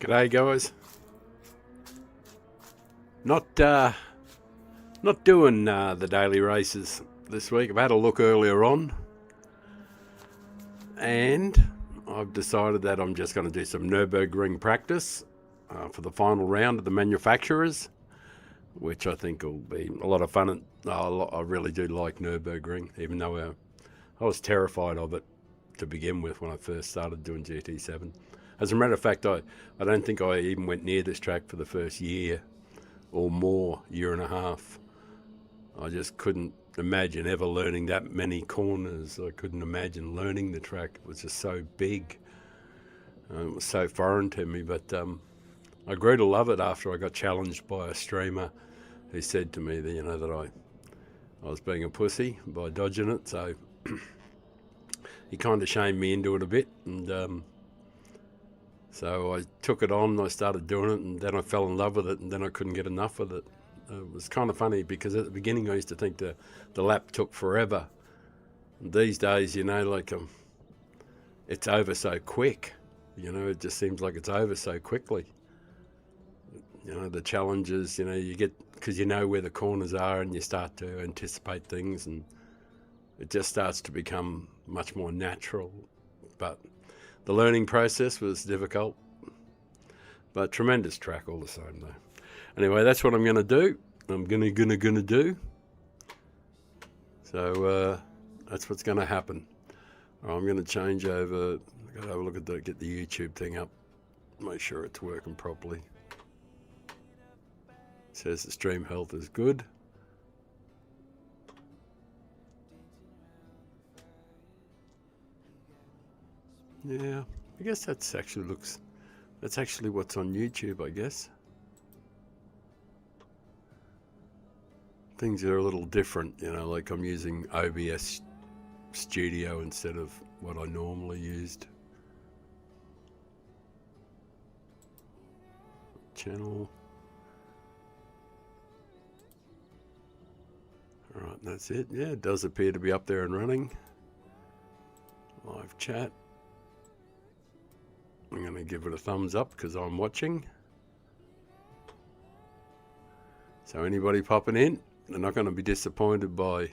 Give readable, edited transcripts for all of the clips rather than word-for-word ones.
G'day guys. Not doing the daily races this week. I've had a look earlier on and I've decided that I'm just going to do some NURBURGRING practice for the final round of the manufacturers, which I think will be a lot of fun. And I really do like NURBURGRING, even though I was terrified of it to begin with when I first started doing GT7. As a matter of fact, I don't think I even went near this track for the first year or more, year and a half. I just couldn't imagine ever learning that many corners. I couldn't imagine learning the track. It was just so big. It was so foreign to me, but I grew to love it after I got challenged by a streamer who said to me that, that I was being a pussy by dodging it. So he kind of shamed me into it a bit, and so I took it on and I started doing it, and then I fell in love with it, and then I couldn't get enough of it. It was kind of funny because at the beginning I used to think the lap took forever. And these days, it's over so quick. It just seems like it's over so quickly. The challenges, you get, because you know where the corners are and you start to anticipate things, and it just starts to become much more natural. But the learning process was difficult, but tremendous track all the same though. Anyway, that's what I'm going to do. I'm gonna do. So that's what's going to happen. I'm going to change over. I've got to have a look at get the YouTube thing up, make sure it's working properly. It says the stream health is good. Yeah, I guess that's actually what's on YouTube, I guess. Things are a little different, like I'm using OBS Studio instead of what I normally used. Channel. Alright, that's it. Yeah, it does appear to be up there and running. Live chat. I'm going to give it a thumbs up because I'm watching. So anybody popping in, they're not going to be disappointed by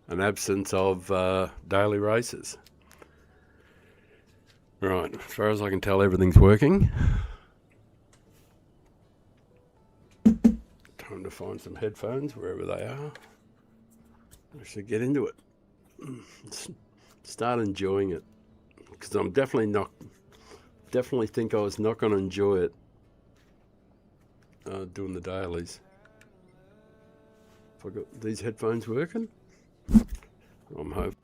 an absence of daily races. Right, as far as I can tell, everything's working. Time to find some headphones wherever they are. I should get into it. Start enjoying it, because I'm definitely think I was not going to enjoy it doing the dailies. Have I got these headphones working? I'm hoping.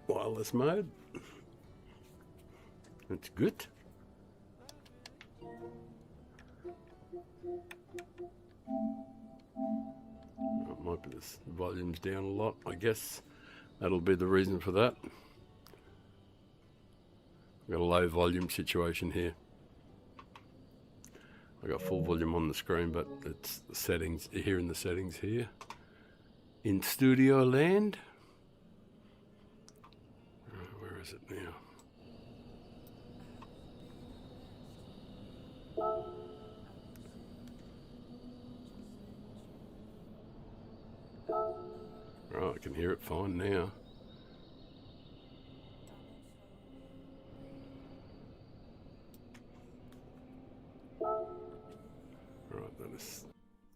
Wireless mode. That's good. It might be this volume's down a lot. I guess that'll be the reason for that. I've got a low volume situation here. I got full volume on the screen, but it's the settings here in the settings here. In studio land. Where is it now? Right, I can hear it fine now. Right, that is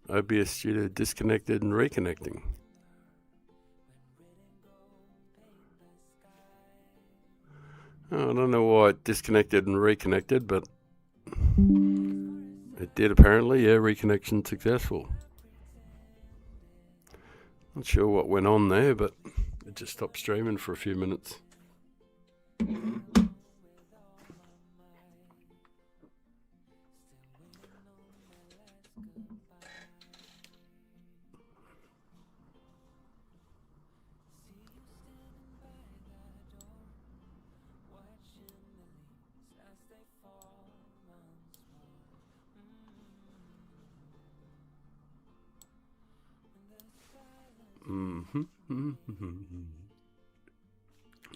OBS Studio disconnected and reconnecting. Oh, I don't know why it disconnected and reconnected, but it did apparently. Yeah, reconnection successful. Not sure what went on there, but it just stopped streaming for a few minutes.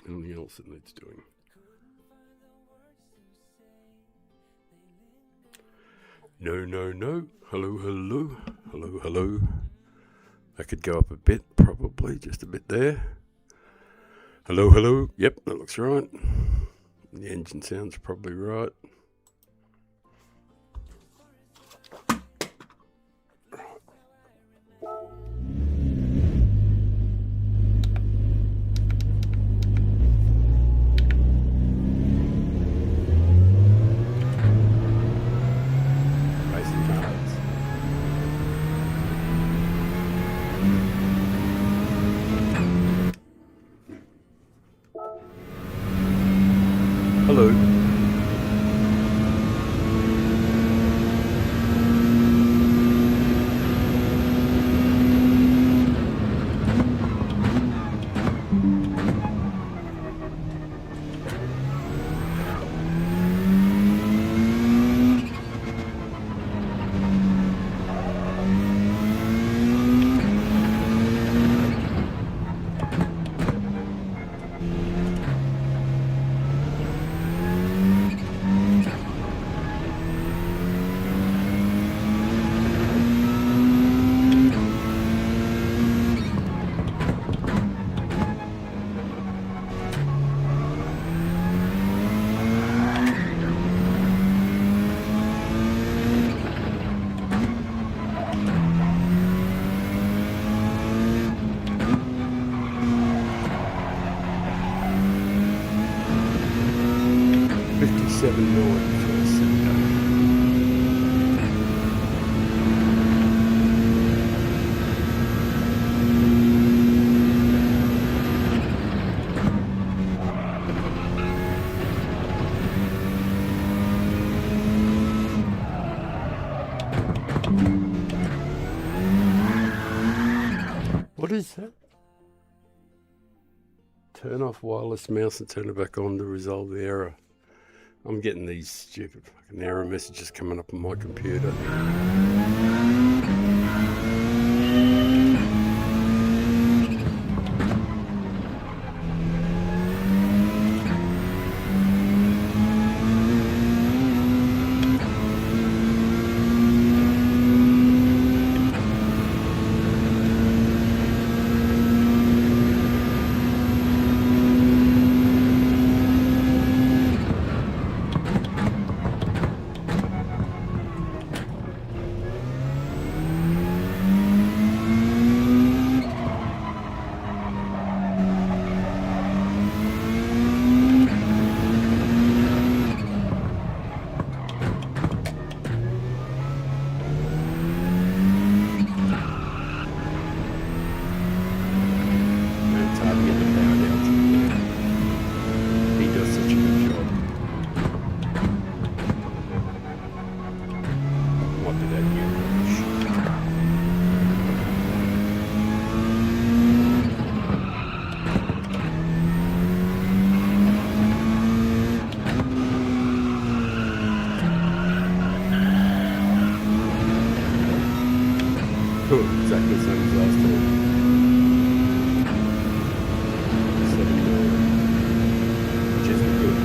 Anything else that needs doing? No, no, no. Hello, hello. Hello, hello. That could go up a bit, probably. Just a bit there. Hello, hello. Yep, that looks right. The engine sounds probably right. Racing cars. Hello. $57 for a cylinder. What is that? Turn off wireless mouse and turn it back on to resolve the error. I'm getting these stupid fucking error messages coming up on my computer. Exactly the same as last time. $7, which isn't good.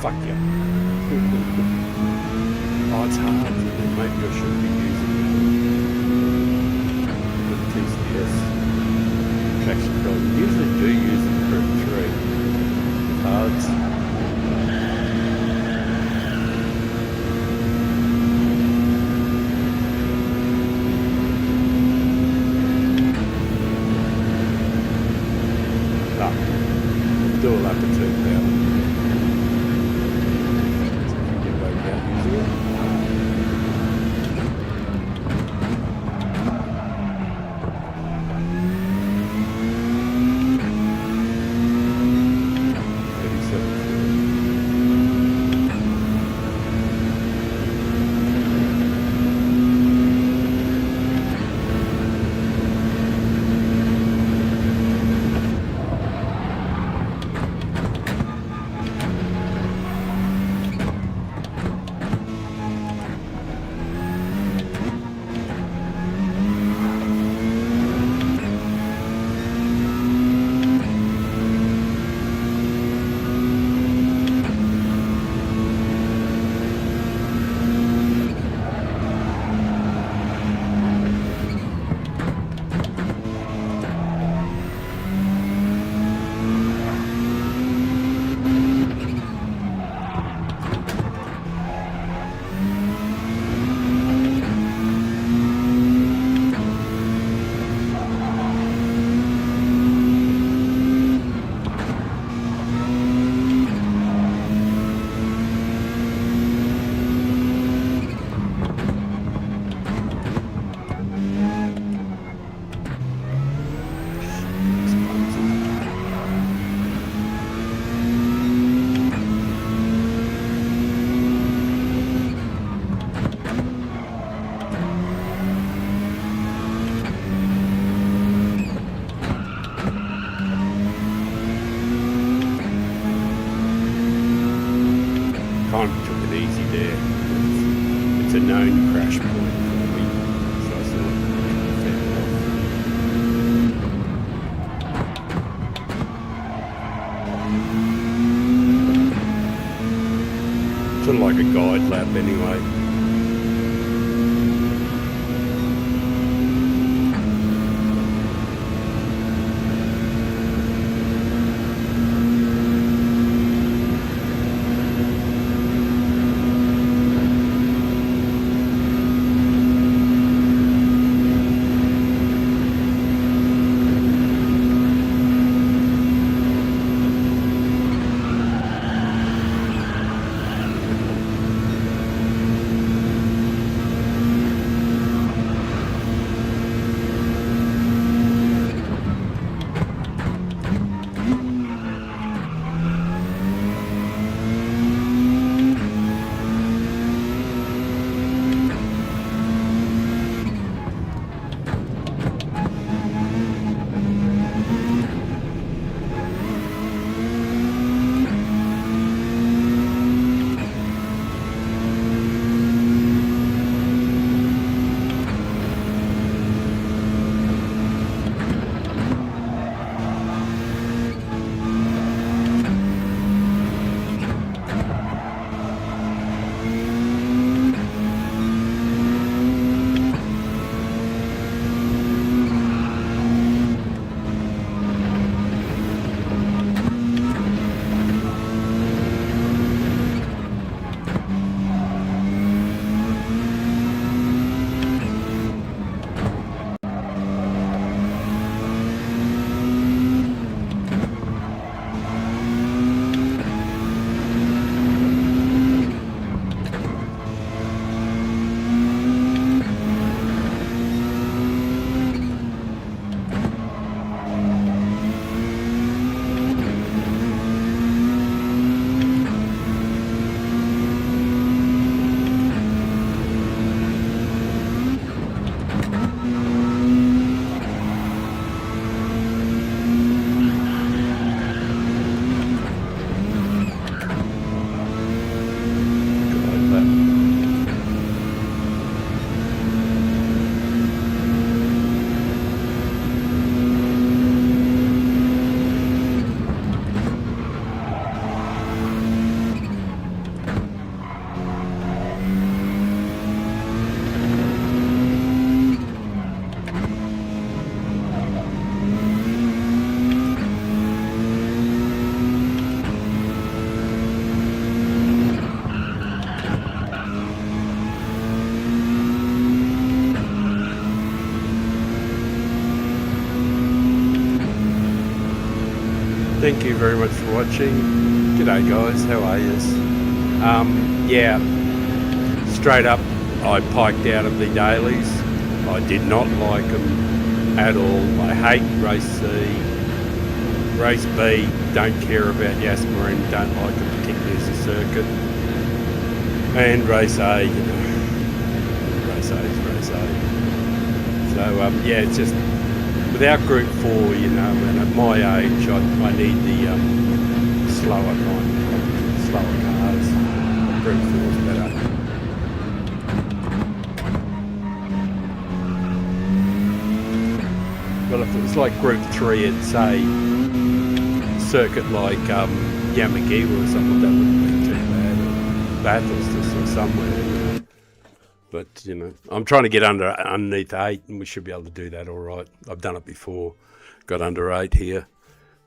Fuck yeah. Oh, it's hard. Maybe I should be using the TCS traction control. I usually do use it for a 3 cards. a known crash point for me, so I sort of fend it off. Sort of like a guide lap anyway. Thank you very much for watching. G'day guys, how are yous? Yeah, straight up, I piked out of the dailies. I did not like them at all. I hate race C. Race B, don't care about Jasper, don't like it particularly as a circuit. And race A, you know, race A is race A. So yeah, it's just, without Group 4, you know, and at my age, I need the slower cars. Group 4 is better. Well, if it was like Group 3 at, say, circuit like Yamagiwa or something, that wouldn't be too bad. Or Bathurst or somewhere, you know. But, you know, I'm trying to get underneath 8, and we should be able to do that all right. I've done it before, got under 8 here.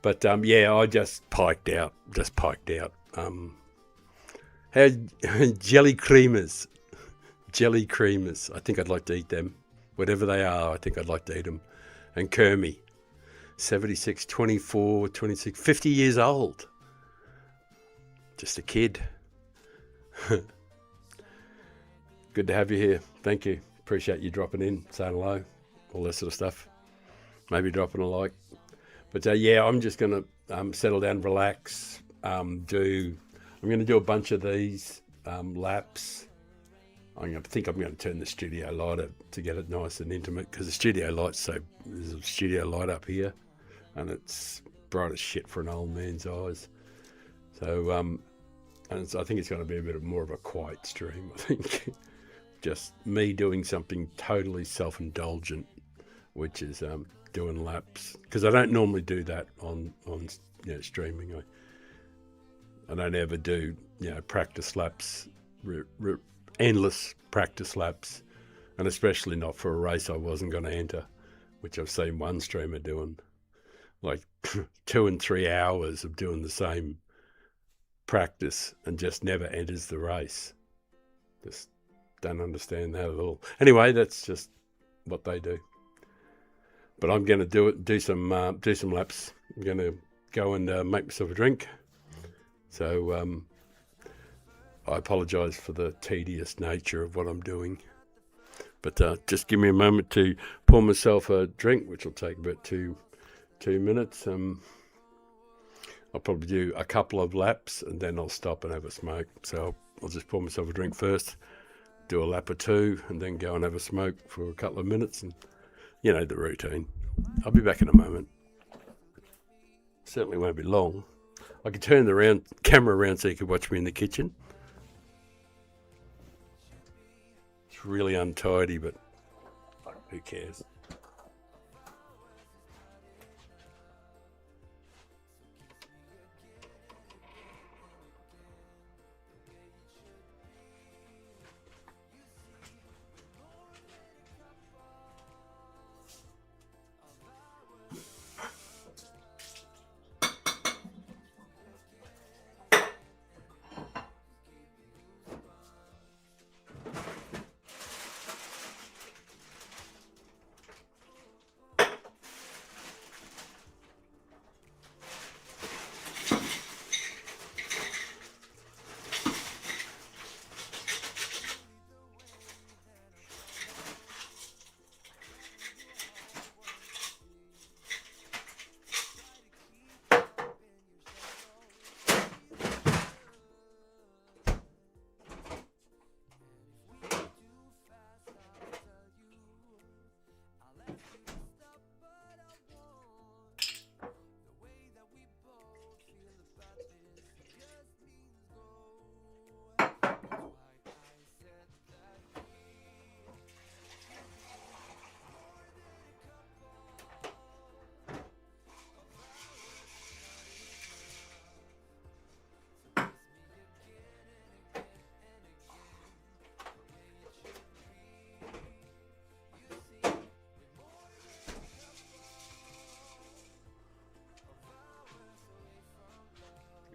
But, yeah, I just piked out. How jelly creamers. I think I'd like to eat them. Whatever they are, I think I'd like to eat them. And Kermie, 76, 24, 26, 50 years old. Just a kid. Good to have you here. Thank you. Appreciate you dropping in, saying hello, all that sort of stuff. Maybe dropping a like. But yeah, I'm just going to settle down, relax. I'm going to do a bunch of these laps. I think I'm going to turn the studio light up to get it nice and intimate, because the studio light's there's a studio light up here, and it's bright as shit for an old man's eyes. So, and I think it's going to be a bit more of a quiet stream, I think. just me doing something totally self-indulgent, which is doing laps, because I don't normally do that on streaming. I don't ever do practice laps, endless practice laps, and especially not for a race I wasn't going to enter, which I've seen one streamer doing, like 2 and 3 hours of doing the same practice and just never enters the race. Just don't understand that at all. Anyway, that's just what they do. But I'm going to do some laps. I'm going to go and make myself a drink. So I apologise for the tedious nature of what I'm doing. But just give me a moment to pour myself a drink, which will take about two minutes. I'll probably do a couple of laps and then I'll stop and have a smoke. So I'll just pour myself a drink first, do a lap or two, and then go and have a smoke for a couple of minutes. And you know the routine. I'll be back in a moment. Certainly won't be long. I can turn the camera around so you can watch me in the kitchen. It's really untidy, but who cares?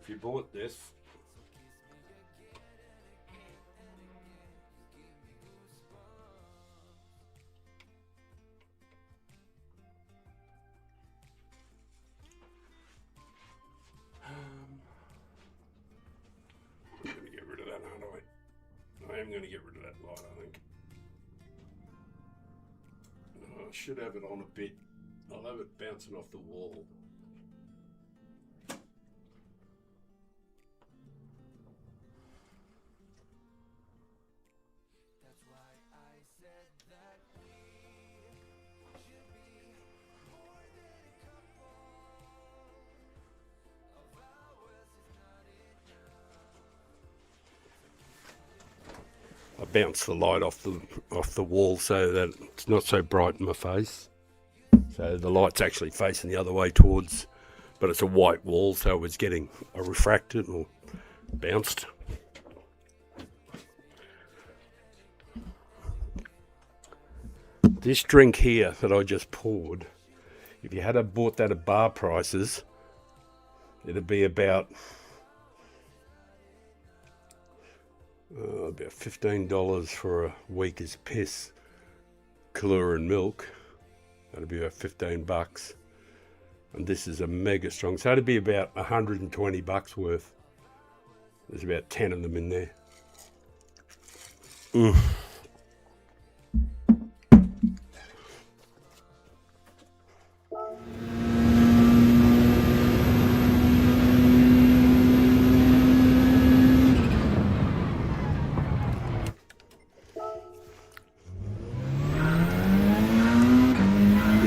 If you bought this, I'm going to get rid of that, aren't I? I am going to get rid of that light, I think. I should have it on a bit. I'll have it bouncing off the wall. I bounce the light off the wall so that it's not so bright in my face. So the light's actually facing the other way towards, but it's a white wall, so it's getting refracted or bounced. This drink here that I just poured, if you had bought that at bar prices, it'd be about $15 for a weaker's piss Kahlua and milk. That'd be about $15, and this is a mega strong, so it'd be about $120 worth. There's about 10 of them in there.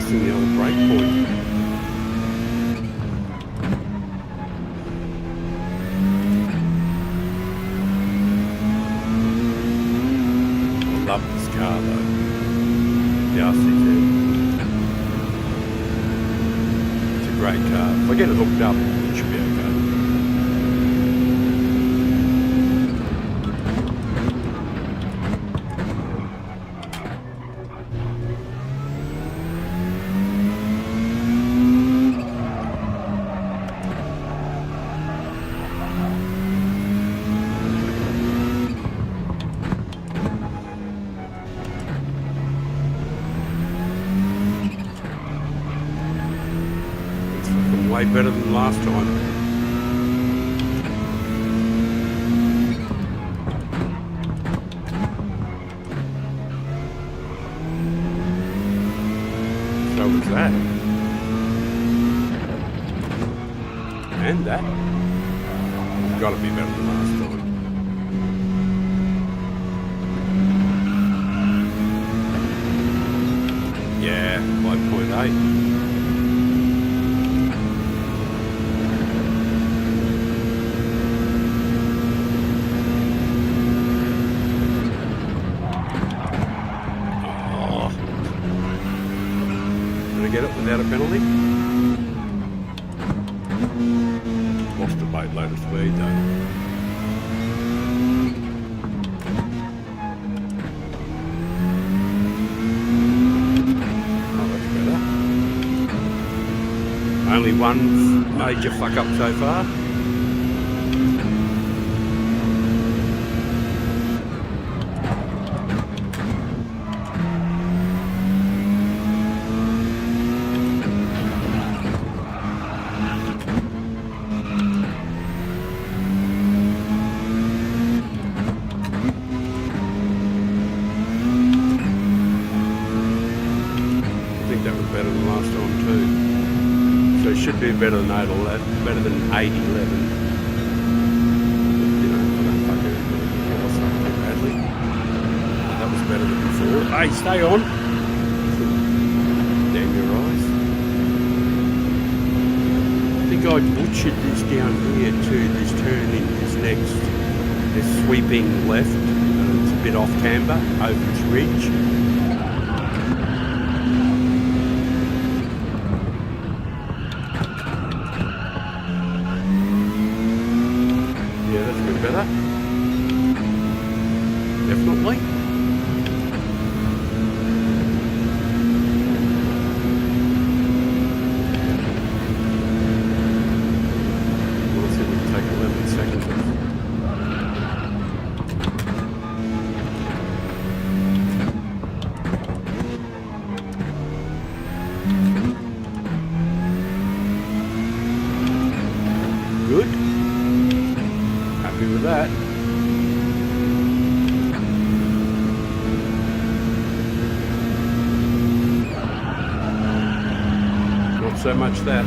The old break point. love this car though. The RC10. It's a great car. If I get it hooked up, it should be okay. Way better than last time. So was that. And that. It's got to be better than last time. Yeah, 5.8. Get it without a penalty. Lost a boatload of speed though. Oh, that's better. Only one major fuck up so far. Better than last time too. So it should be better than 811, better than 811. You know, I don't fucking know too badly. That was better than before. Hey, stay on. Damn your eyes. I think I butchered this down here too, this turn in this next, this sweeping left. It's a bit off camber, over this ridge. Better. Definitely. Let's see if we can take 11 seconds off. Good. With that. Not so much that.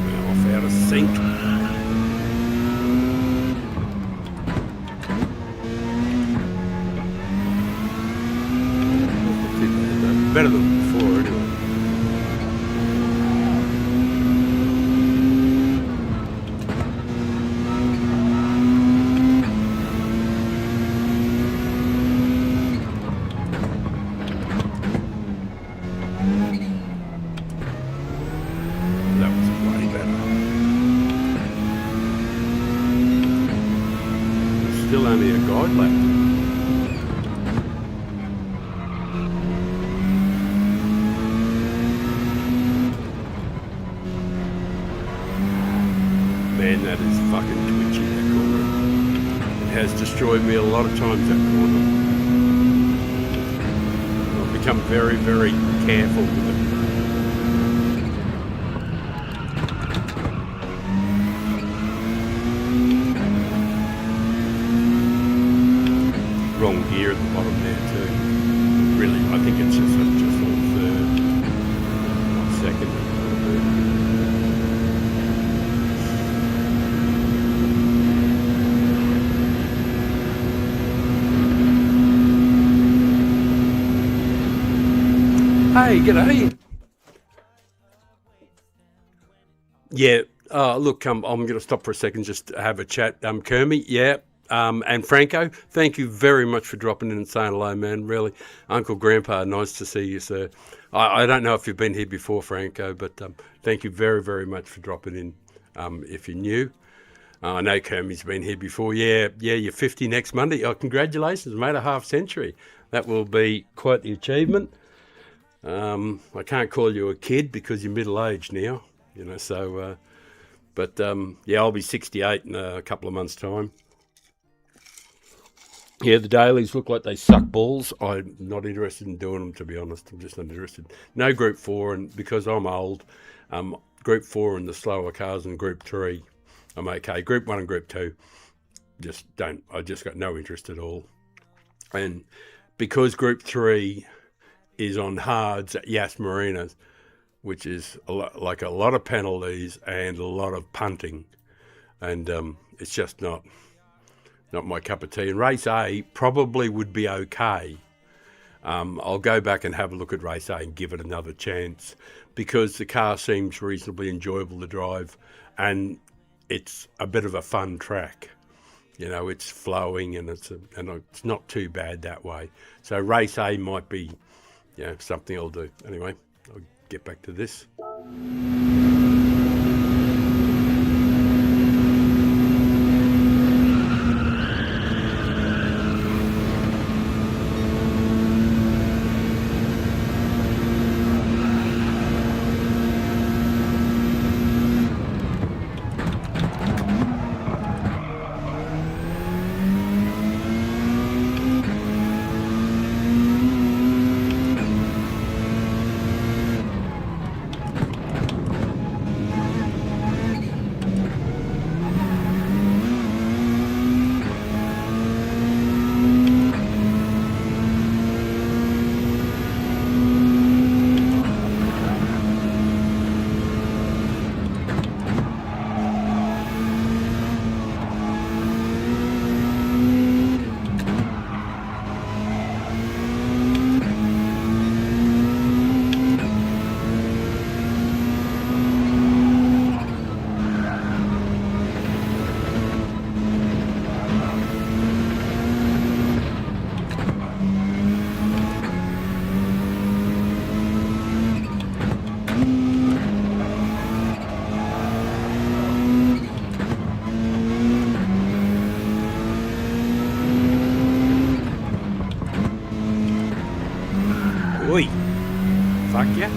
We're off out of sync. Better than before anyway. Still only a guide lap. Man, that is fucking twitchy, that corner. It has destroyed me a lot of times, that corner. I've become very, very careful with it. Wrong gear at the bottom there too. Really, I think it's just on third, not second. Hey, g'day. Yeah. Look, I'm going to stop for a second just to have a chat. Kermie, yeah. And Franco, thank you very much for dropping in and saying hello, man. Really, Uncle Grandpa, nice to see you, sir. I don't know if you've been here before, Franco, but thank you very, very much for dropping in. If you're new, I know Kermie's been here before. Yeah, you're 50 next Monday. Oh, congratulations, mate, a half century. That will be quite the achievement. I can't call you a kid because you're middle-aged now, so, but yeah, I'll be 68 in a couple of months' time. Yeah, the dailies look like they suck balls. I'm not interested in doing them, to be honest. I'm just not interested. No Group 4, and because I'm old, Group 4 and the slower cars, and Group 3, I'm okay. Group 1 and Group 2, I just got no interest at all. And because Group 3 is on hards at Yas Marinas, which is a lot of penalties and a lot of punting, and it's just not my cup of tea. And race A probably would be okay. I'll go back and have a look at race A and give it another chance because the car seems reasonably enjoyable to drive, and it's a bit of a fun track. It's flowing and it's not too bad that way. So race A might be something I'll do. Anyway, I'll get back to this. Oi, fuck yeah.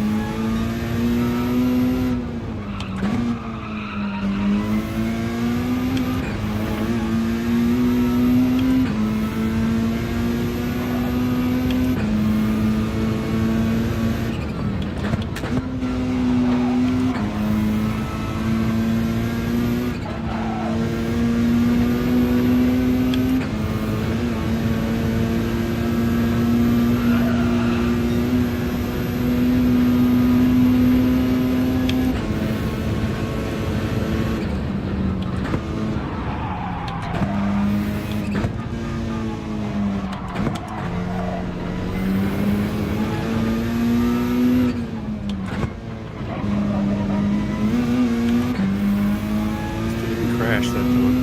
Crash that time.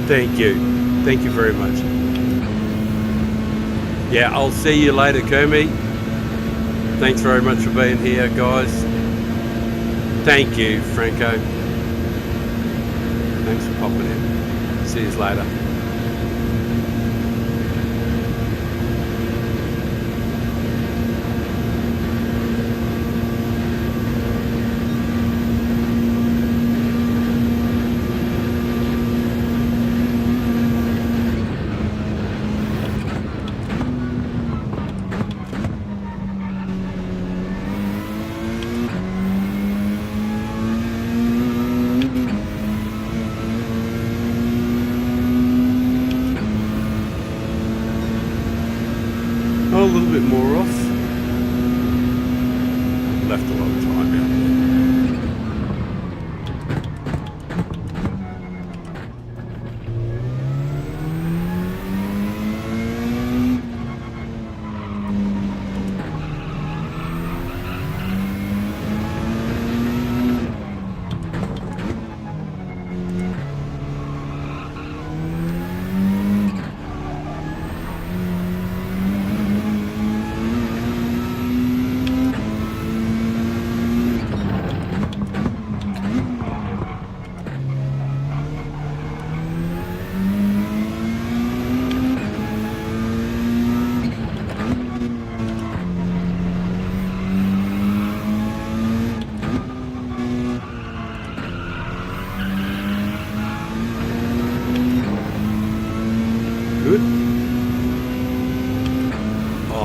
Thank you. Thank you very much. Yeah, I'll see you later, Kermie. Thanks very much for being here, guys. Thank you, Franco. Thanks for popping in. See you later. A little bit more off. Left a lot of time out there.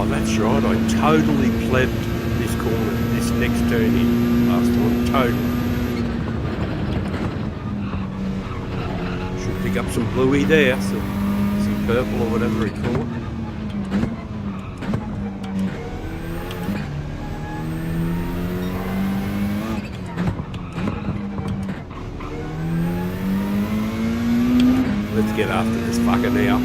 Oh, that's right. I totally plebbed this corner, this next turn in last time. Totally. Should pick up some bluey there, some purple or whatever he called. Let's get after this fucker now.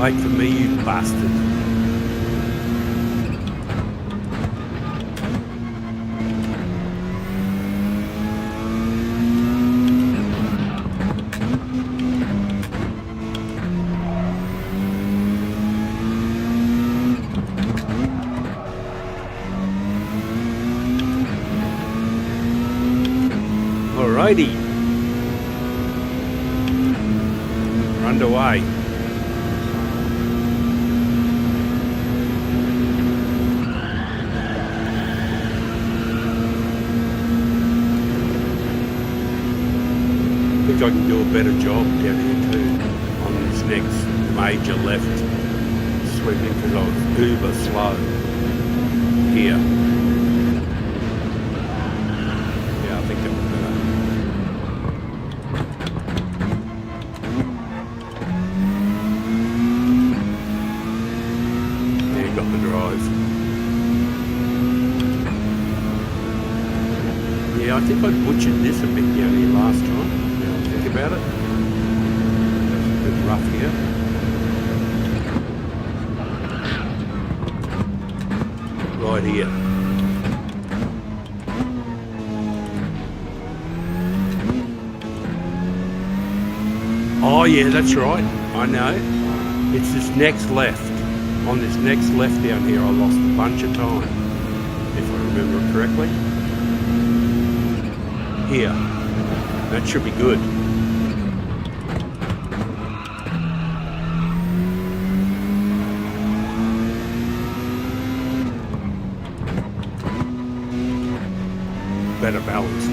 Wait for me, you bastard. Alrighty. We're underway. I can do a better job down here too on this next major left sweeping because I was uber slow here. Yeah, I think that was better. Yeah, you got the drive. Yeah, I think I butchered this a bit down here last time. About it. It's a bit rough here. Right here. Oh yeah, that's right. I know. It's this next left. On this next left down here I lost a bunch of time. If I remember correctly. Here. That should be good. Better balanced.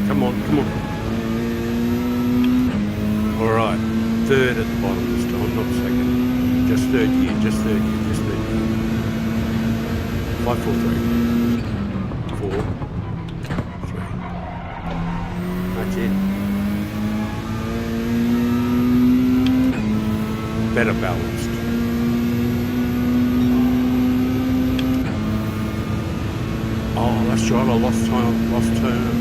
Come on. Alright, third at the bottom this time, not second. Just third gear. 5, 4, 3. 4, 3. That's it. Better balanced. Oh, that's right, I lost time, lost time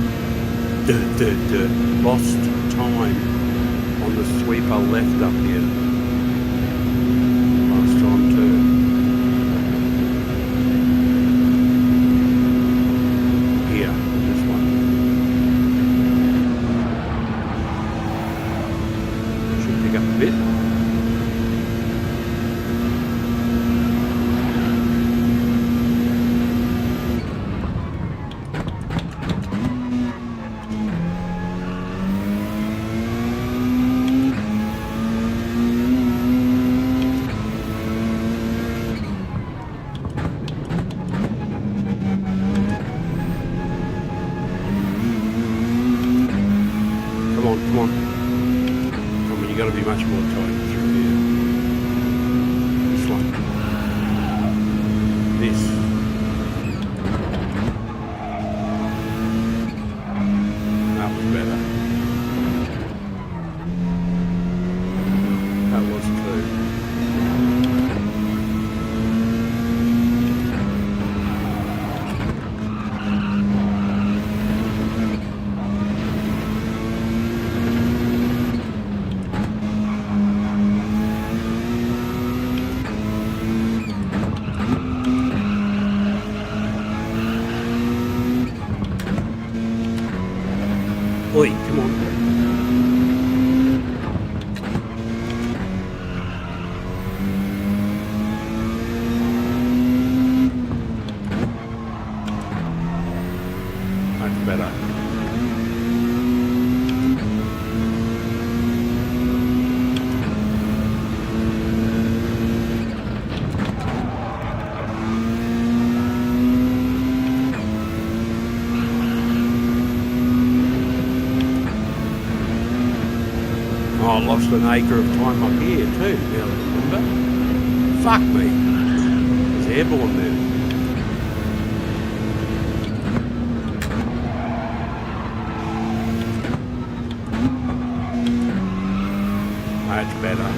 on the sweeper left up here last time too. Here, this one. Should pick up a bit. Come on. You got to be much more tight through here. This one. This. That was better. That was too. Oi, come on. That's better. Oh, I lost an acre of time up here too, now that I remember. Fuck me. It's airborne there. That's better.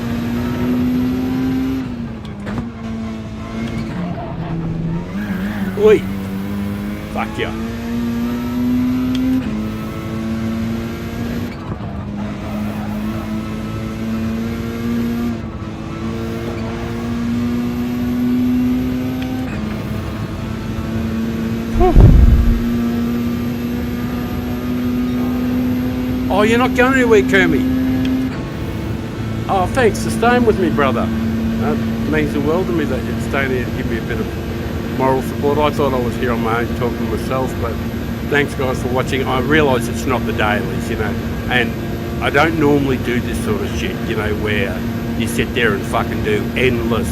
Oi! Fuck ya. Oh, you're not going anywhere, Kermie? Oh, thanks for staying with me, brother. It means the world to me that you'd stay there to give me a bit of moral support. I thought I was here on my own talking to myself, but thanks, guys, for watching. I realise it's not the dailies, you know, and I don't normally do this sort of shit, you know, where you sit there and fucking do endless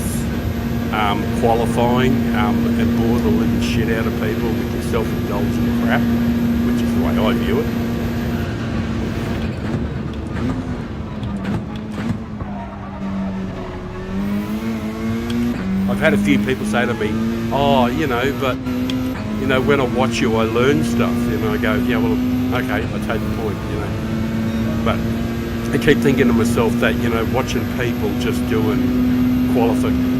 qualifying and bore the living shit out of people with your self-indulgent crap, which is the way I view it. I've had a few people say to me, oh, you know, but, you know, when I watch you, I learn stuff. And I go, yeah, well, okay, I take the point, you know. But I keep thinking to myself that, you know, watching people just doing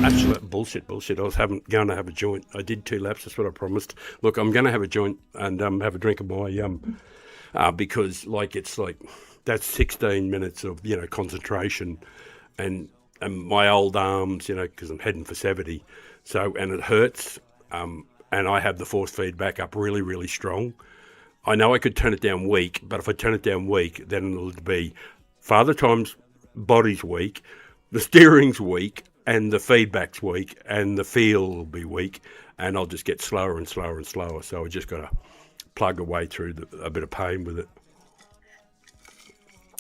actually, bullshit. I was going to have a joint. I did 2 laps, that's what I promised. Look, I'm going to have a joint and have a drink of my, because, like, it's like, that's 16 minutes of, you know, concentration and my old arms, you know, because I'm heading for 70, so, and it hurts, and I have the force feedback up really, really strong. I know I could turn it down weak, but if I turn it down weak, then it'll be Father Time's body's weak, the steering's weak, and the feedback's weak, and the feel will be weak, and I'll just get slower and slower and slower, so I just got to plug away through a bit of pain with it.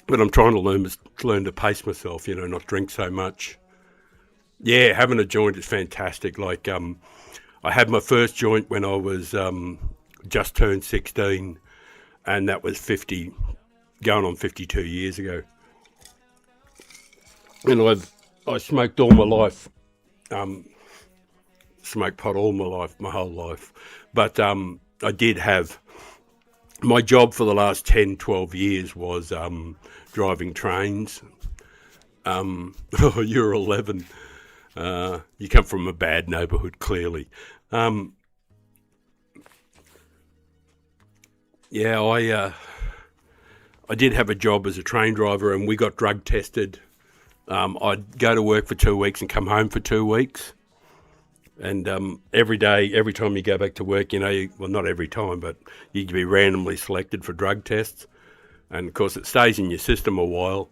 But I'm trying to learn to pace myself, you know, not drink so much. Yeah, having a joint is fantastic. Like, I had my first joint when I was just turned 16, and that was 50, going on 52 years ago. And I smoked all my life, smoked pot all my life, my whole life. But I did have, my job for the last 10, 12 years was driving trains. Oh, you're 11. You come from a bad neighbourhood, clearly. Yeah, I did have a job as a train driver, and we got drug tested. I'd go to work for 2 weeks and come home for 2 weeks. And every time you go back to work, you know, well, not every time, but you can be randomly selected for drug tests. And, of course, it stays in your system a while.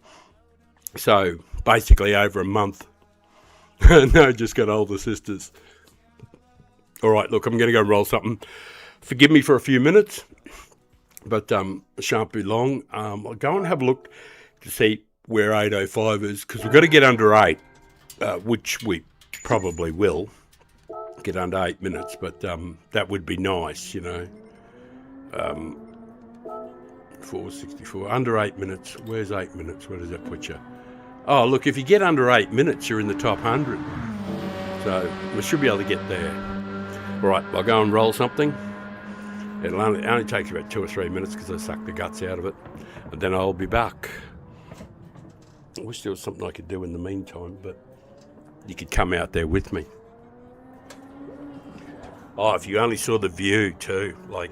So, basically, over a month. No, just got older sisters. All right, look, I'm going to go roll something. Forgive me for a few minutes, but it shan't be long. I'll go and have a look to see where 8:05 is, because we've got to get under 8, which we probably will. Get under 8 minutes, but that would be nice, you know. 4:64, under 8 minutes. Where's 8 minutes? Where does that put you? Oh, look, if you get under 8 minutes, you're in the top 100. So we should be able to get there. All right, I'll go and roll something. It only takes about 2 or 3 minutes because I suck the guts out of it. And then I'll be back. I wish there was something I could do in the meantime, but you could come out there with me. Oh, if you only saw the view too, like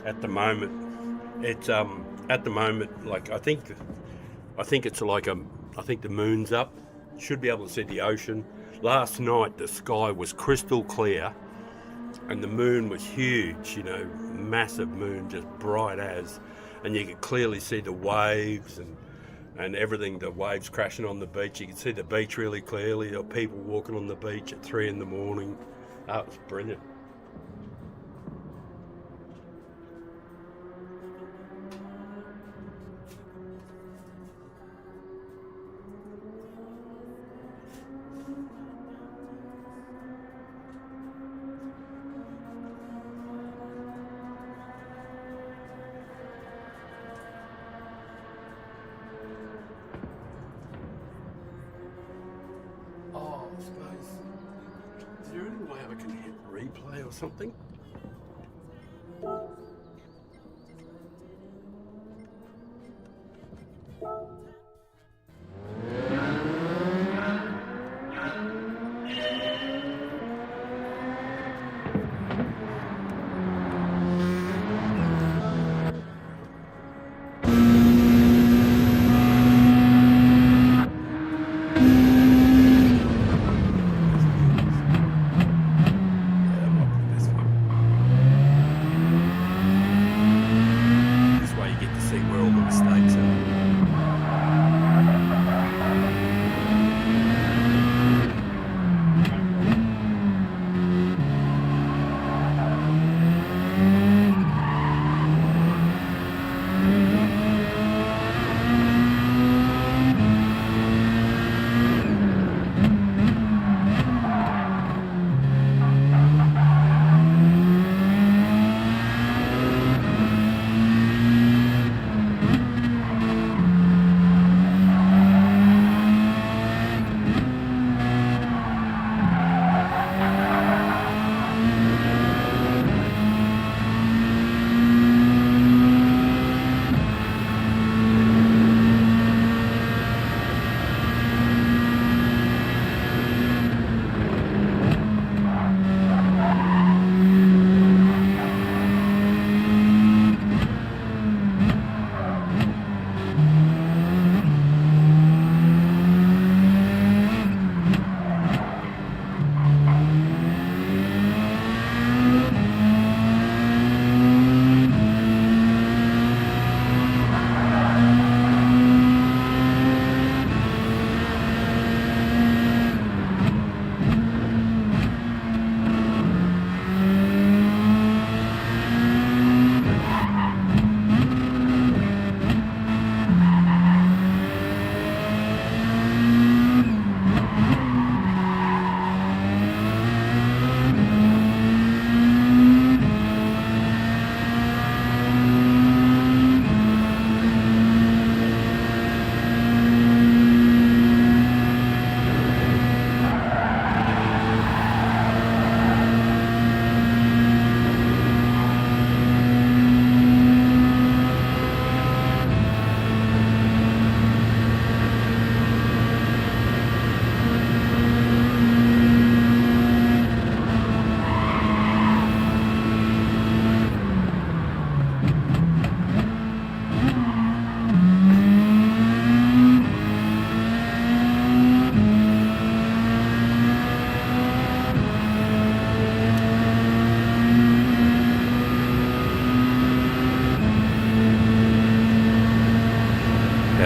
at the moment, it's like I think it's like I think the moon's up. Should be able to see the ocean. Last night the sky was crystal clear, and the moon was huge. You know, massive moon, just bright as. and you could clearly see the waves and everything, the waves crashing on the beach. You could see the beach really clearly. There were people walking on the beach at 3 in the morning. Oh, it was brilliant. Oh, space. Is there any way I can hit replay or something?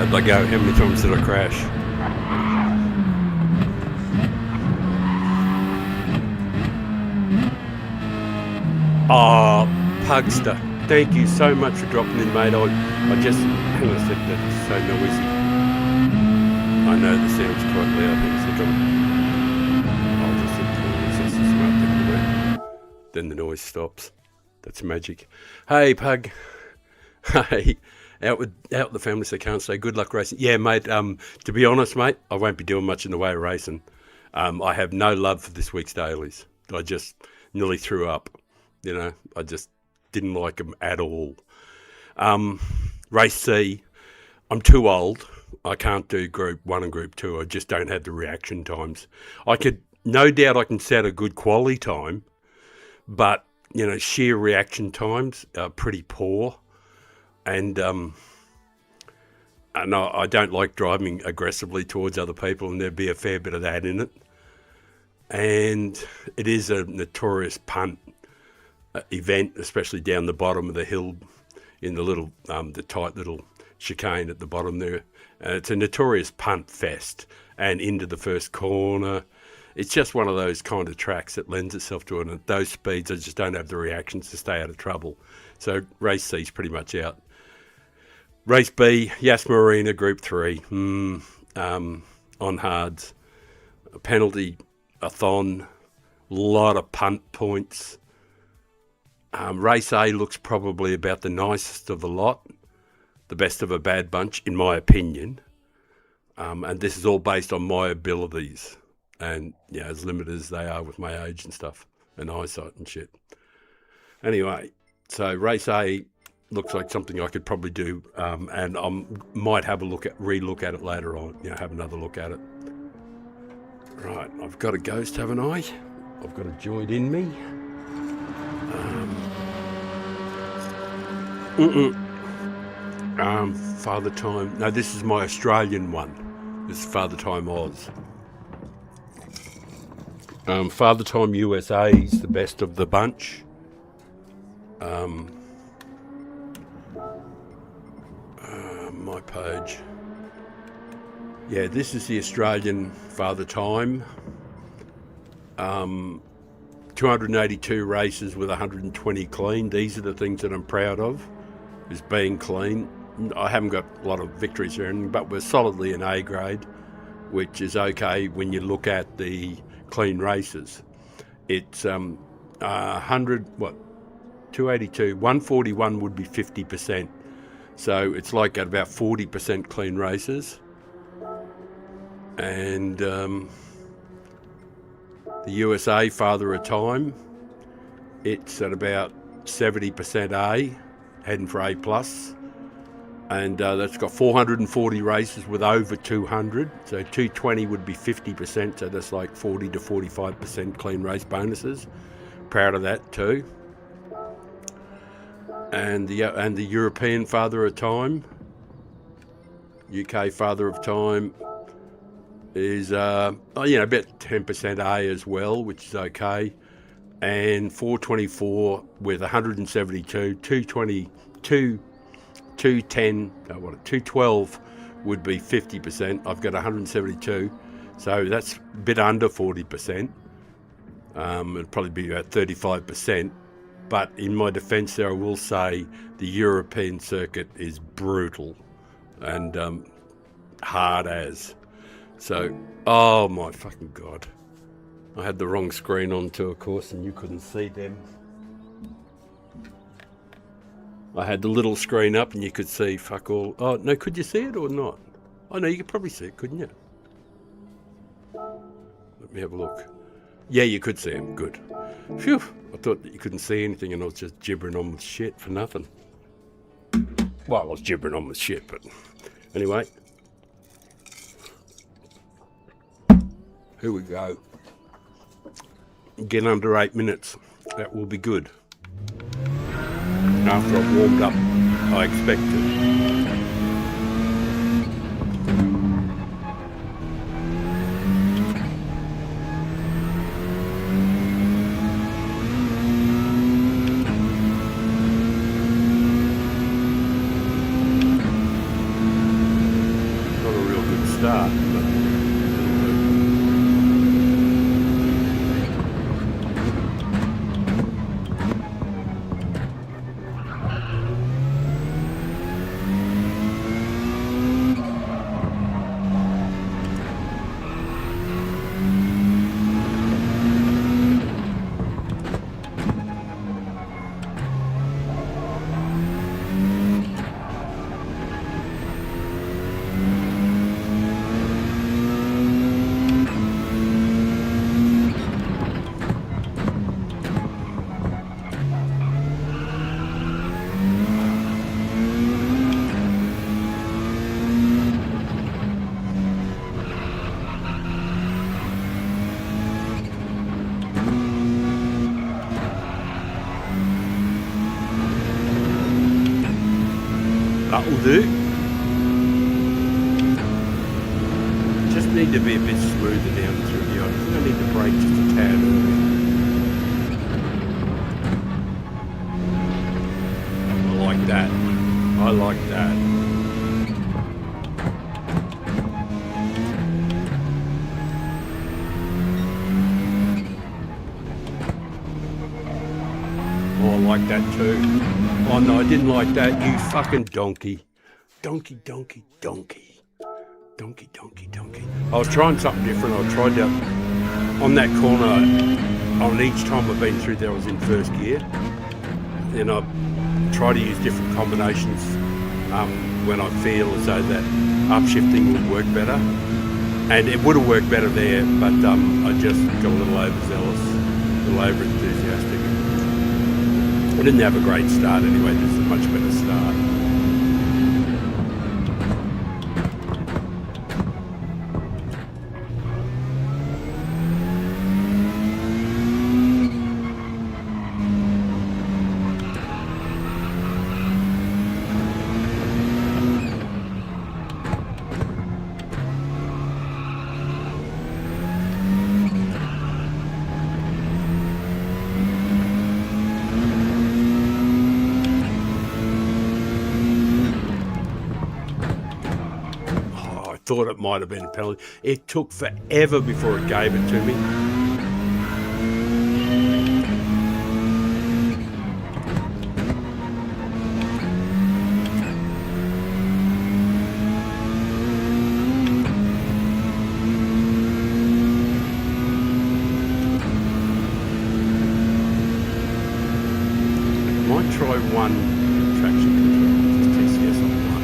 How'd I go? How many times did I crash? Oh, Pugster, thank you so much for dropping in, mate. I just, hang on a sec, that's so noisy. I know the sound's quite loud. Hang on a second. I'll just set the smart thing to work. Then the noise stops. That's magic. Hey, Pug. Hey. Out with the family, so can't say good luck racing. Yeah, mate, to be honest, mate, I won't be doing much in the way of racing. I have no love for this week's dailies. I just nearly threw up. You know, I just didn't like them at all. Race C, I'm too old. I can't do Group 1 and Group 2. I just don't have the reaction times. No doubt I can set a good quality time, but, you know, sheer reaction times are pretty poor. And I don't like driving aggressively towards other people, and there'd be a fair bit of that in it. And it is a notorious punt event, especially down the bottom of the hill in the little, the tight little chicane at the bottom there. And it's a notorious punt fest, and into the first corner. It's just one of those kind of tracks that lends itself to it. And at those speeds, I just don't have the reactions to stay out of trouble. So race C is pretty much out. Race B, Yas Marina, Group 3, on hards. A penalty, a thon, a lot of punt points. Race A looks probably about the nicest of the lot, the best of a bad bunch, in my opinion. And this is all based on my abilities. And, yeah, as limited as they are with my age and stuff, and eyesight and shit. Anyway, so race A looks like something I could probably do, and I might have a re-look at it later on, have another look at it. Right, I've got a ghost, haven't I? I've got a joint in me. Father Time. No, this is my Australian one. This is Father Time Oz. Father Time USA is the best of the bunch. My page. Yeah, this is the Australian Father Time. 282 races with 120 clean. These are the things that I'm proud of, is being clean. I haven't got a lot of victories or anything, but we're solidly an A grade, which is okay when you look at the clean races. It's 282, 141 would be 50%. So it's like at about 40% clean races. And the USA Father of Time, it's at about 70% A, heading for A+. And that's got 440 races with over 200. So 220 would be 50%, so that's like 40 to 45% clean race bonuses. Proud of that too. And the European Father of Time, UK Father of Time, is about 10% A as well, which is okay. And 424 with 172, 222, 212 would be 50%. I've got 172, so that's a bit under 40%. It'd probably be about 35%. But in my defence there, I will say the European circuit is brutal and hard as. So, oh my fucking God. I had the wrong screen on too, of course, and you couldn't see them. I had the little screen up and you could see fuck all. Oh, no, could you see it or not? Oh, no, you could probably see it, couldn't you? Let me have a look. Yeah, you could see him. Good. Phew. I thought that you couldn't see anything and I was just gibbering on with shit for nothing. Well, I was gibbering on with shit, but anyway. Here we go. Get under 8 minutes. That will be good. After I've warmed up, I expect to. That'll do. Just need to be a bit smoother down through here. I think I need to brake just a tad early. Like that. I like that. Oh, I like that too. Oh no, I didn't like that. You fucking donkey. Donkey, donkey, donkey. Donkey, donkey, donkey. I was trying something different. I tried that on that corner. On each time I've been through there, I was in first gear. Then I try to use different combinations when I feel as though that upshifting would work better. And it would have worked better there, but I just got a little overzealous, a little over enthusiastic. I didn't have a great start anyway. This is a much better start. Thought it might have been a penalty. It took forever before it gave it to me. Might try one traction control, just TCS on one.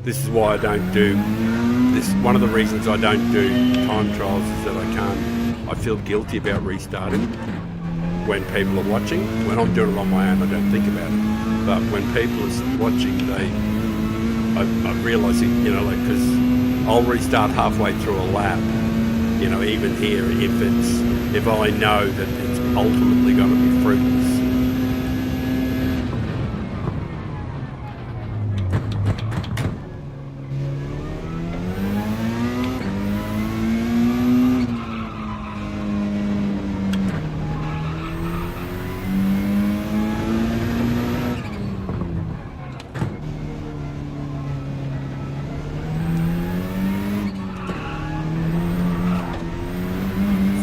This is why I don't do this. One of the reasons I don't do time trials is that I feel guilty about restarting when people are watching. When I'm doing it on my own, I don't think about it. But when people are watching, I realise it, because I'll restart halfway through a lap. Even here, if I know that it's ultimately going to be fruitless.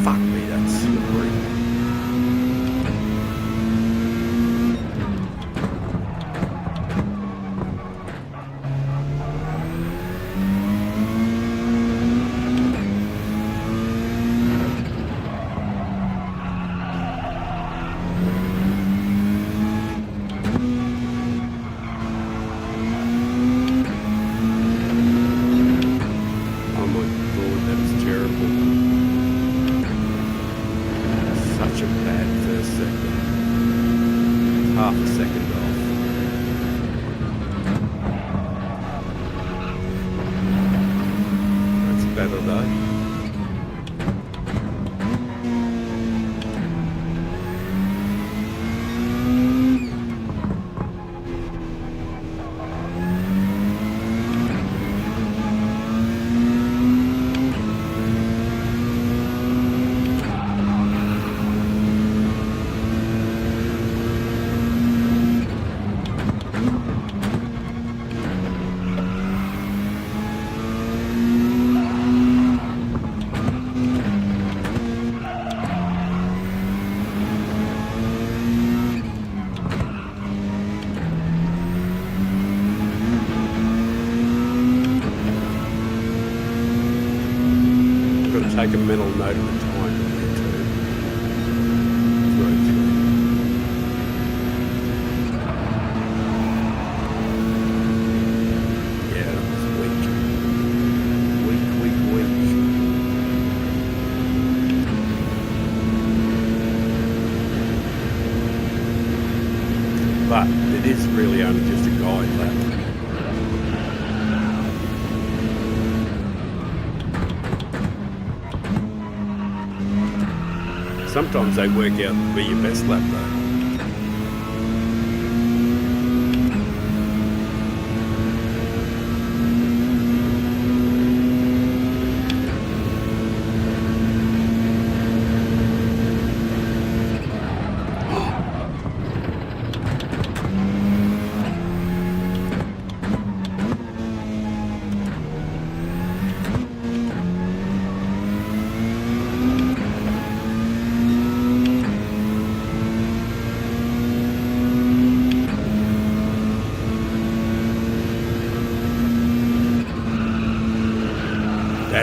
Fuck me, that's slippery. Oh my God, that is terrible. Such a bad first second. Half a second off. That's better though. Take a mental note of the time too. Yeah, that was weak. Weak. But it is really only just a guide lap. Sometimes they work out to be your best lap though.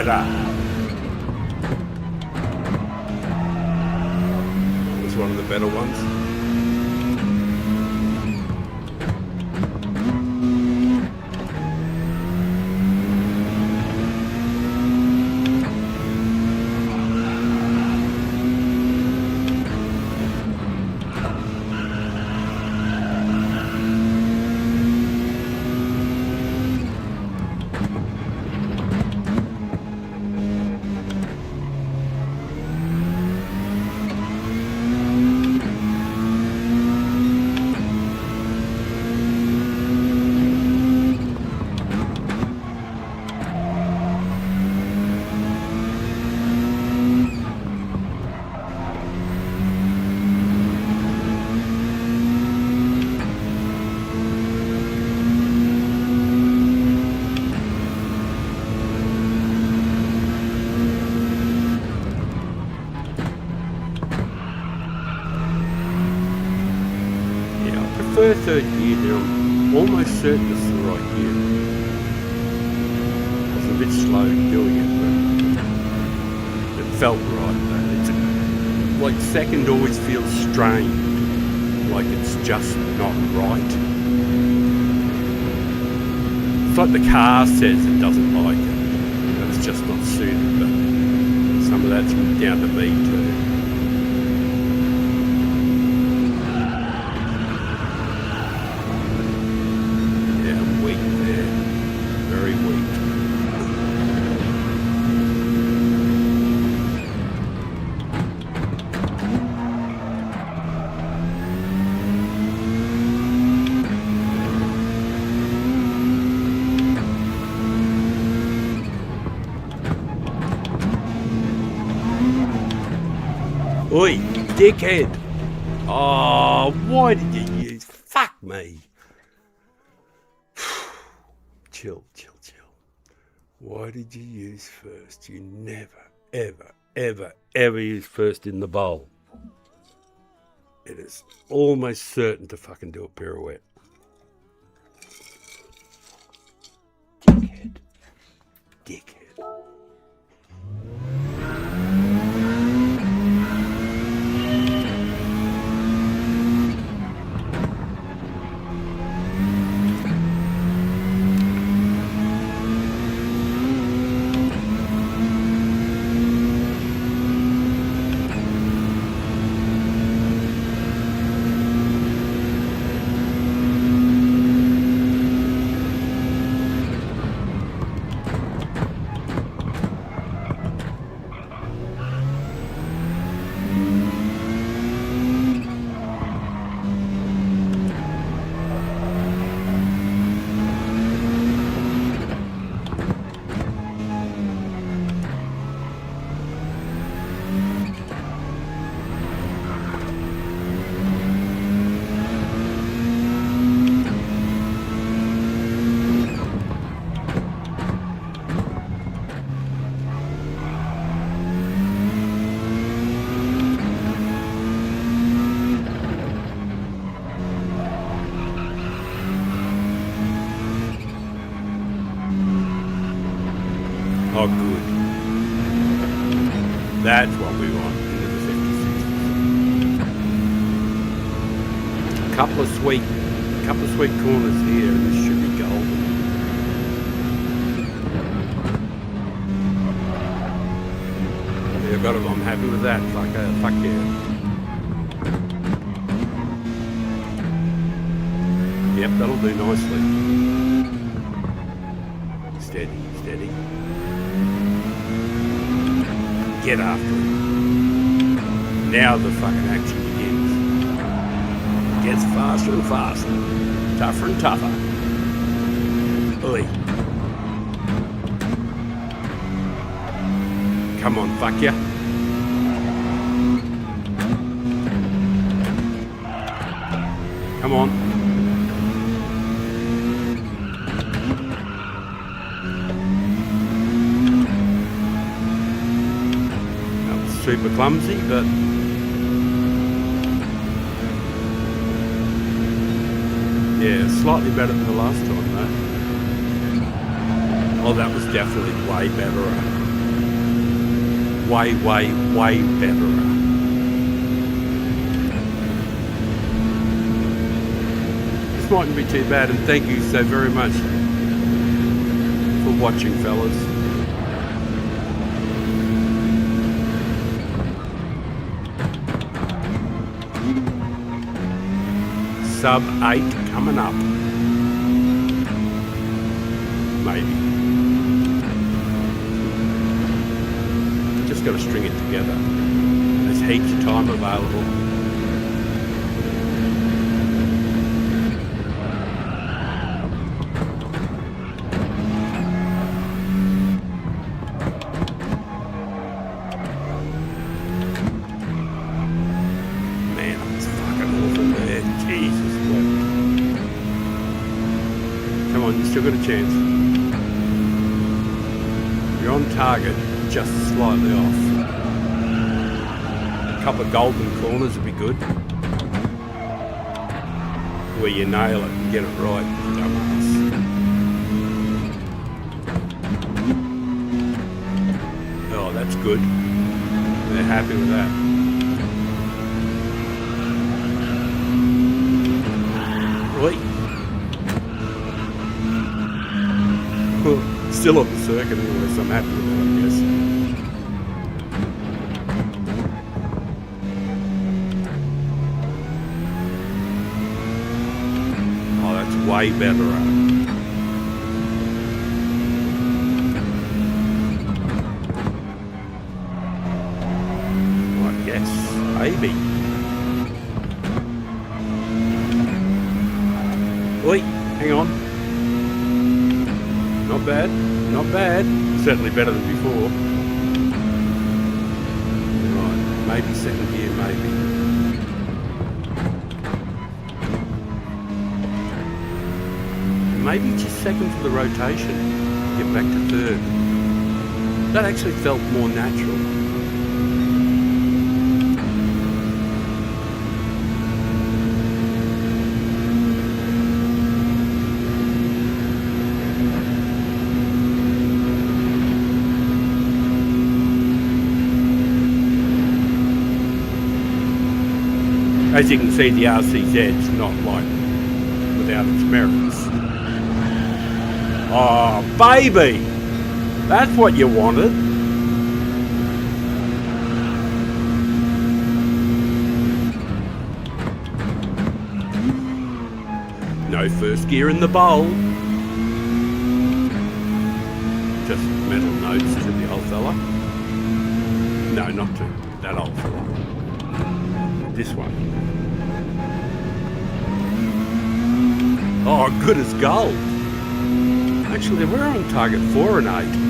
better. It was one of the better ones. Third gear there, I'm almost certain it's the right gear. I was a bit slow doing it, but it felt right. It's like second always feels strained, like it's just not right. It's like the car says it doesn't like it, that it's just not suited, but some of that's down to me too. Oi, dickhead! Oh, why did you use? Fuck me! Chill. Why did you use first? You never, ever use first in the bowl. It is almost certain to fucking do a pirouette. Dickhead. Oh, good. That's what we want into the 56. Couple of sweet corners here, and this should be golden. Yeah, got it. I'm happy with that. Fuck yeah. Yep, that'll do nicely. Steady. Get after it. Now the fucking action begins. Gets faster and faster. Tougher and tougher. Oi. Come on, fuck ya. Come on. Super clumsy, but yeah, slightly better than the last time though. Oh, that was definitely way better. way, way, way better. This mightn't be too bad, and thank you so very much for watching, fellas. Sub 8 coming up. Maybe. Just got to string it together. There's heaps of time available. Man, it's fucking awful there. Jesus. Come on, you still got a chance. You're on target, just slightly off. A couple of golden corners would be good. Where you nail it and get it right. Dumbass. Oh, that's good. They're happy with that. Right. Still on the circuit anyway, so I'm happy with that, I guess. Oh, that's way better. I guess, maybe. Wait, hang on. Not bad, not bad. Certainly better than before. Right, maybe second gear, maybe. Maybe just second for the rotation. Get back to third. That actually felt more natural. As you can see, the RCZ's not like without its merits. Oh, baby! That's what you wanted. No first gear in the bowl. Just mental notes to the old fella. No, not to that old fella. This one. Oh, good as gold. Actually, we're on target 4 and 8.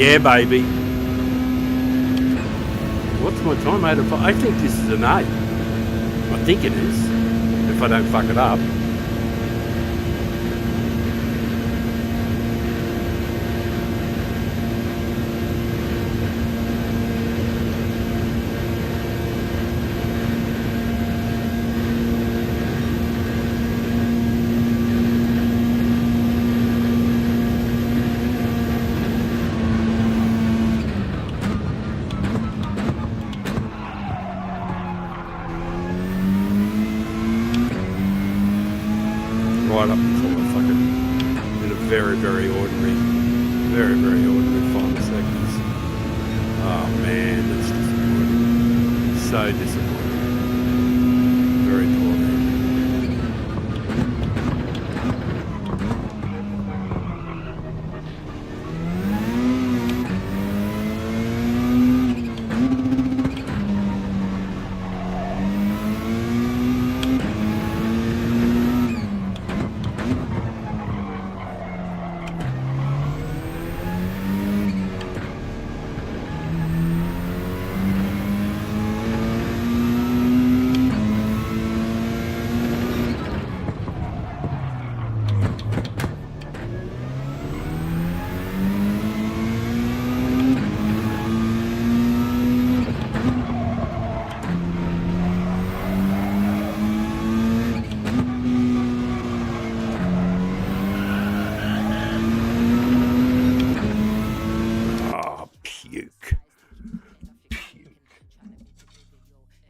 Yeah, baby. What's my time? 8 o'clock. I think this is an 8. I think it is. If I don't fuck it up. Right up until I fucking did a very, very ordinary final seconds. Oh man, that's disappointing. So disappointing. Very poor man.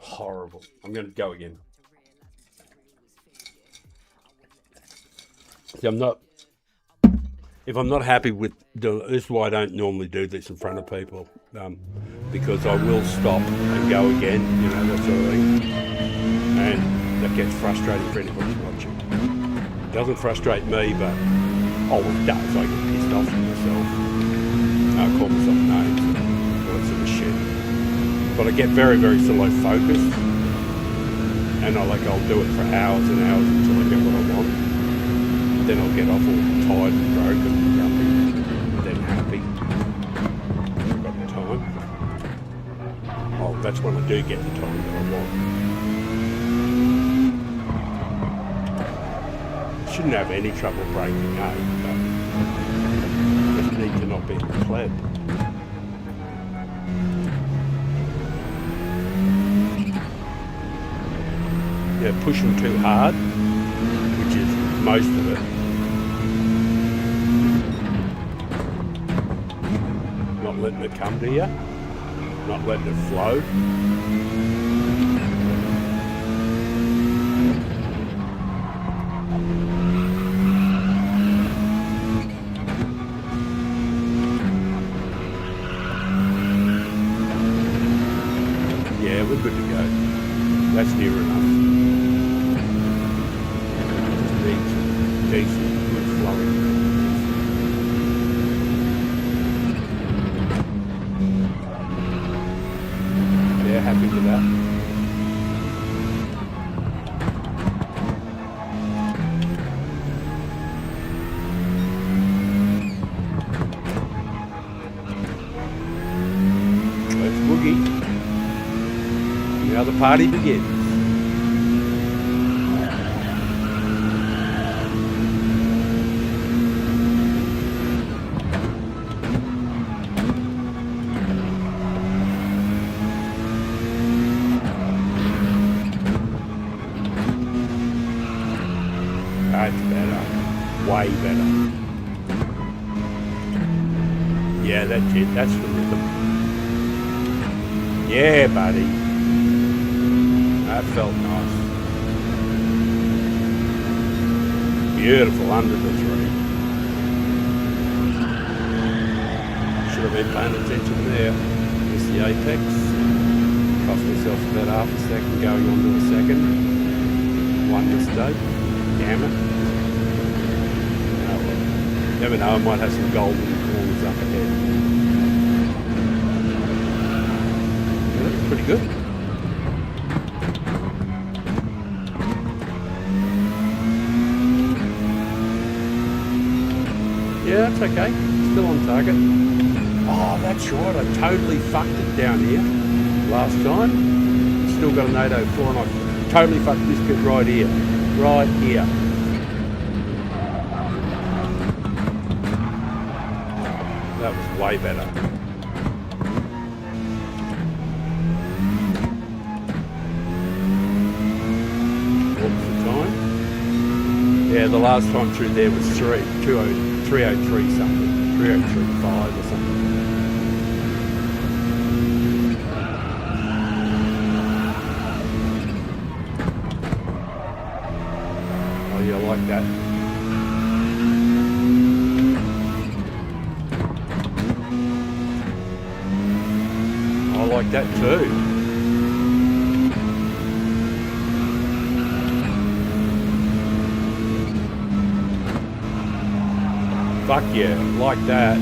Horrible. I'm going to go again. See, if I'm not happy with, this is why I don't normally do this in front of people, because I will stop and go again, that sort of thing. And that gets frustrating for anybody watching. It doesn't frustrate me, but, it does. I get pissed off at myself. I call myself names and all that sort of shit. But I get very, very slow focused, and I'll do it for hours and hours until I get what I want. Then I'll get off all tired and broken and grumpy, and then happy. I've got the time. That's when I do get the time that I want. Shouldn't have any trouble breaking up, but just need to not be in the pleb. Yeah, pushing too hard, which is most of it. Not letting it come to you, not letting it flow. Yeah, we're good to go. That's near enough. Decent, good flowing. Yeah, happy with that. Let's boogie. Now the party begins. That's better. Way better. Yeah, that's it. That's the rhythm. Yeah, buddy. That felt nice. Beautiful under the tree. Should have been paying attention there. Missed the apex. Cost myself about half a second going on to a second. One mistake. Damn it. Oh, well. Never know, I might have some golden corners up ahead. Yeah, that's pretty good. Yeah, that's okay. Still on target. Oh, that's right. I totally fucked it down here last time. Still got an 804 and I totally fucked this bit right here. Right here. That was way better. What's the time? Yeah, the last time through there was 303 something. 3035 or something. Oh yeah, I like that. I like that too. Fuck yeah, like that.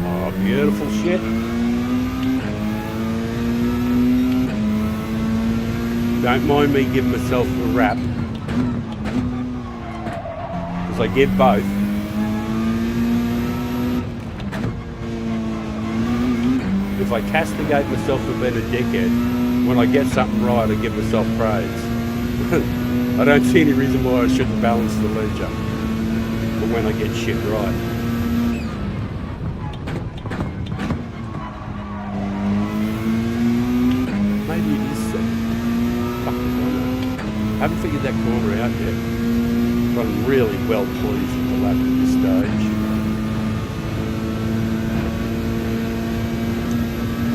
Oh, beautiful shit. Don't mind me giving myself a rap, because I give both. If I castigate myself for being a dickhead, when I get something right, I give myself praise. I don't see any reason why I shouldn't balance the ledger. But when I get shit right. Maybe it is fuck the corner. I haven't figured that corner out yet. But I'm really well pleased with the lap at this stage.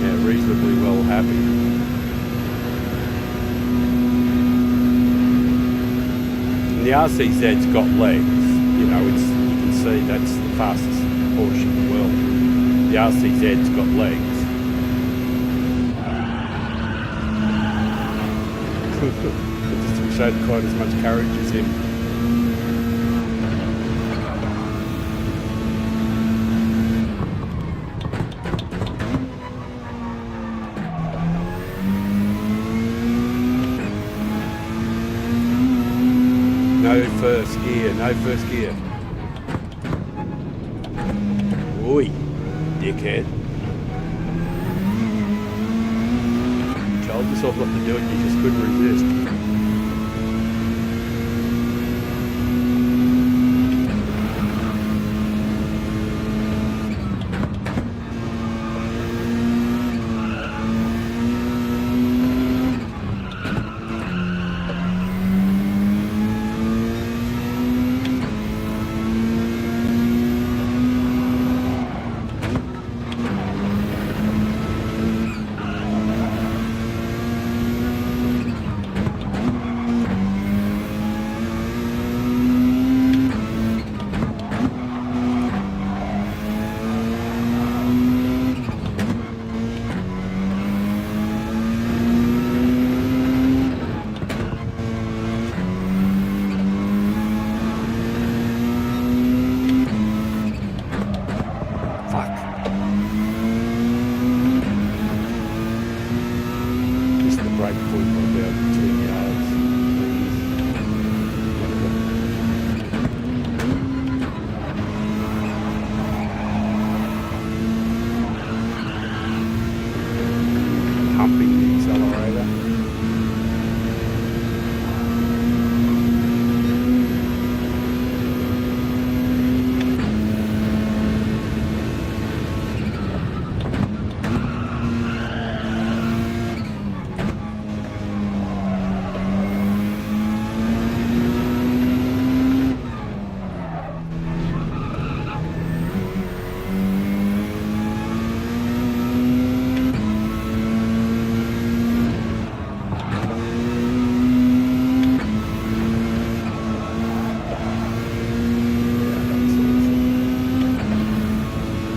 Yeah, reasonably well happy. The RCZ's got legs, you know, you can see that's the fastest Porsche in the world. The RCZ's got legs. It doesn't show quite as much courage as him. No first gear, no first gear. Oi, dickhead. You told yourself what to do and you just couldn't resist.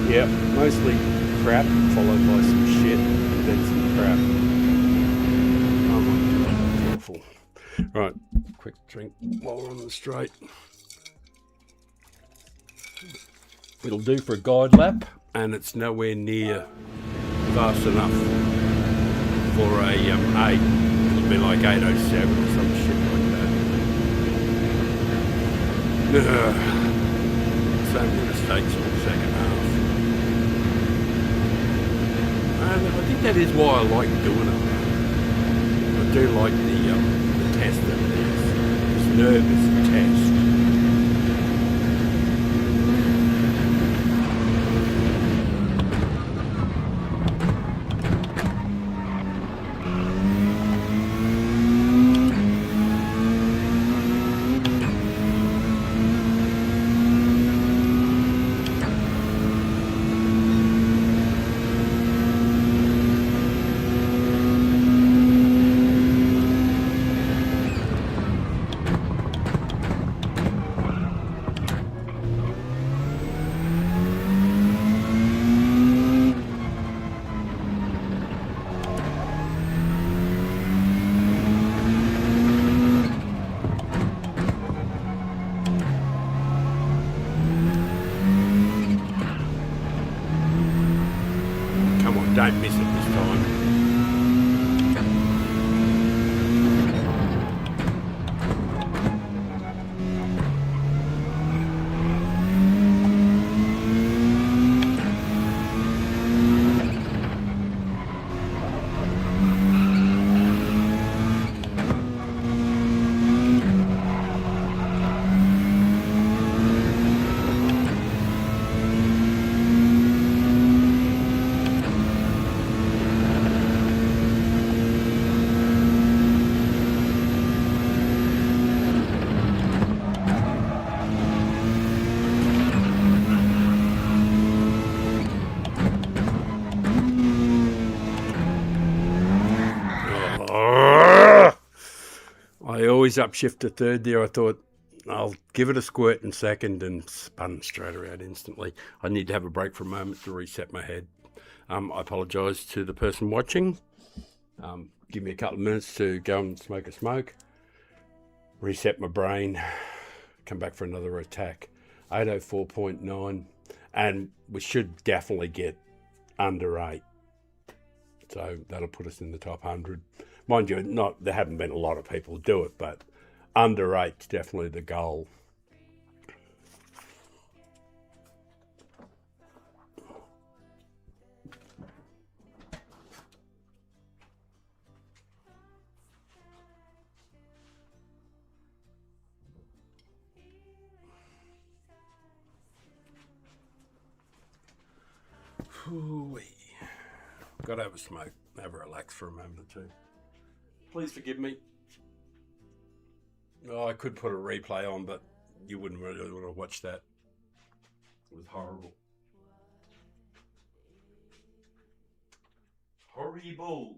Yep, mostly crap, followed by some shit, and then some crap. Oh my god, that's awful. Right, quick drink while we're on the straight. It'll do for a guide lap, and it's nowhere near fast enough for a 8. It'll be like 807 or some shit like that. So many mistakes in the second half. And I think that is why I like doing it. I do like the test of this. This nervous test. Don't miss it this time. I always upshift to third there. I thought I'll give it a squirt in second and spun straight around instantly. I need to have a break for a moment to reset my head. I apologise to the person watching. Give me a couple of minutes to go and smoke a smoke, reset my brain, come back for another attack. 804.9, and we should definitely get under 8. So that'll put us in the top 100. Mind you, there haven't been a lot of people do it, but under 8's definitely the goal. Ooh-wee. Got to have a smoke, have a relax for a moment or two. Please forgive me. Oh, I could put a replay on, but you wouldn't really want to watch that. It was horrible. Horrible.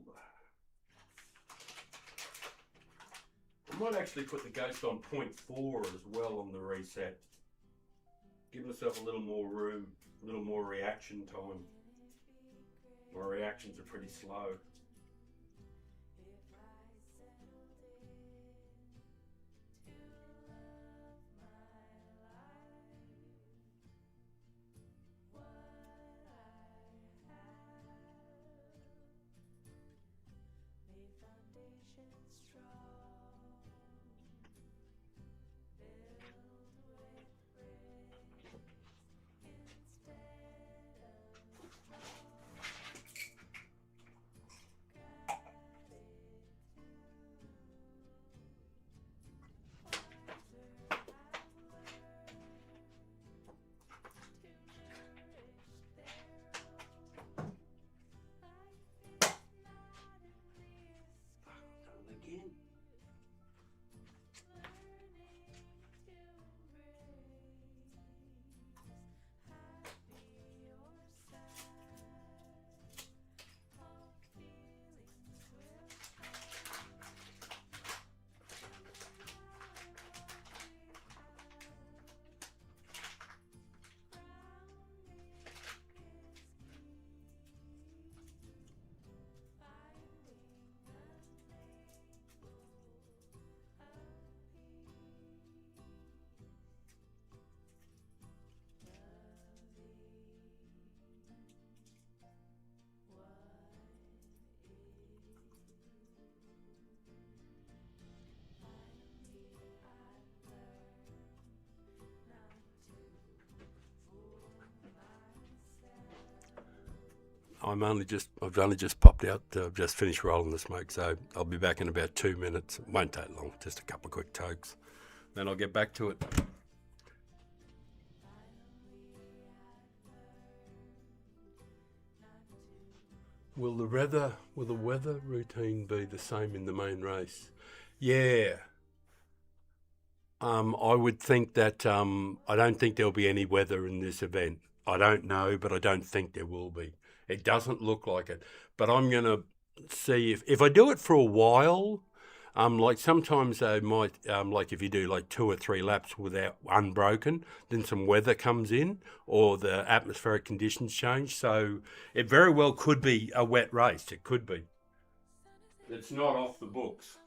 I might actually put the ghost on 0.4 as well on the reset. Give myself a little more room, a little more reaction time. My reactions are pretty slow. I've only just popped out. Just finished rolling the smoke, so I'll be back in about 2 minutes. It won't take long, just a couple of quick tokes. Then I'll get back to it. Will the weather routine be the same in the main race? Yeah. I would think that I don't think there'll be any weather in this event. I don't know, but I don't think there will be. It doesn't look like it. But I'm going to see if I do it for a while, like sometimes they might, like if you do like 2 or 3 laps without unbroken, then some weather comes in or the atmospheric conditions change. So it very well could be a wet race. It could be. It's not off the books.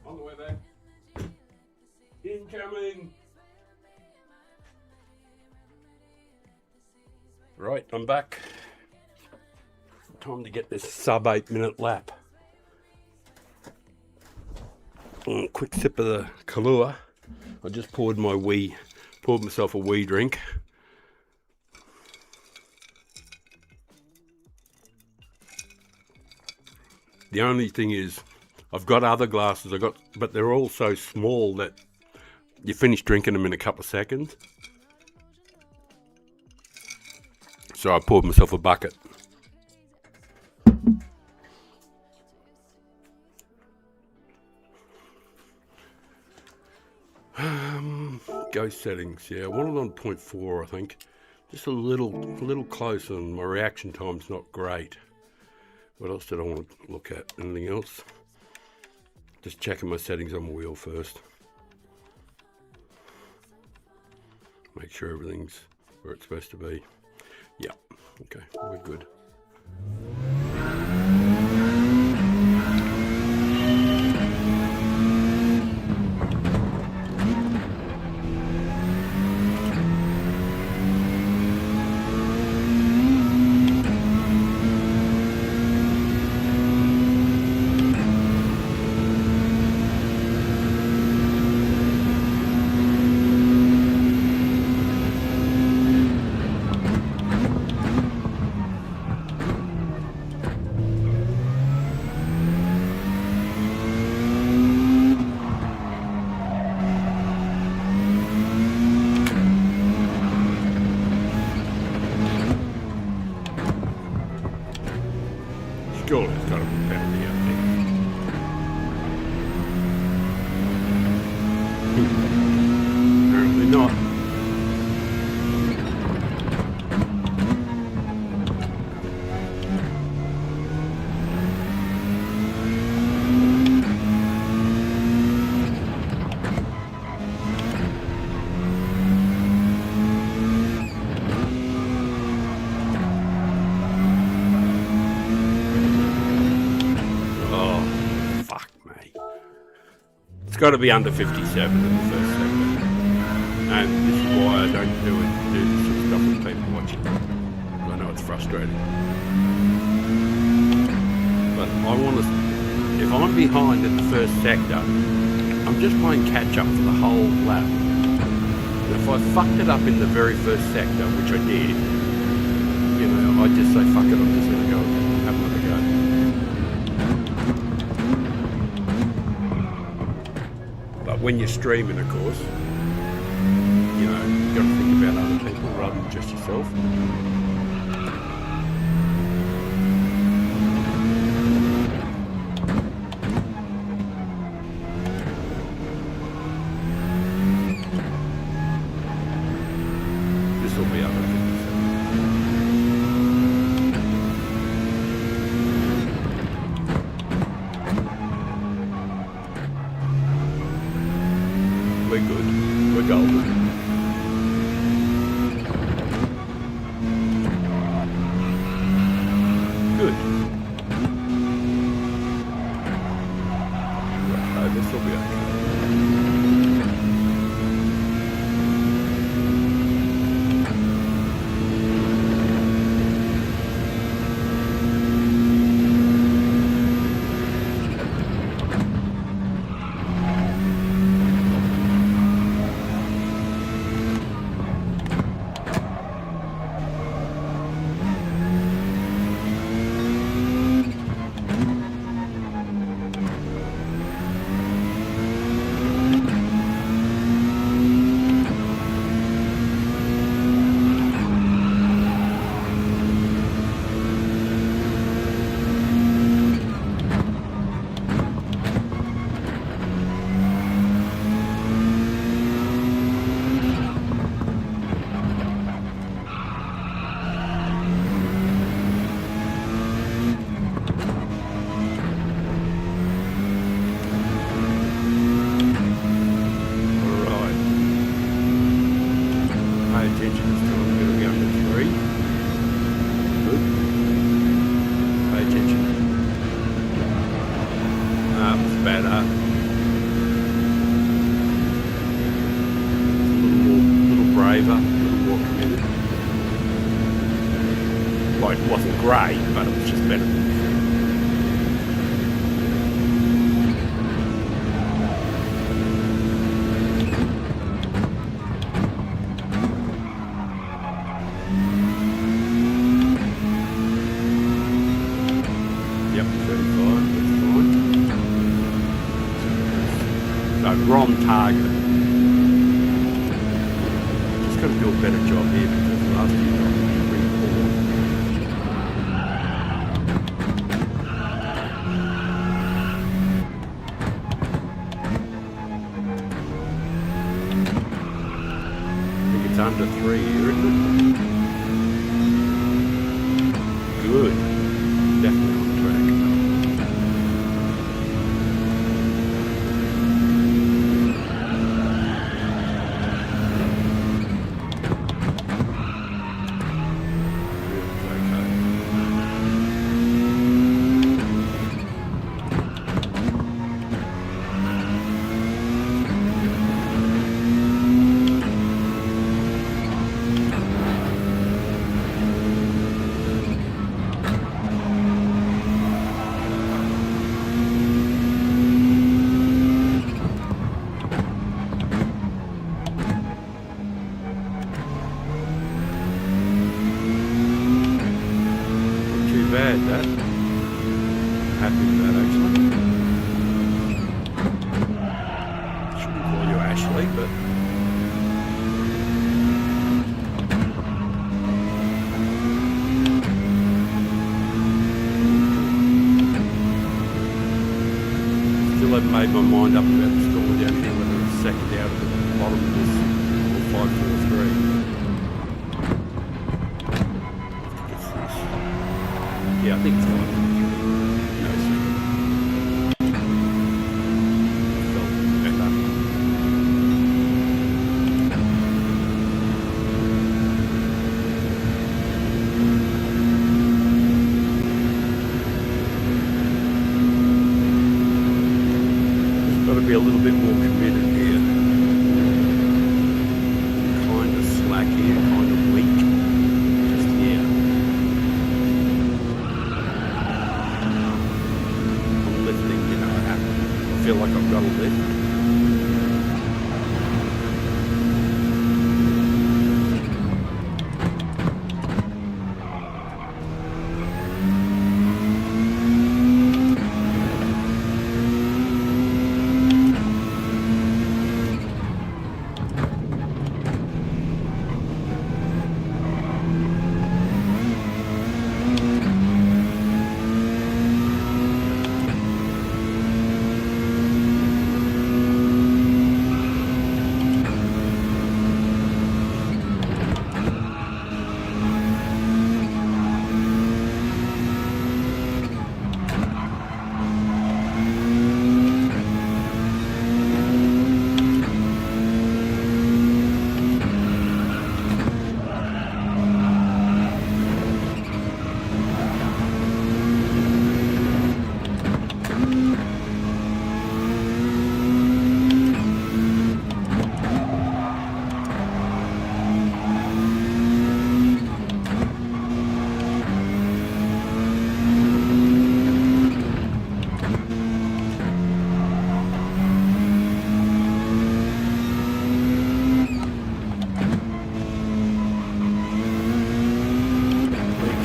On the way back. Incoming. Right, I'm back. Time to get this sub 8 minute lap. Quick sip of the Kahlua. I just poured myself a wee drink. The only thing is, I've got other glasses, but they're all so small that you finish drinking them in a couple of seconds. So I poured myself a bucket. Go settings, yeah, I want it on 0.4, I think. Just a little close, and my reaction time's not great. What else did I want to look at? Anything else? Just checking my settings on my wheel first. Make sure everything's where it's supposed to be. Yeah, okay, we're good. got to be under 57 in the first sector. And this is why I don't do this sort of stuff with people watching. I know it's frustrating. But I want to, if I'm behind at the first sector, I'm just playing catch up for the whole lap. And if I fucked it up in the very first sector, which I did, you know, I just say, fuck it, I'm just going to go have another go. But when you're streaming, of course, you know, you've got to think about other people rather than just yourself. This will be under 57. We're good. We're golden. Good. Right, this will be okay. Like, it wasn't great, but it was just better. Yep, 35, that's fine. So we're on target. Just got to do a better job here because last year I was pretty poor. It's under 3 here, isn't it? Good. Definitely on track. Bad, that. Happy with that, actually. Shouldn't call you Ashley, but still haven't made my mind up about the score down here, whether it's second out at the bottom of this or 5-4-3. Yeah, I think it's fine. No, felt better. There's got to be a little bit more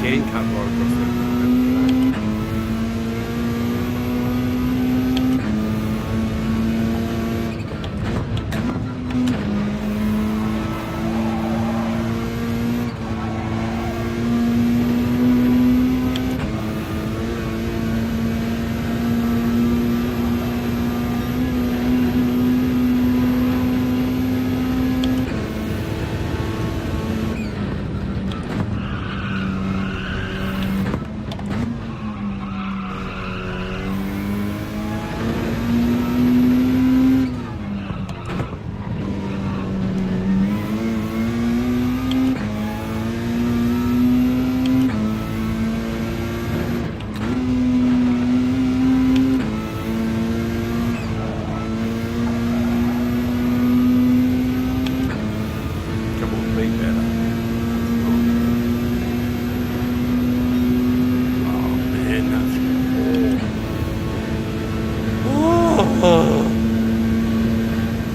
can cut right across that.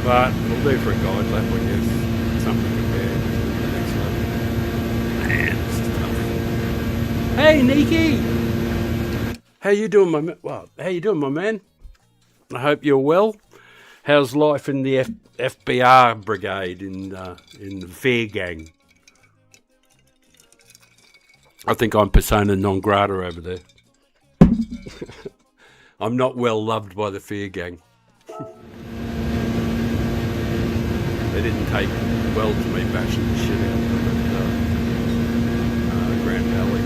But we'll do for a guide lap, I guess. Something compared to the next one. Man, this is tough. Hey, Nikki! How you doing, my man? Well, how you doing, my man? I hope you're well. How's life in the FBR brigade in the fair gang? I think I'm persona non grata over there. I'm not well loved by the fair gang. They didn't take well to me bashing the shit out of them at Grand Valley.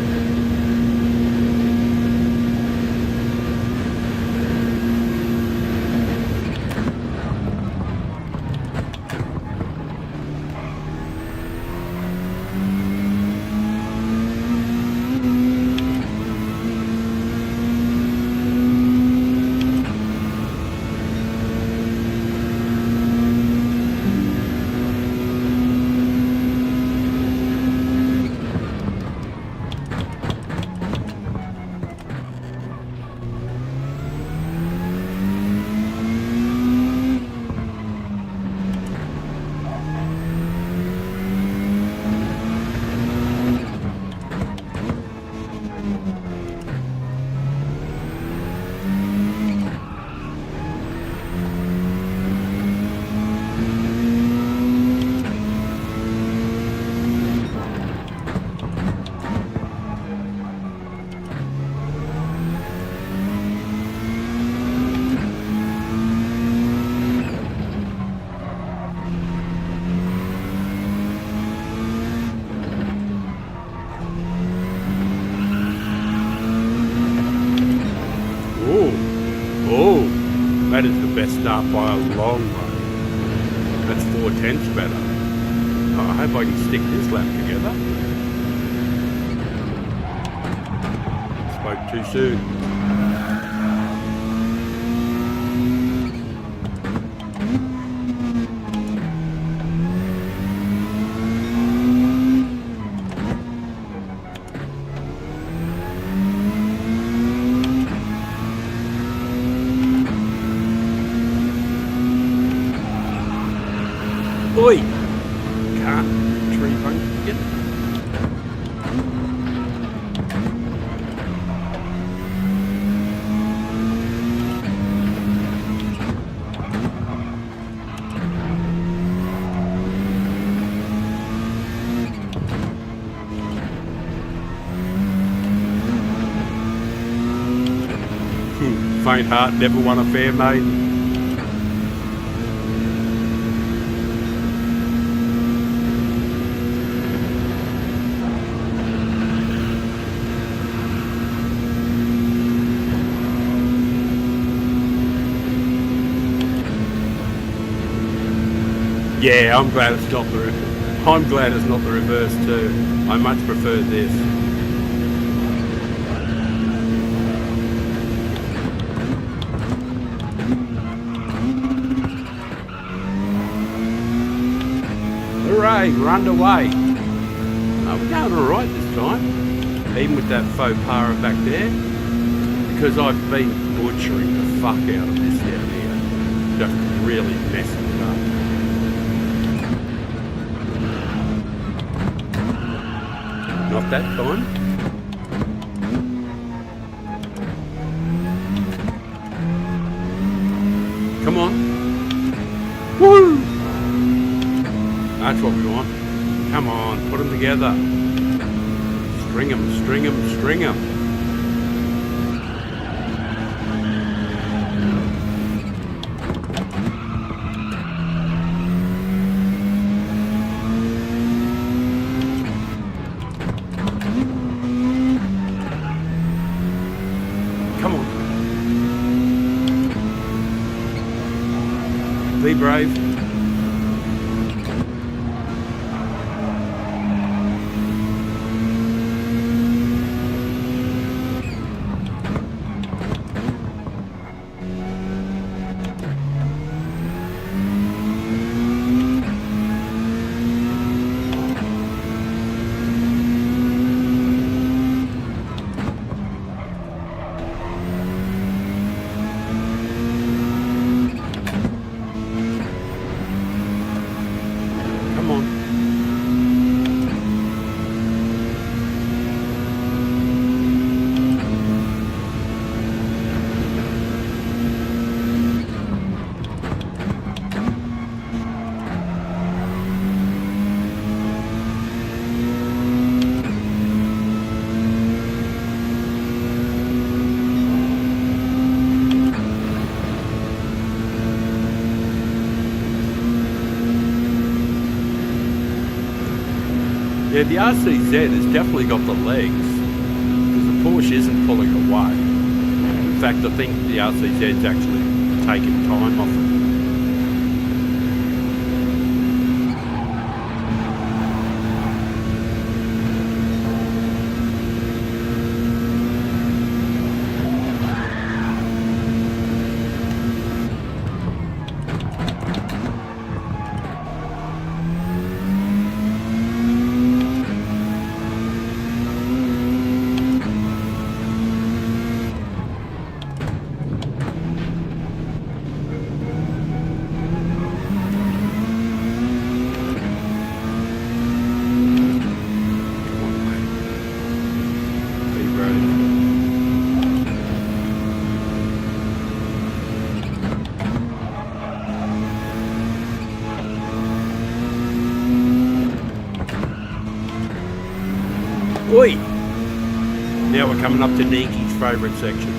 Oh, that is the best start by a long way. That's 4/10 better. Oh, I hope I can stick this lap together. Spoke too soon. Oi! Can't tree bunk yet. Faint heart never won a fair maiden. Yeah, I'm glad it's not the reverse. I'm glad it's not the reverse too. I much prefer this. Hooray, we're underway. We're going alright this time, even with that faux para back there, because I've been butchering the fuck out of this down here. Just really messing it up. Not that time. Come on. Woo! That's what we want. Come on, put them together. String them, string them, string them. Come on. Be brave. Come on. Yeah, the RCZ has definitely got the legs, because the Porsche isn't pulling away. In fact, I think the RCZ's actually taking time off it. Oi! Now we're coming up to Niki's favourite section.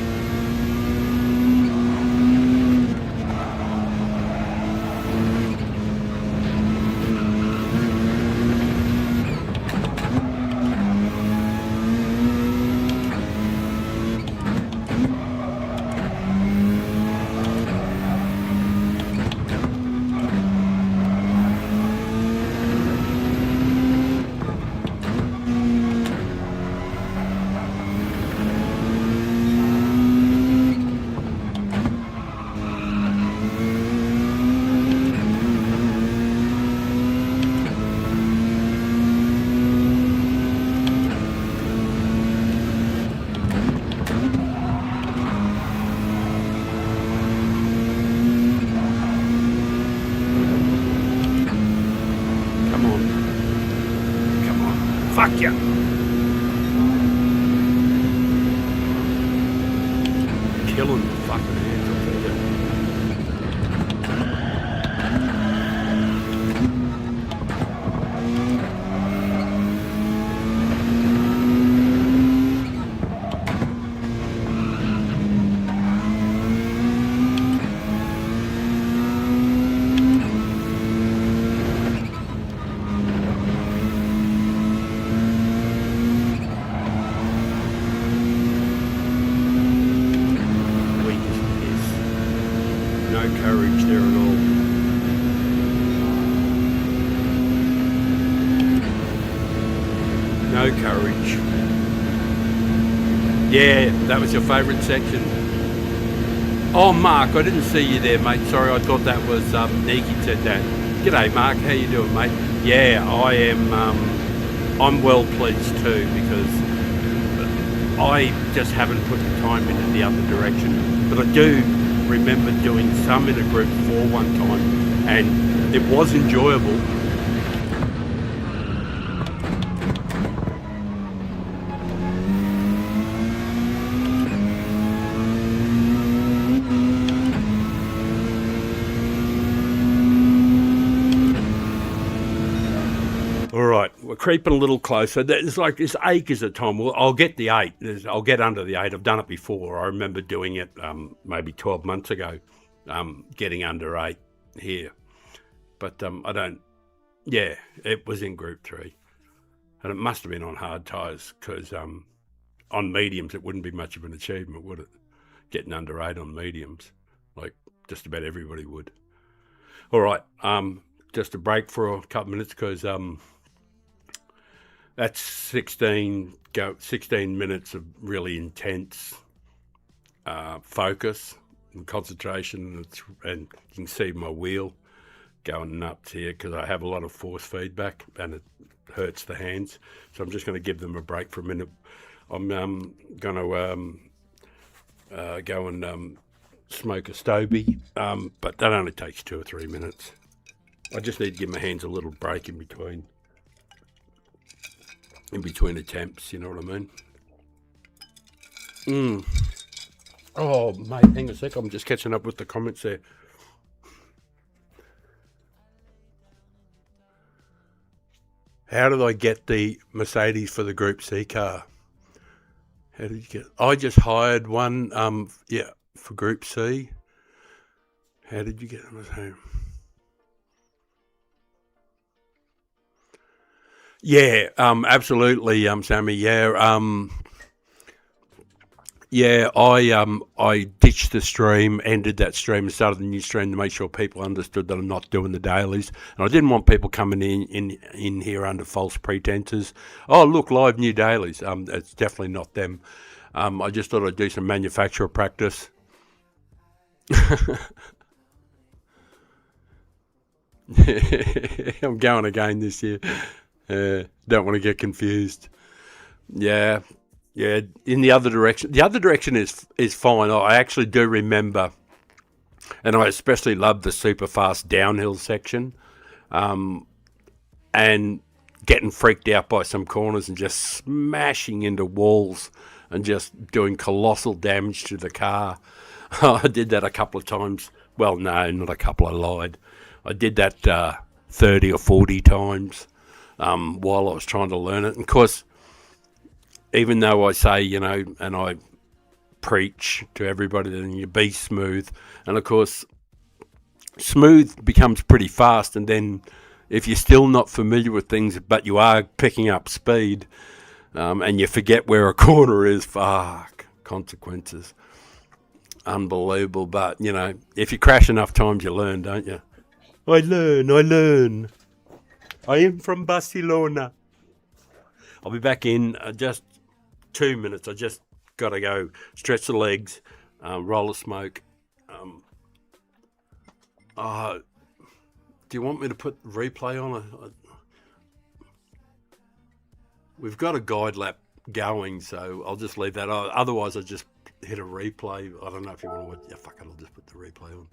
Fuck ya! Killing the fucking hands, I'll tell you. No courage there at all. No courage. Yeah, that was your favourite section. Oh, Mark, I didn't see you there, mate. Sorry, I thought that was Niki said that. G'day, Mark. How you doing, mate? Yeah, I am. I'm well pleased too, because I just haven't put the time into the other direction. But I do remember doing some in a group 4 one time, and it was enjoyable. creeping a little closer. There's like this acres of time. Well, I'll get the 8. I'll get under the 8. I've done it before. I remember doing it maybe 12 months ago, getting under 8 here. But I don't. Yeah, it was in Group 3, and it must have been on hard tyres because on mediums it wouldn't be much of an achievement, would it? Getting under 8 on mediums, like just about everybody would. All right, just a break for a couple of minutes because that's 16 minutes of really intense focus and concentration, and you can see my wheel going nuts here because I have a lot of force feedback and it hurts the hands. So I'm just going to give them a break for a minute. I'm going to go and smoke a Stoby, but that only takes 2 or 3 minutes. I just need to give my hands a little break in between attempts, you know what I mean? Oh, mate, hang on a sec. I'm just catching up with the comments there. How did I get the Mercedes for the Group C car? How did you get? I just hired one. For Group C. How did you get it? Yeah, absolutely, Sammy. I ditched the stream, ended that stream, and started a new stream to make sure people understood that I'm not doing the dailies, and I didn't want people coming in here under false pretenses. Oh, look, live new dailies. It's definitely not them. I just thought I'd do some manufacturer practice. I'm going again this year. Don't want to get confused. Yeah, in the other direction. The other direction is fine. I actually do remember, and I especially love the super fast downhill section, and getting freaked out by some corners and just smashing into walls and just doing colossal damage to the car. I did that a couple of times. Well, no, not a couple. I lied. I did that 30 or 40 times while I was trying to learn it. And of course, even though I say, and I preach to everybody that you be smooth, and of course, smooth becomes pretty fast, and then if you're still not familiar with things, but you are picking up speed, and you forget where a corner is, consequences. Unbelievable, but, if you crash enough times, you learn, don't you? I learn. I am from Barcelona. I'll be back in just 2 minutes. I just got to go stretch the legs, roll a smoke. Do you want me to put replay on? We've got a guide lap going, so I'll just leave that. Otherwise, I'll just hit a replay. I don't know if you want to watch. Yeah, fuck it, I'll just put the replay on.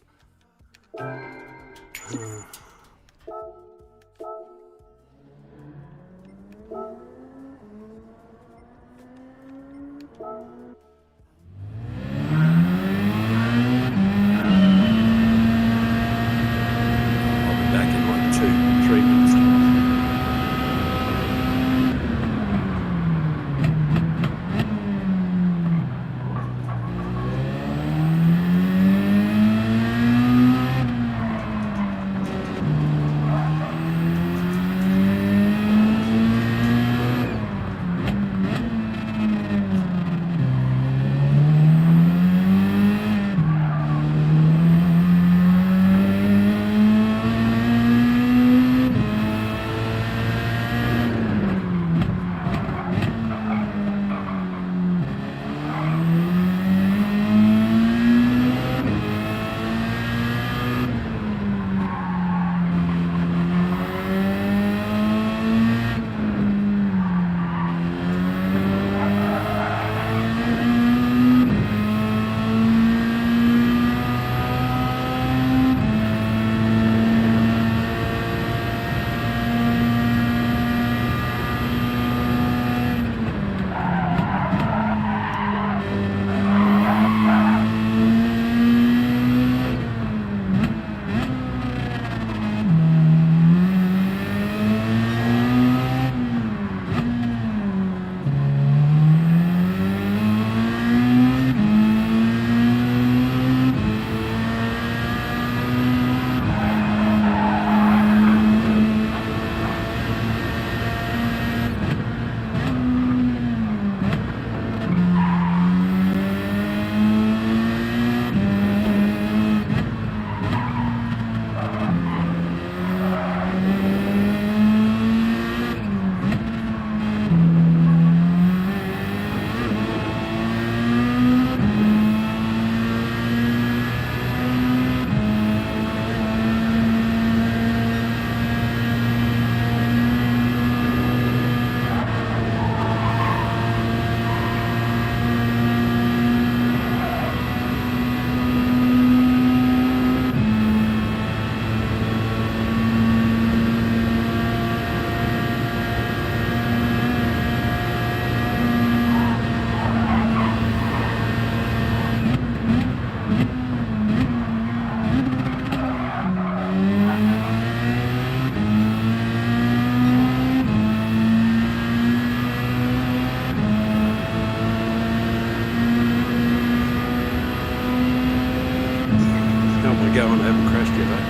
going? I haven't crashed yet, eh?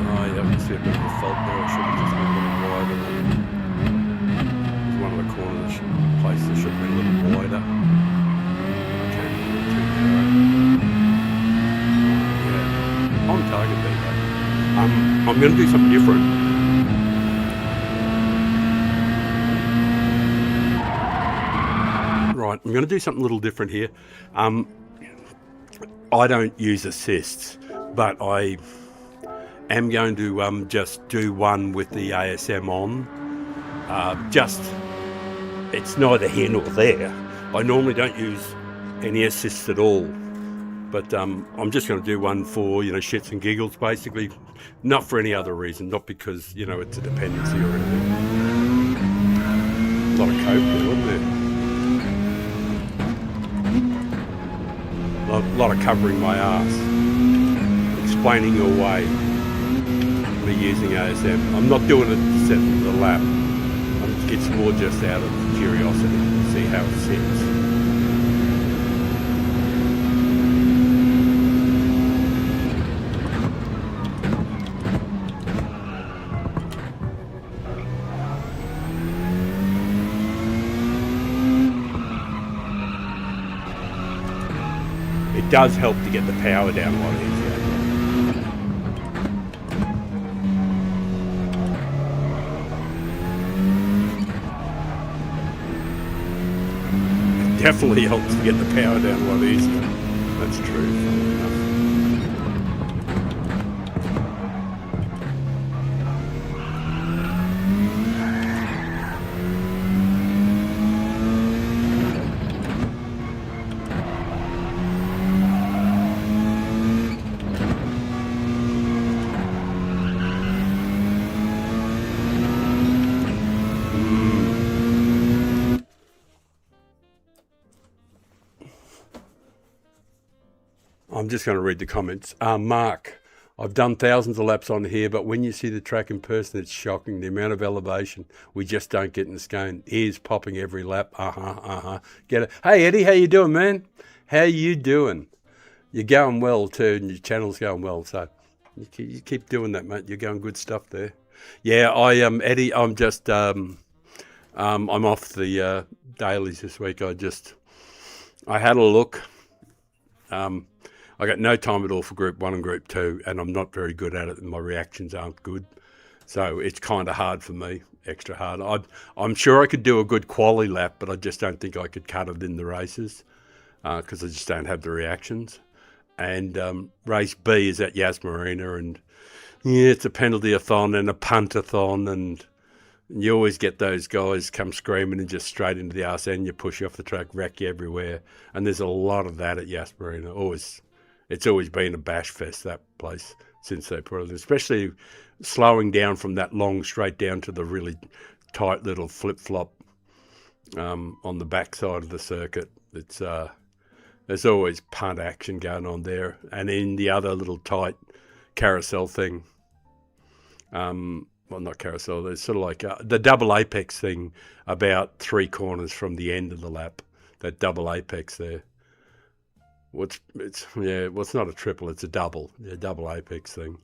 Oh, yeah, I can see a bit of a fault there. I should have just been a little wider. There's one of the corners place that should have been a little wider. Okay, too narrow. Yeah, on target there, though. I'm going to do something different. Right, I'm going to do something a little different here. I don't use assists, but I am going to just do one with the ASM on. It's neither here nor there. I normally don't use any assists at all, but I'm just going to do one for, shits and giggles, basically. Not for any other reason, not because, it's a dependency or anything. A lot of coke there, wasn't there? A lot of covering my ass, explaining away me using ASM. I'm not doing it to set the lap. It's more just out of curiosity to see how it sits. It does help to get the power down a lot easier. It definitely helps to get the power down a lot easier. That's true, funnily enough. I'm just going to read the comments. Mark, I've done thousands of laps on here, but when you see the track in person, it's shocking. The amount of elevation we just don't get in the Scone. Ears popping every lap. Get it? Hey, Eddie, how you doing, man? How you doing? You're going well, too, and your channel's going well. So you keep doing that, mate. You're going good stuff there. Yeah, Eddie, I'm just, I'm off the dailies this week. I had a look. I got no time at all for Group 1 and Group 2, and I'm not very good at it, and my reactions aren't good. So it's kind of hard for me, extra hard. I'm sure I could do a good quali lap, but I just don't think I could cut it in the races because I just don't have the reactions. And race B is at Yas Marina, and yeah, it's a penalty-a-thon and a punt-a-thon, and you always get those guys come screaming and just straight into the arse end. You push you off the track, wreck you everywhere. And there's a lot of that at Yas Marina. It's always been a bash fest, that place, since they put it in. Especially slowing down from that long straight down to the really tight little flip-flop on the backside of the circuit. There's always punt action going on there. And in the other little tight carousel thing, well, not carousel, there's sort of like the double apex thing about 3 corners from the end of the lap, that double apex there. It's not a triple, it's a double apex thing.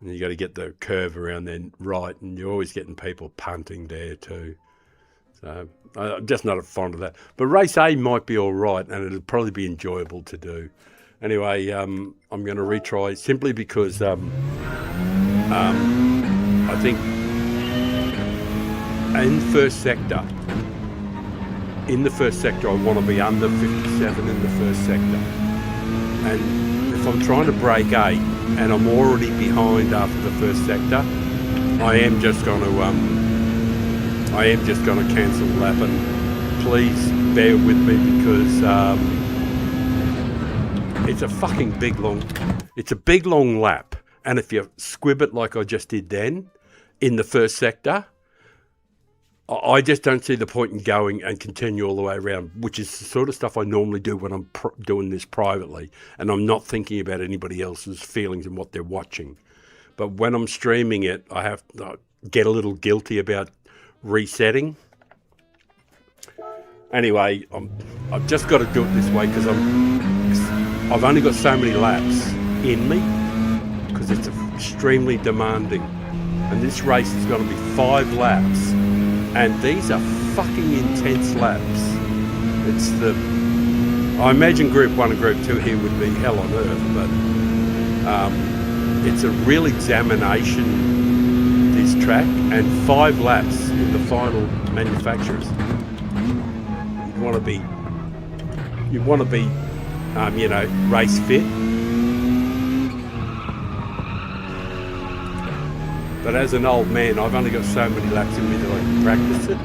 And you got to get the curve around then right, and you're always getting people punting there too. So I'm just not fond of that. But race A might be all right, and it'll probably be enjoyable to do. Anyway, I'm going to retry simply because I think in the first sector, I want to be under 57 in the first sector. And if I'm trying to break 8 and I'm already behind after the first sector, I am just going to cancel the lap. And please bear with me because it's a fucking big long lap. And if you squib it like I just did then in the first sector, I just don't see the point in going and continue all the way around, which is the sort of stuff I normally do when I'm doing this privately, and I'm not thinking about anybody else's feelings and what they're watching. But when I'm streaming it, I have to get a little guilty about resetting. Anyway, I've just got to do it this way because I'm I've only got so many laps in me because it's extremely demanding. And this race is going to be 5 laps. And these are fucking intense laps. I imagine Group 1 and Group 2 here would be hell on earth, but it's a real examination, this track, and 5 laps in the final manufacturers. You want to be, race fit. But as an old man, I've only got so many laps in me that I can practice it.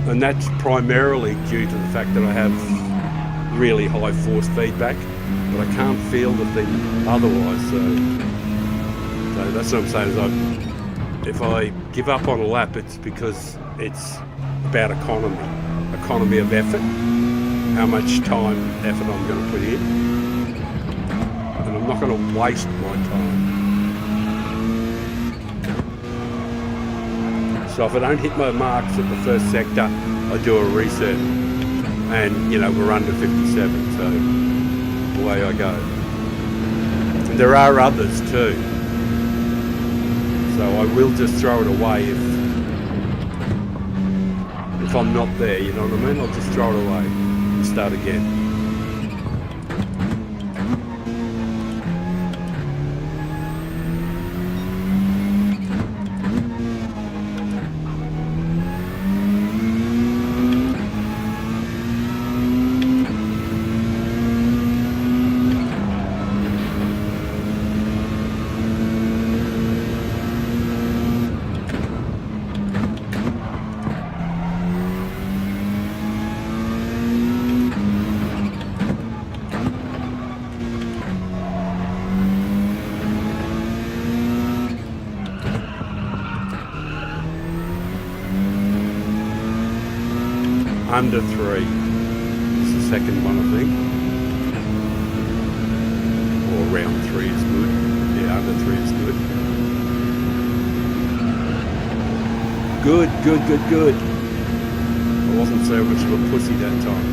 And that's primarily due to the fact that I have really high force feedback, but I can't feel the thing otherwise. So that's what I'm saying, is if I give up on a lap, it's because it's about economy of effort, how much time, effort I'm going to put in. And I'm not going to waste my time. So if I don't hit my marks at the first sector, I do a reset. And, we're under 57, so away I go. And there are others too. So I will just throw it away if I'm not there, you know what I mean? I'll just throw it away and start again. Under 3. It's the second one, I think. Or round 3 is good. Yeah, under 3 is good. Good. I wasn't so much of a pussy that time.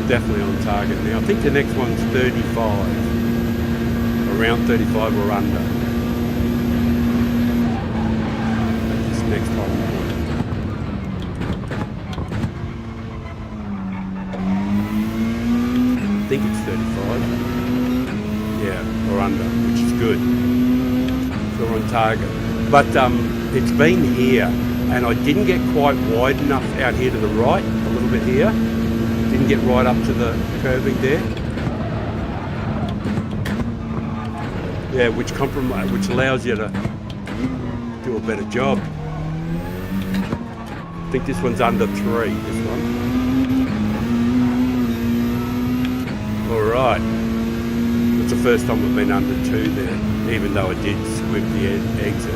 Definitely on target now. I think the next one's 35. Around 35 or under. Next time. I think it's 35. Yeah, or under, which is good. So we're on target. But it's been here, and I didn't get quite wide enough out here to the right, a little bit here. Didn't get right up to the curving there. Yeah, which allows you to do a better job. I think this one's under 3, this one. Alright. It's the first time I've been under 2 there, even though I did squib the exit.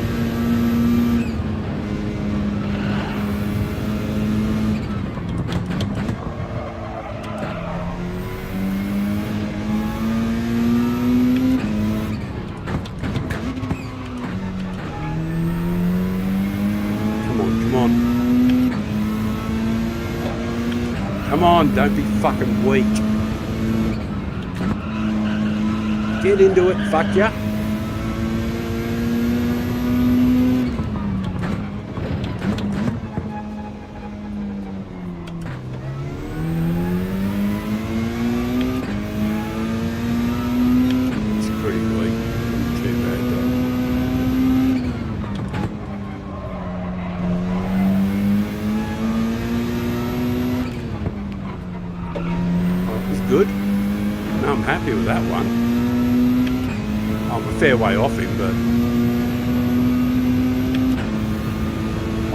Come on, don't be fucking weak. Get into it, fuck ya. It's pretty weak. Not too bad though. Good. No, I'm happy with that one. I'm a fair way off him, but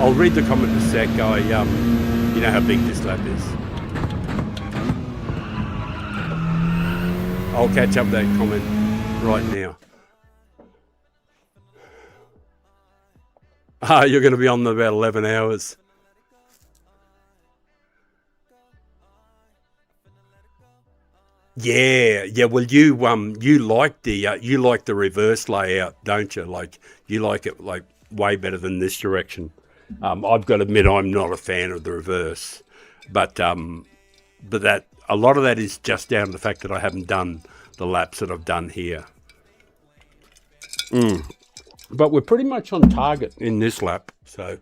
I'll read the comment in a sec. You know how big this lap is. I'll catch up that comment right now. You're going to be on about 11 hours. Yeah. Well, you like the reverse layout, don't you? Like you like it like way better than this direction. I've got to admit I'm not a fan of the reverse, but that a lot of that is just down to the fact that I haven't done the laps that I've done here. But we're pretty much on target in this lap, so.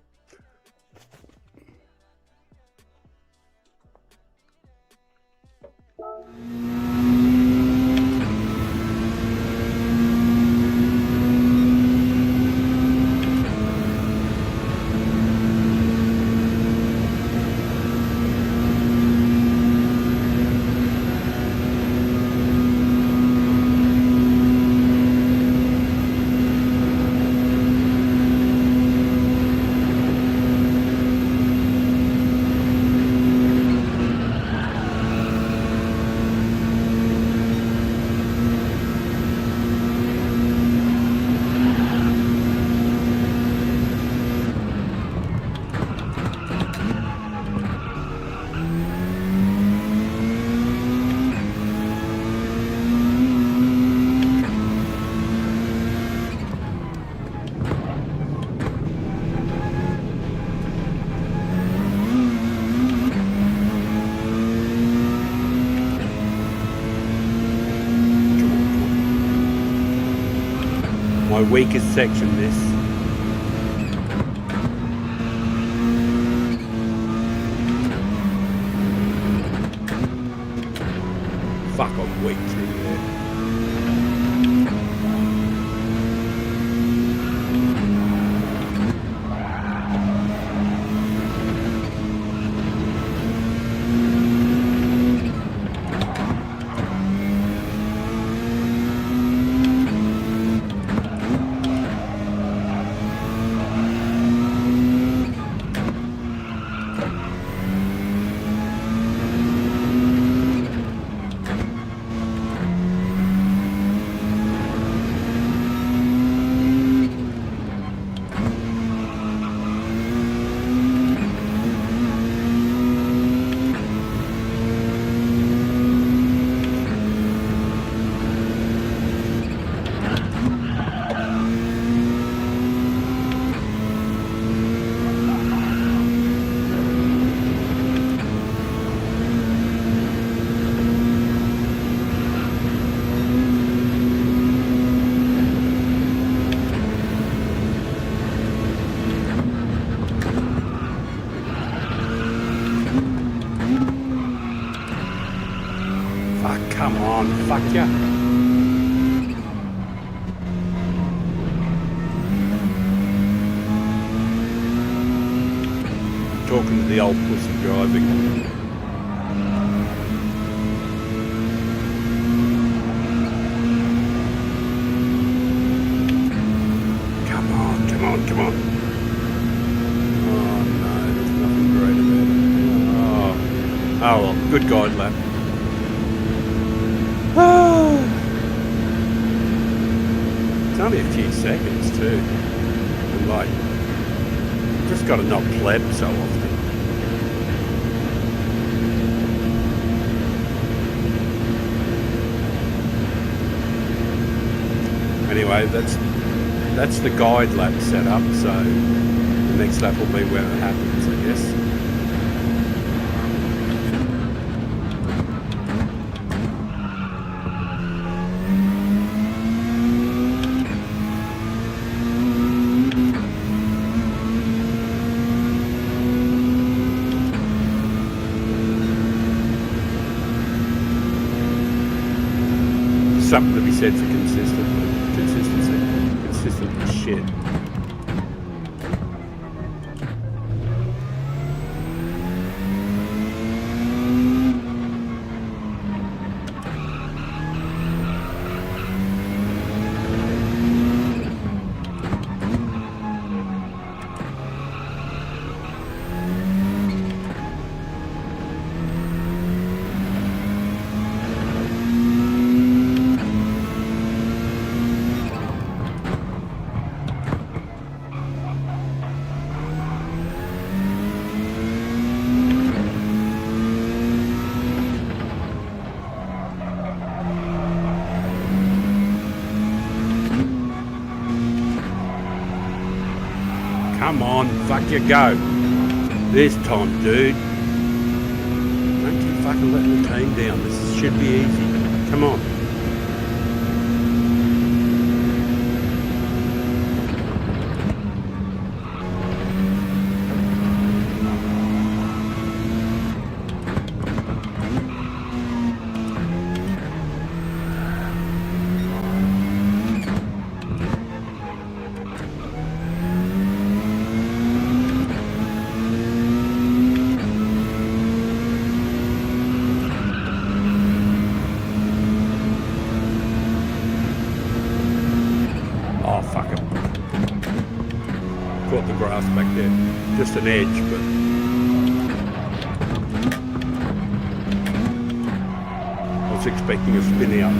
My weakest section, this. Fuck, I'm weak through there. Come on, fuck ya. Talking to the old pussy driving. Come on, come on, come on. Oh no, there's nothing great about it. Oh well, good guide lap. It's only a few seconds too, and like, just got to not pleb so often. Anyway, that's the guide lap set up, so the next lap will be where it happens, I guess. Something to be said for consistency. Consistent as shit. Come on, fuck you, go. This time, dude. Don't keep fucking letting the team down. This should be easy. Come on. Oh, fuck it. Caught the grass back there. Just an edge, but... I was expecting a spin out.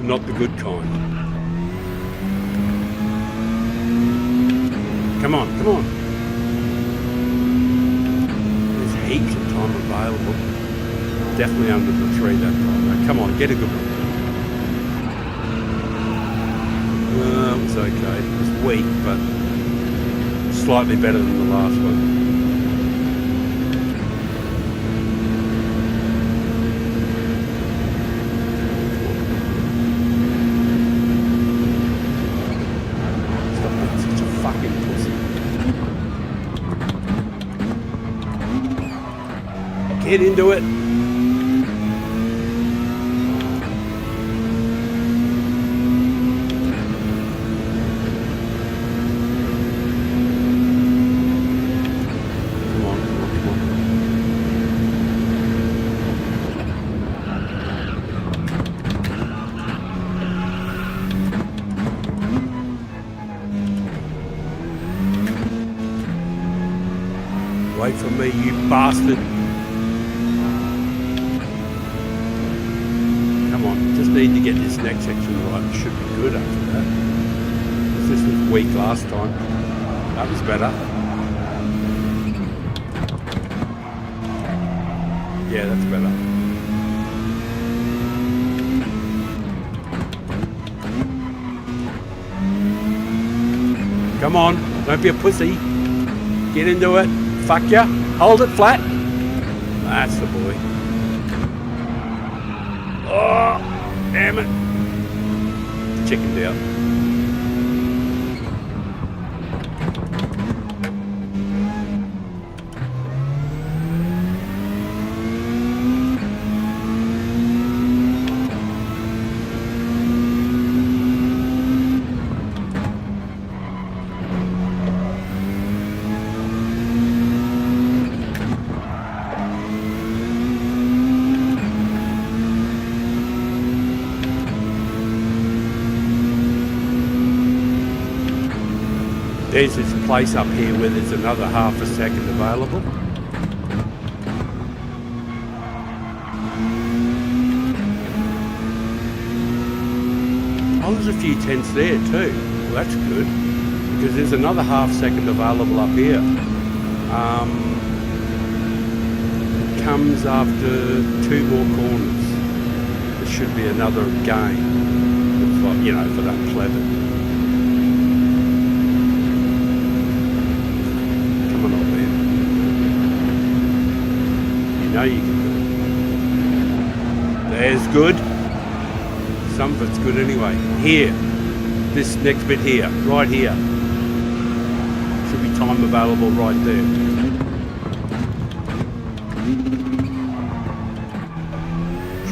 Not the good kind. Come on, come on. There's heaps of time available. Definitely under the 3 that time. Now, come on, get a good one. It was okay. It was weak, but slightly better than the last one. Stop being such a fucking pussy. Get into it. Wait for me, you bastard. Come on, just need to get this next section right. It should be good after that. This was weak last time. That was better. Yeah, that's better. Come on, don't be a pussy. Get into it. Fuck ya. Hold it flat. That's the boy. Oh, damn it. Chickened out. There's this place up here where there's another half a second available. Oh, there's a few tents there too. Well, that's good, because there's another half second available up here. It comes after 2 more corners. There should be another game. It's like, you know, for that clever. No, you can do it. There's good. Some of it's good anyway. Here. This next bit here. Right here. Should be time available right there.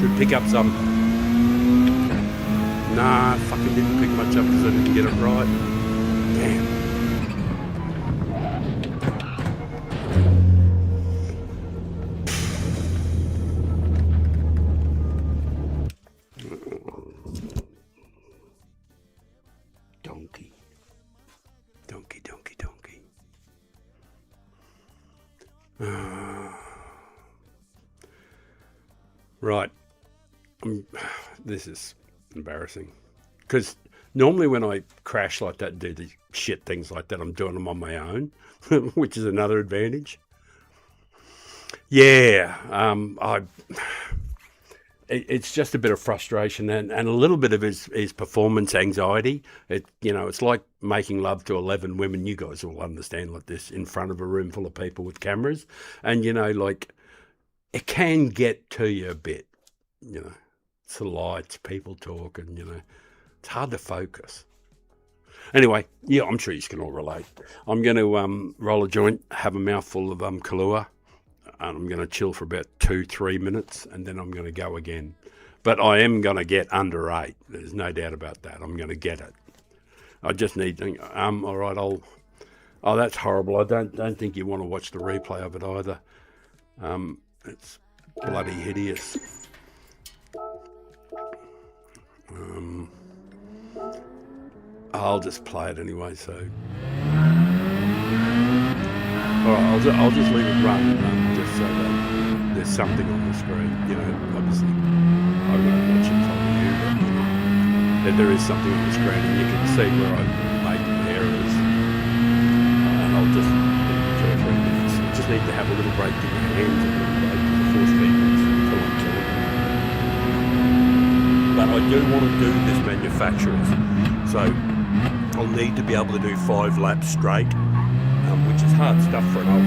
Should pick up some. Nah, fucking didn't pick much up because I didn't get it right. Damn. Donkey. Right. This is embarrassing. Because normally when I crash like that, do the shit things like that, I'm doing them on my own, which is another advantage. Yeah. it's just a bit of frustration and a little bit of his performance anxiety. It's like making love to 11 women. You guys all understand like this in front of a room full of people with cameras. And, like it can get to you a bit, it's the lights, people talking, it's hard to focus. Anyway, yeah, I'm sure you can all relate. I'm going to roll a joint, have a mouthful of Kahlua, and I'm going to chill for about 2-3 minutes, and then I'm going to go again. But I am going to get under 8. There's no doubt about that. I'm going to get it. I just need to, all right, oh, that's horrible. I don't think you want to watch the replay of it either. It's bloody hideous. I'll just play it anyway, so. Alright, I'll just leave it run, just so that there's something on the screen. Obviously, I won't watch it from you, but that there is something on the screen, and you can see where I make errors. And I'll just, 2 or 3 minutes. I just need to have a little break, give my hands a little break before speaking until I'm talking. But I do want to do this manufacturers, so I'll need to be able to do 5 laps straight. Which is hard stuff for an alpha.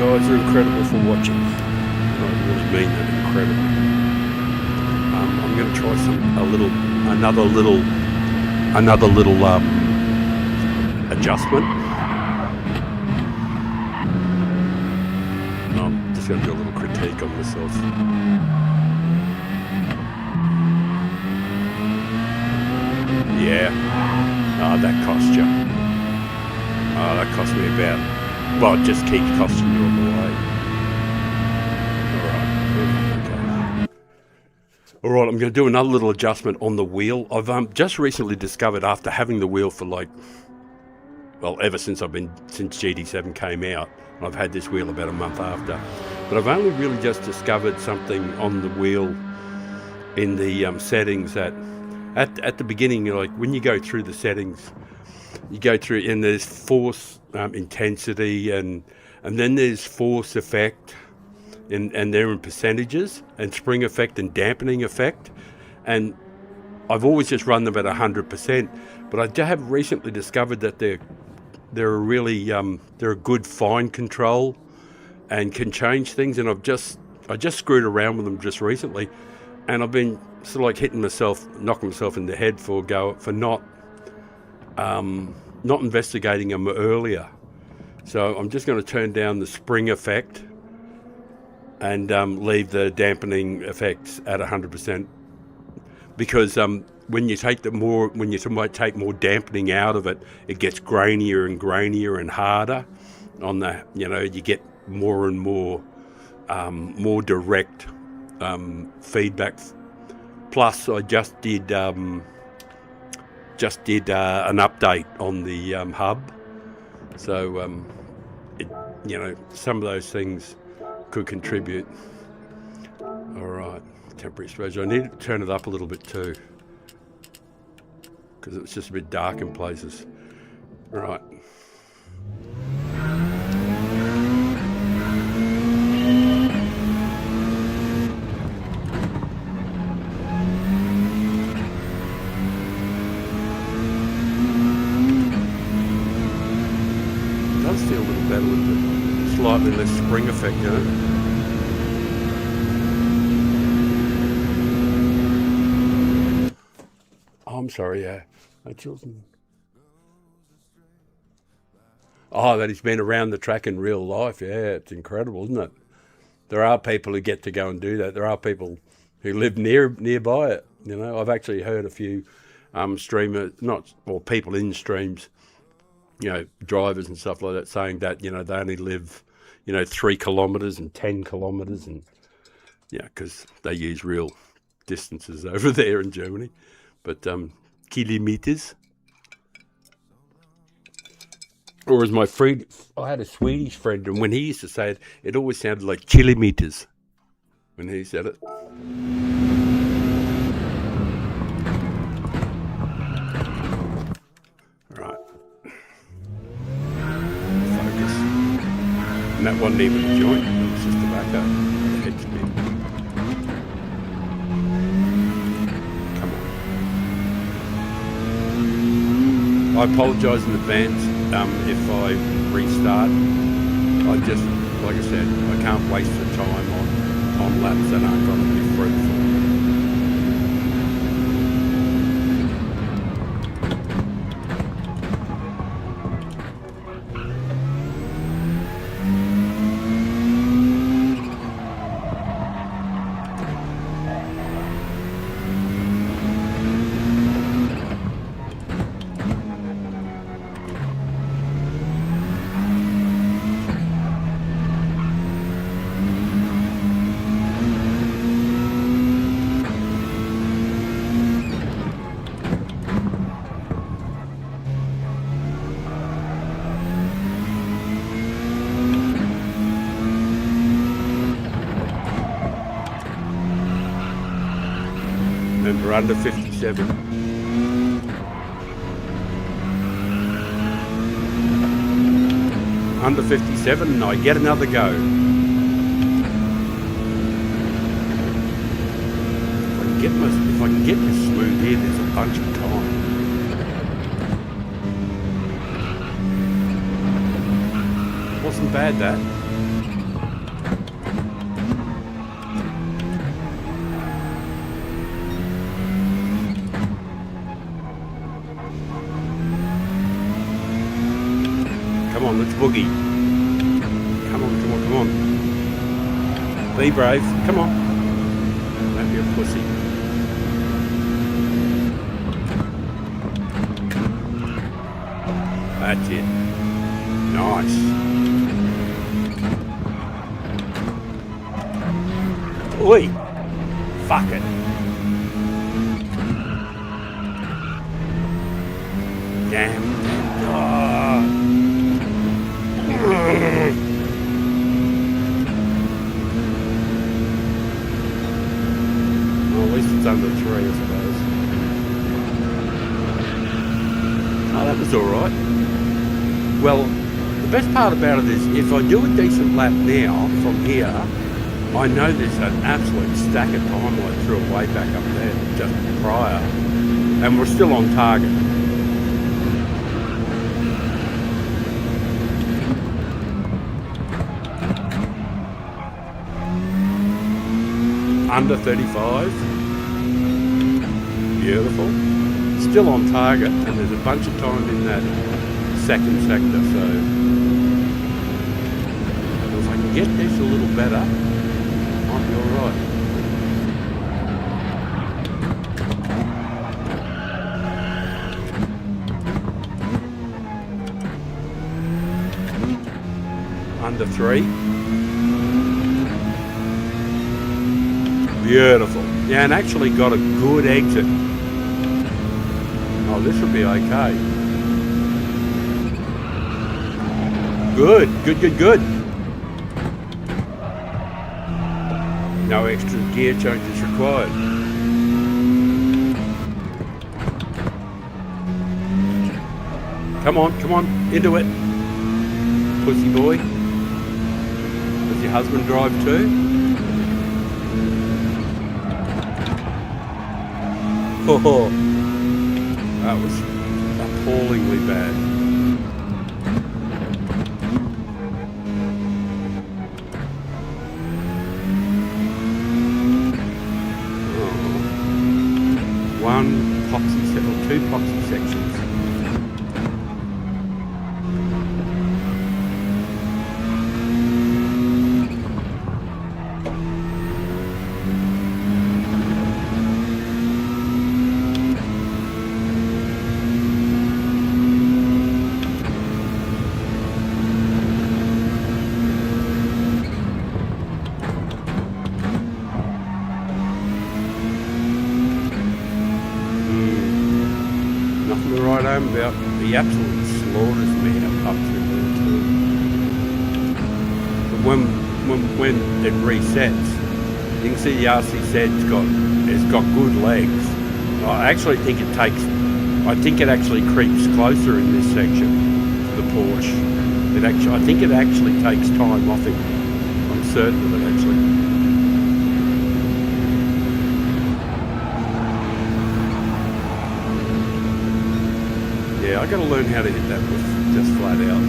guys are incredible for watching. I really mean that, incredible. I'm going to try another little adjustment. I'm just going to do a little critique on myself. Yeah. Oh, that cost you. Oh, that cost me about... Well, it just keeps costing you on the way. Alright, I'm going to do another little adjustment on the wheel. I've just recently discovered, after having the wheel for ever since GT7 came out, I've had this wheel about a month after, but I've only really just discovered something on the wheel in the settings that at the beginning, when you go through the settings, you go through and there's force, intensity, and then there's force effect, and they're in percentages, and spring effect and dampening effect, and I've always just run them at 100%, but I have recently discovered that they're a really they're a good fine control and can change things. And I just screwed around with them just recently, and I've been sort of like knocking myself in the head for not investigating them earlier. So I'm just going to turn down the spring effect and leave the dampening effects at 100%, because when you take more dampening out of it, it gets grainier and grainier and harder on the, you get more and more direct feedback. Plus, I just did an update on the hub, so some of those things could contribute. All right, temporary exposure. I need to turn it up a little bit too, because it's just a bit dark in places. All right. It does feel a little better with the slightly less spring effect, Oh, I'm sorry, yeah. That he's been around the track in real life. Yeah, it's incredible, isn't it? There are people who get to go and do that. There are people who live nearby it. I've actually heard a few streamers, people in streams, drivers and stuff like that, saying that, they only live, 3 kilometres and 10 kilometres, and because they use real distances over there in Germany. But kilometres. Or as my friend, I had a Swedish friend, and when he used to say it, it always sounded like kilometres when he said it. Right. Focus. And that wasn't even a joint, it was just tobacco. The head spin. I apologise in advance if I restart. Like I said, I can't waste the time on laps that aren't going to be fruitful. Remember, under 57. Under 57, and I get another go. If I can get this smooth here, there's a bunch of time. Wasn't bad, that. Come on, let's boogie. Come on. Be brave. Come on. Don't be a pussy. That's it. Nice. Oi. Fuck it. Damn. Well, at least it's under 3, I suppose. Oh, that was alright. Well, the best part about it is, if I do a decent lap now from here, I know there's an absolute stack of time I threw away back up there just prior, and we're still on target. under 35. Beautiful. Still on target, and there's a bunch of time in that second sector, so if I can get this a little better, might be alright. Under 3. Beautiful. Yeah, and actually got a good exit. Oh, this will be okay. Good. No extra gear changes required. Come on, into it. Pussy boy. Does your husband drive too? Oh, that was appallingly bad. Two poxy sections. Right home about. He absolutely slaughters me up through there too. But when it resets, you can see the RCZ's got good legs. I actually think it actually creeps closer in this section to the Porsche. I think it actually takes time off him. I'm certain of it actually. Yeah, I got to learn how to hit that just flat out.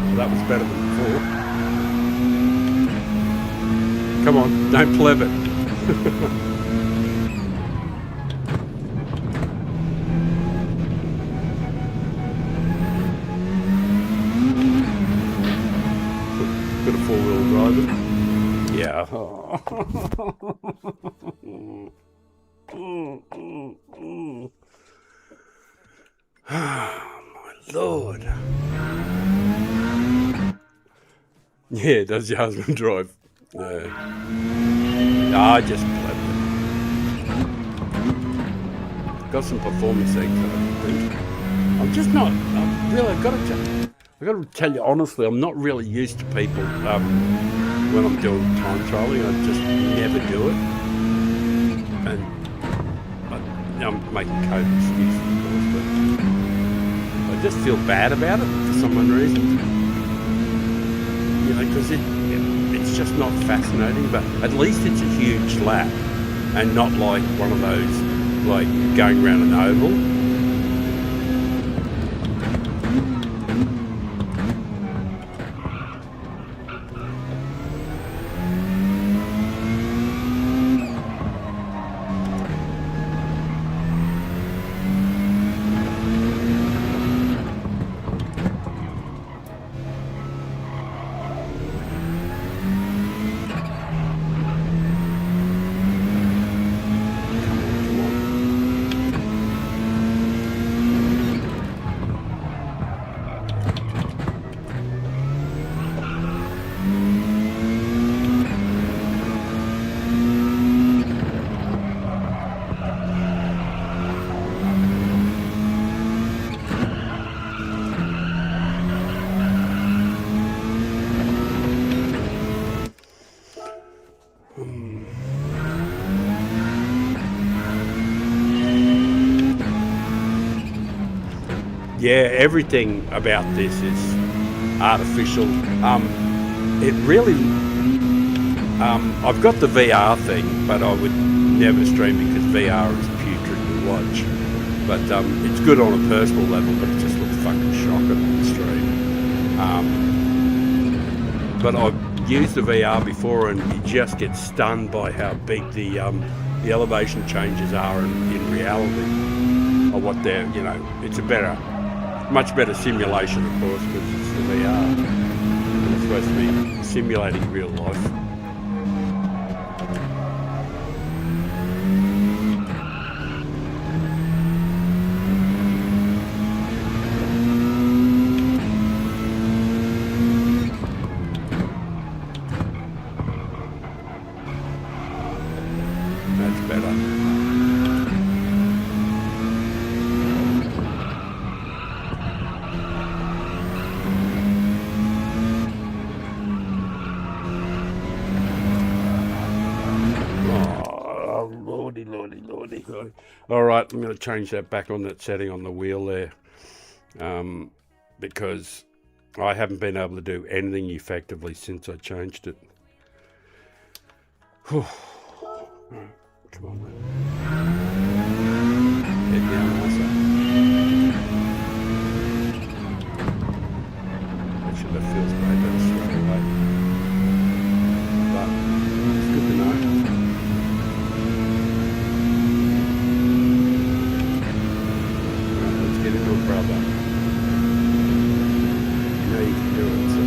Well, that was better than before. Come on, don't pleb it. Bit of four-wheel driving. Yeah. Oh. My Lord. Yeah, does your husband drive? I just played it. Got some performance eggs, I think. I'm just not. I've got to tell you honestly, I'm not really used to people. When I'm doing time trialing, I just never do it, and I'm making code excuses, of course, but I just feel bad about it for some reason, because it's just not fascinating. But at least it's a huge lap, and not like one of those like going around an oval. Yeah, everything about this is artificial. It really, I've got the VR thing, but I would never stream because VR is putrid to watch. But it's good on a personal level, but it just looks fucking shocking on the street. But I've used the VR before, and you just get stunned by how big the elevation changes are in reality, or what they're, you know, it's a much better simulation, of course, because it's the VR. It's supposed to be simulating real life. That's better. Oh, lordy. All right, I'm going to change that back on that setting on the wheel there, because I haven't been able to do anything effectively since I changed it. Come on, man. Head down, also. Actually, that feels great. That's straight away. But it's good to know. Right, let's get into it, brother. You know you can do it, so.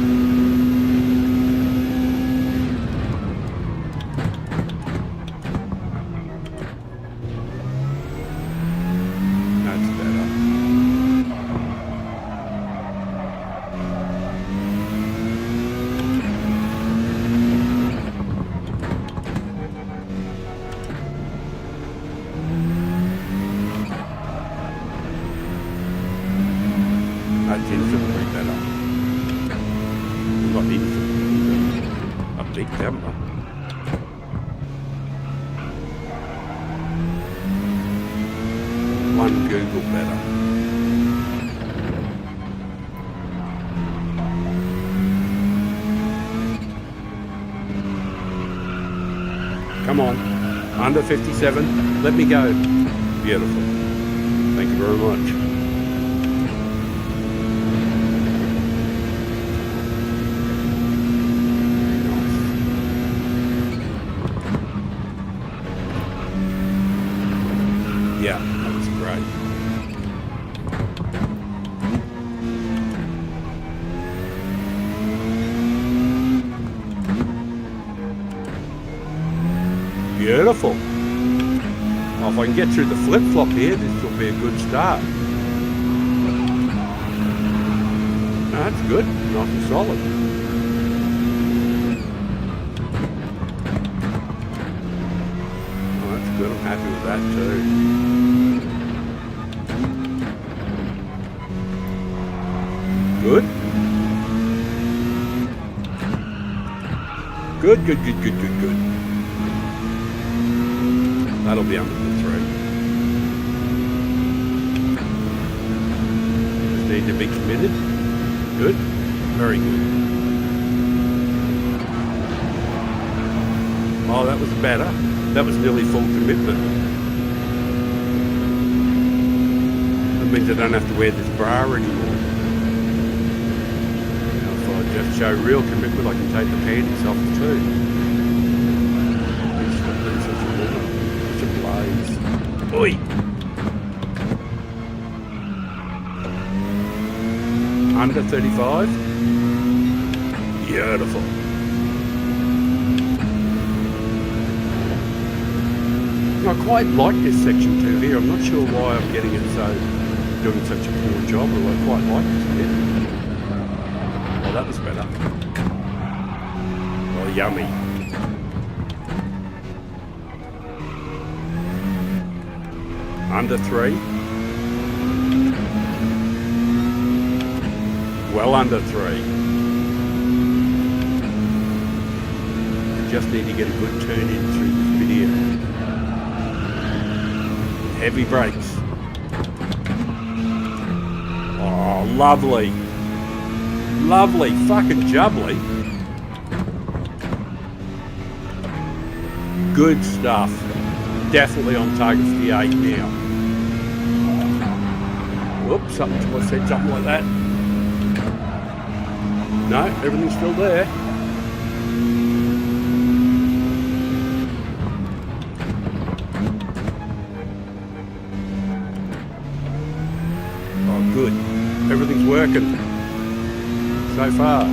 That's infinitely better. Not infinitely, a big temper. One Google better. Come on, under 57, let me go. Beautiful. Thank you very much. Yeah, that was great. Beautiful. Well, if I can get through the flip-flop here, this will be a good start. No, that's good. Nice and solid. Oh, that's good. I'm happy with that too. Good. Good. That'll be under the 3. Just need to be committed. Good. Very good. Oh, that was better. That was nearly full commitment. That means I don't have to wear this bra anymore. Now, if I just show real commitment, I can take the panties off too. Oi! Under 35. Beautiful. I quite like this section too here. I'm not sure why I'm getting it doing such a poor job, but I quite like this bit. Oh, that was better. Oh, yummy. Under 3. Well under 3. I just need to get a good turn in through this video. Heavy brakes. Oh, lovely. Lovely. Fucking jubbly. Good stuff. Definitely on target for the 8 now. Oops, something, I said something like that. No, everything's still there. Oh, good. Everything's working so far.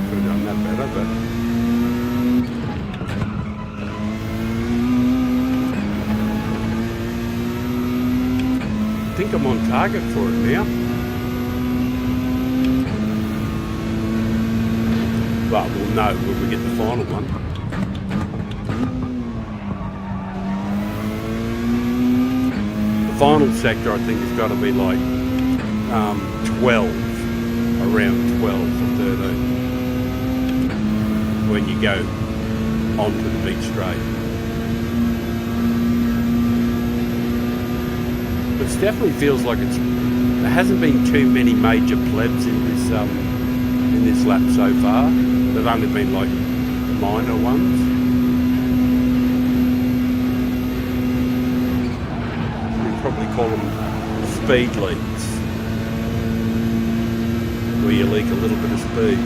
Could have done that better, but I think I'm on target for it now. But we'll know when we get the final one. The final sector, I think, has got to be like 12, around 12 or 13, when you go onto the big straight. It definitely feels like there hasn't been too many major plebs in this lap so far. They've only been like minor ones. We'd probably call them speed leaks, where you leak a little bit of speed.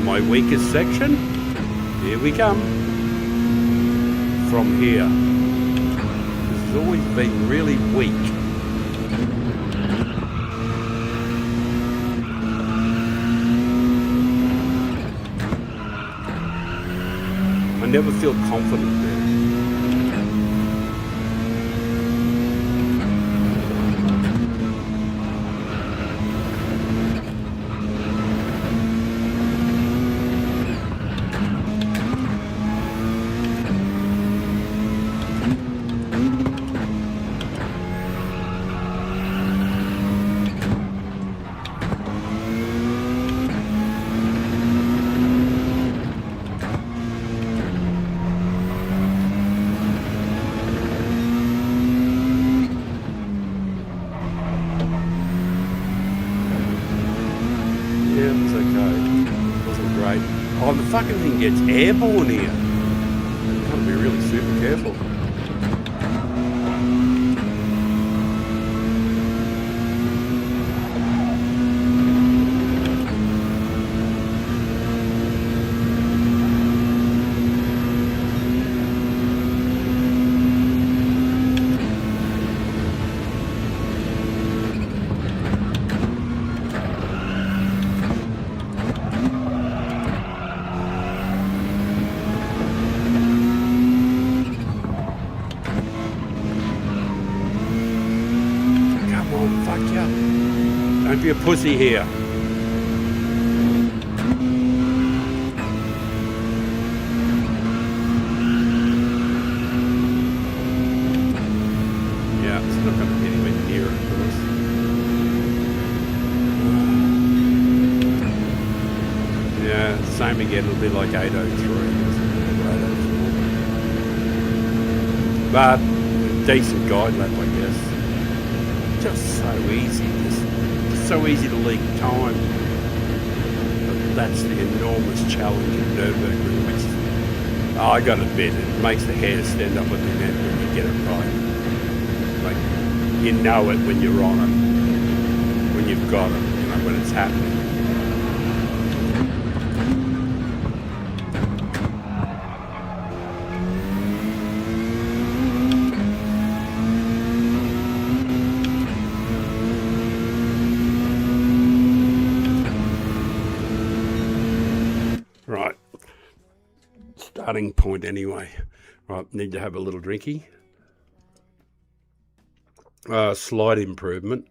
My weakest section, here we come, from here. This has always been really weak. I never feel confident there. Yeah, it was okay. It wasn't great. Oh, the fucking thing gets airborne here. You've got to be really super careful. Fuck yeah. Don't be a pussy here. Yeah, it's not going to be anywhere near it, of course. Yeah, same again. It'll be like 803 or something, or 804. But decent guide lap, I guess. Just so easy, just so easy to leak time. But that's the enormous challenge of NURBURGRING, which is, I gotta admit, it makes the hair stand up at the neck when you get it right. Like, you know it when you're on it, when you've got it, you know, when it's happening. Right, starting point anyway. Right, need to have a little drinky. Slight improvement.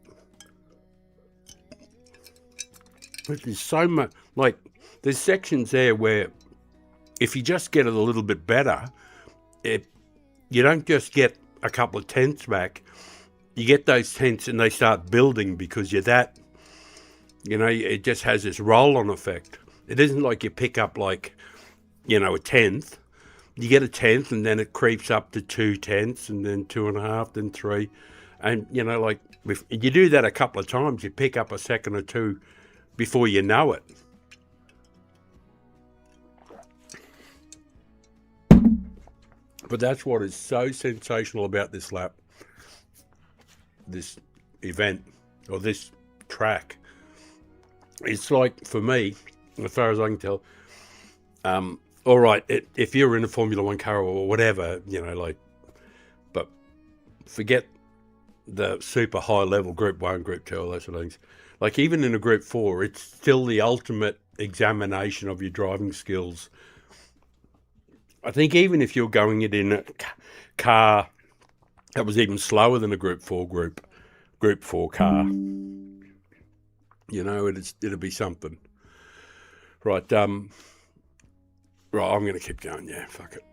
But there's so much, like, there's sections there where if you just get it a little bit better, you don't just get a couple of tenths back. You get those tenths and they start building because you're that You know, it just has this roll-on effect. It isn't like you pick up like, you know, a tenth. You get a tenth and then it creeps up to 2/10 and then 2.5, then 3. And, you know, like if you do that a couple of times, you pick up a second or two before you know it. But that's what is so sensational about this lap, this event, or this track. It's like, for me, as far as I can tell, all right, if you're in a Formula One car or whatever, you know, like, but forget the super high level Group 1, Group 2, all those sort of things. Like, even in a Group 4, it's still the ultimate examination of your driving skills. I think even if you're going it in a car that was even slower than a Group 4 car, you know, it'd be something. Right, right, I'm going to keep going, yeah, fuck it.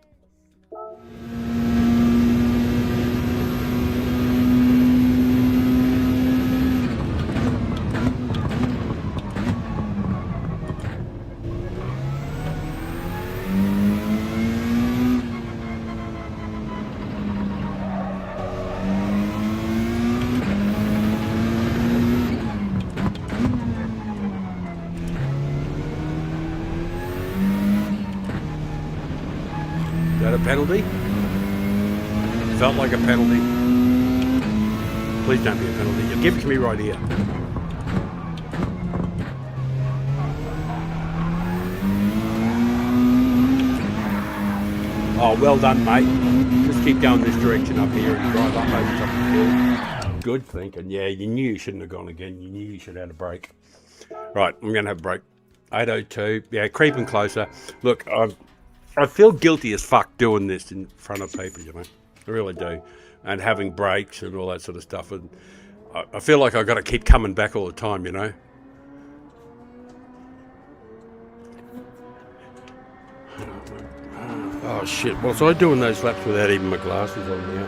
Is that a penalty? Felt like a penalty. Please don't be a penalty. You give it to me right here. Oh, well done, mate. Just keep going this direction up here and drive up over top of the hill. Good thinking. Yeah, you knew you shouldn't have gone again. You knew you should have had a break. Right, I'm going to have a break. 8:02. Yeah, creeping closer. Look, I feel guilty as fuck doing this in front of people, you know. I really do. And having breaks and all that sort of stuff. And I feel like I've got to keep coming back all the time, you know. Oh, shit. Was I doing those laps without even my glasses on now?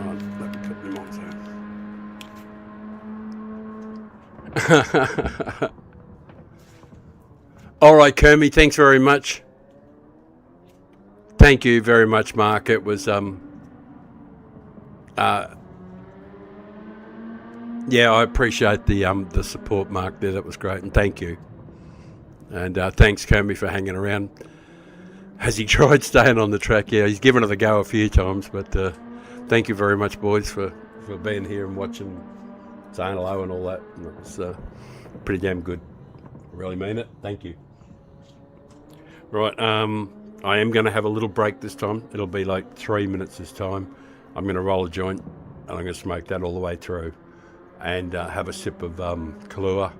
Right, let me put them on, so. All right, Kermie, thanks very much. Thank you very much, Mark. It was, yeah, I appreciate the support, Mark, there. That was great, and thank you. And thanks, Kermie, for hanging around. Has he tried staying on the track? Yeah, he's given it a go a few times, but thank you very much, boys, for being here and watching, saying hello and all that. And it was pretty damn good. I really mean it. Thank you. Right, I am going to have a little break this time. It'll be like 3 minutes this time. I'm going to roll a joint, and I'm going to smoke that all the way through, and have a sip of Kahlua,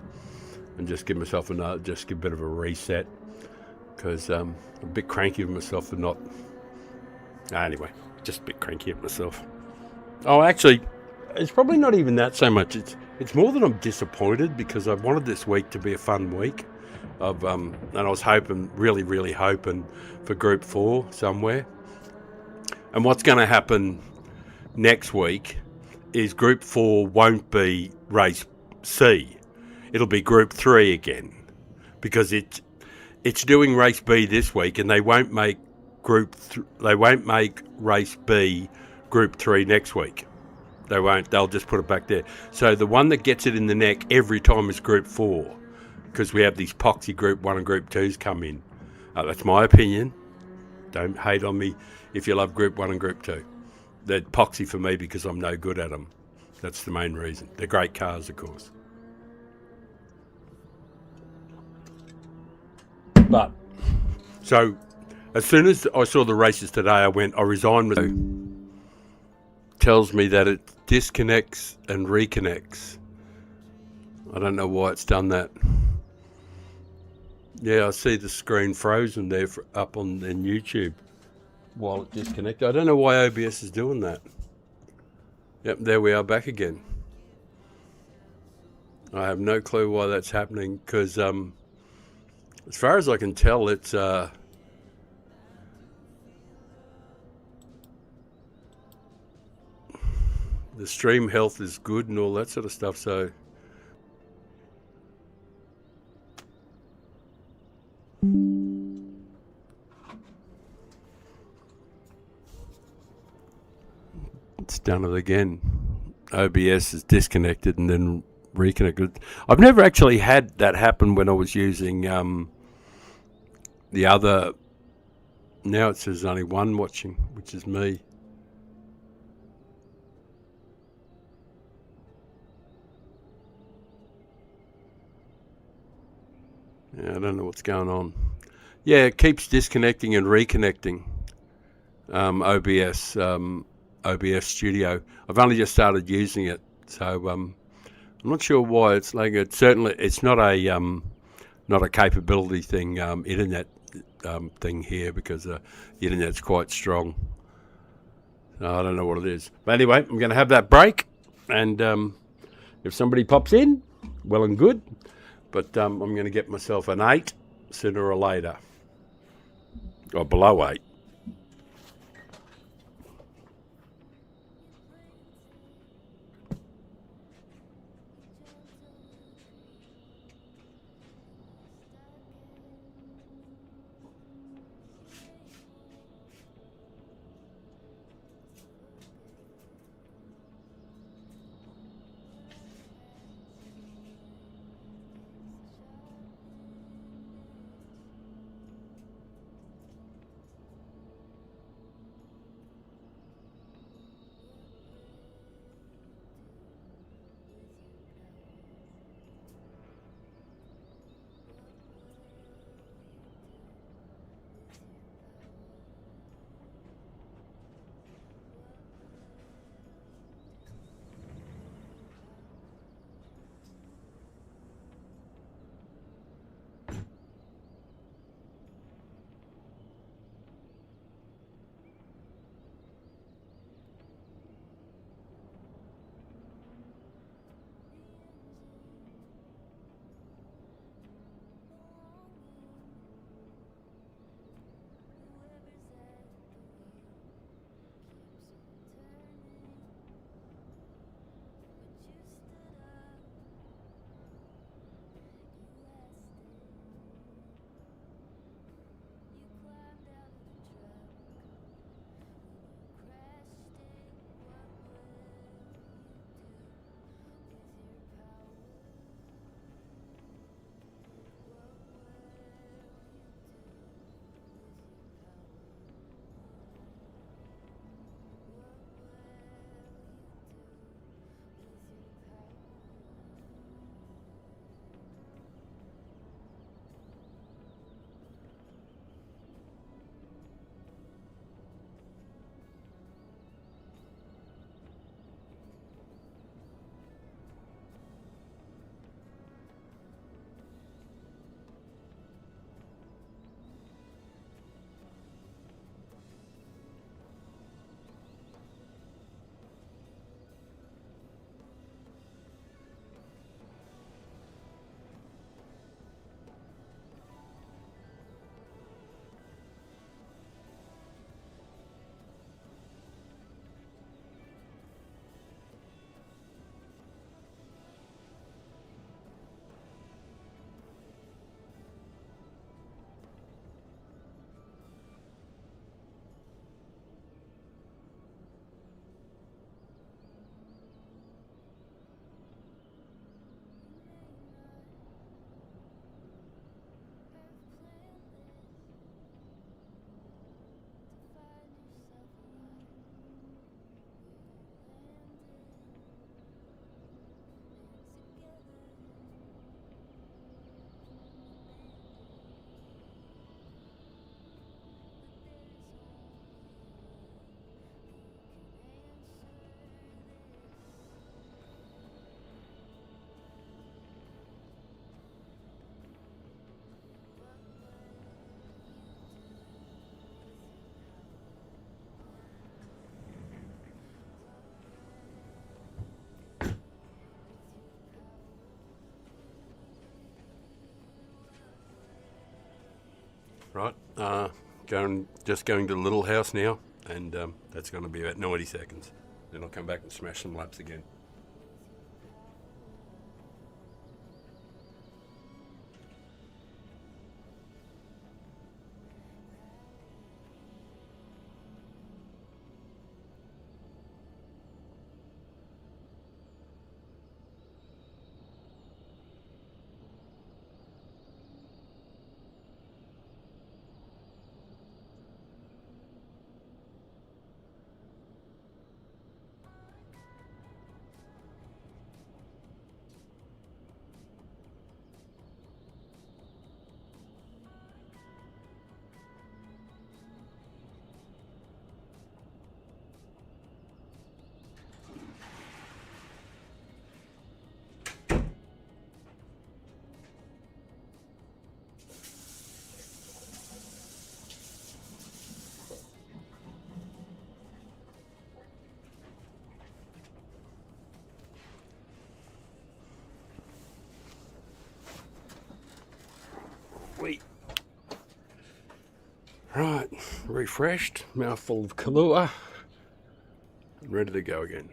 and just give myself a bit of a reset, because I'm a bit cranky with myself for not. Anyway, just a bit cranky at myself. Oh, actually, it's probably not even that so much. It's more that I'm disappointed, because I wanted this week to be a fun week. And I was really hoping for Group 4 somewhere. And what's going to happen next week is Group 4 won't be Race C. It'll be Group 3 again, because it's doing Race B this week, and they won't make Race B Group 3 next week. They won't. They'll just put it back there. So the one that gets it in the neck every time is Group 4. Because we have these poxy Group 1 and Group 2s come in. That's my opinion. Don't hate on me if you love Group 1 and Group 2. They're poxy for me because I'm no good at them. That's the main reason. They're great cars, of course. But, so, as soon as I saw the races today, I resigned with it. Tells me that it disconnects and reconnects. I don't know why it's done that. Yeah, I see the screen frozen there up on YouTube while it disconnected. I don't know why OBS is doing that. Yep, there we are back again. I have no clue why that's happening, because as far as I can tell, it's the stream health is good and all that sort of stuff, so done it again. OBS is disconnected and then reconnected. I've never actually had that happen when I was using the other. Now it says only one watching, which is me. Yeah, I don't know what's going on. Yeah, it keeps disconnecting and reconnecting. OBS Studio. I've only just started using it, so I'm not sure why it's like it. Certainly, it's not a capability thing, internet thing here, because the internet's quite strong. So I don't know what it is. But anyway, I'm going to have that break, and if somebody pops in, well and good. But I'm going to get myself an 8 sooner or later, or below 8. Right, just going to the little house now, and that's going to be about 90 seconds. Then I'll come back and smash some laps again. refreshed, mouthful of Kahlua, and ready to go again.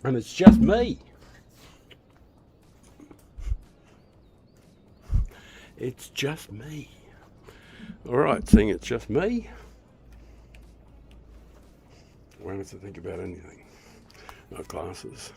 And it's just me. It's just me. Alright, seeing it's just me, I won't have to think about anything. No glasses.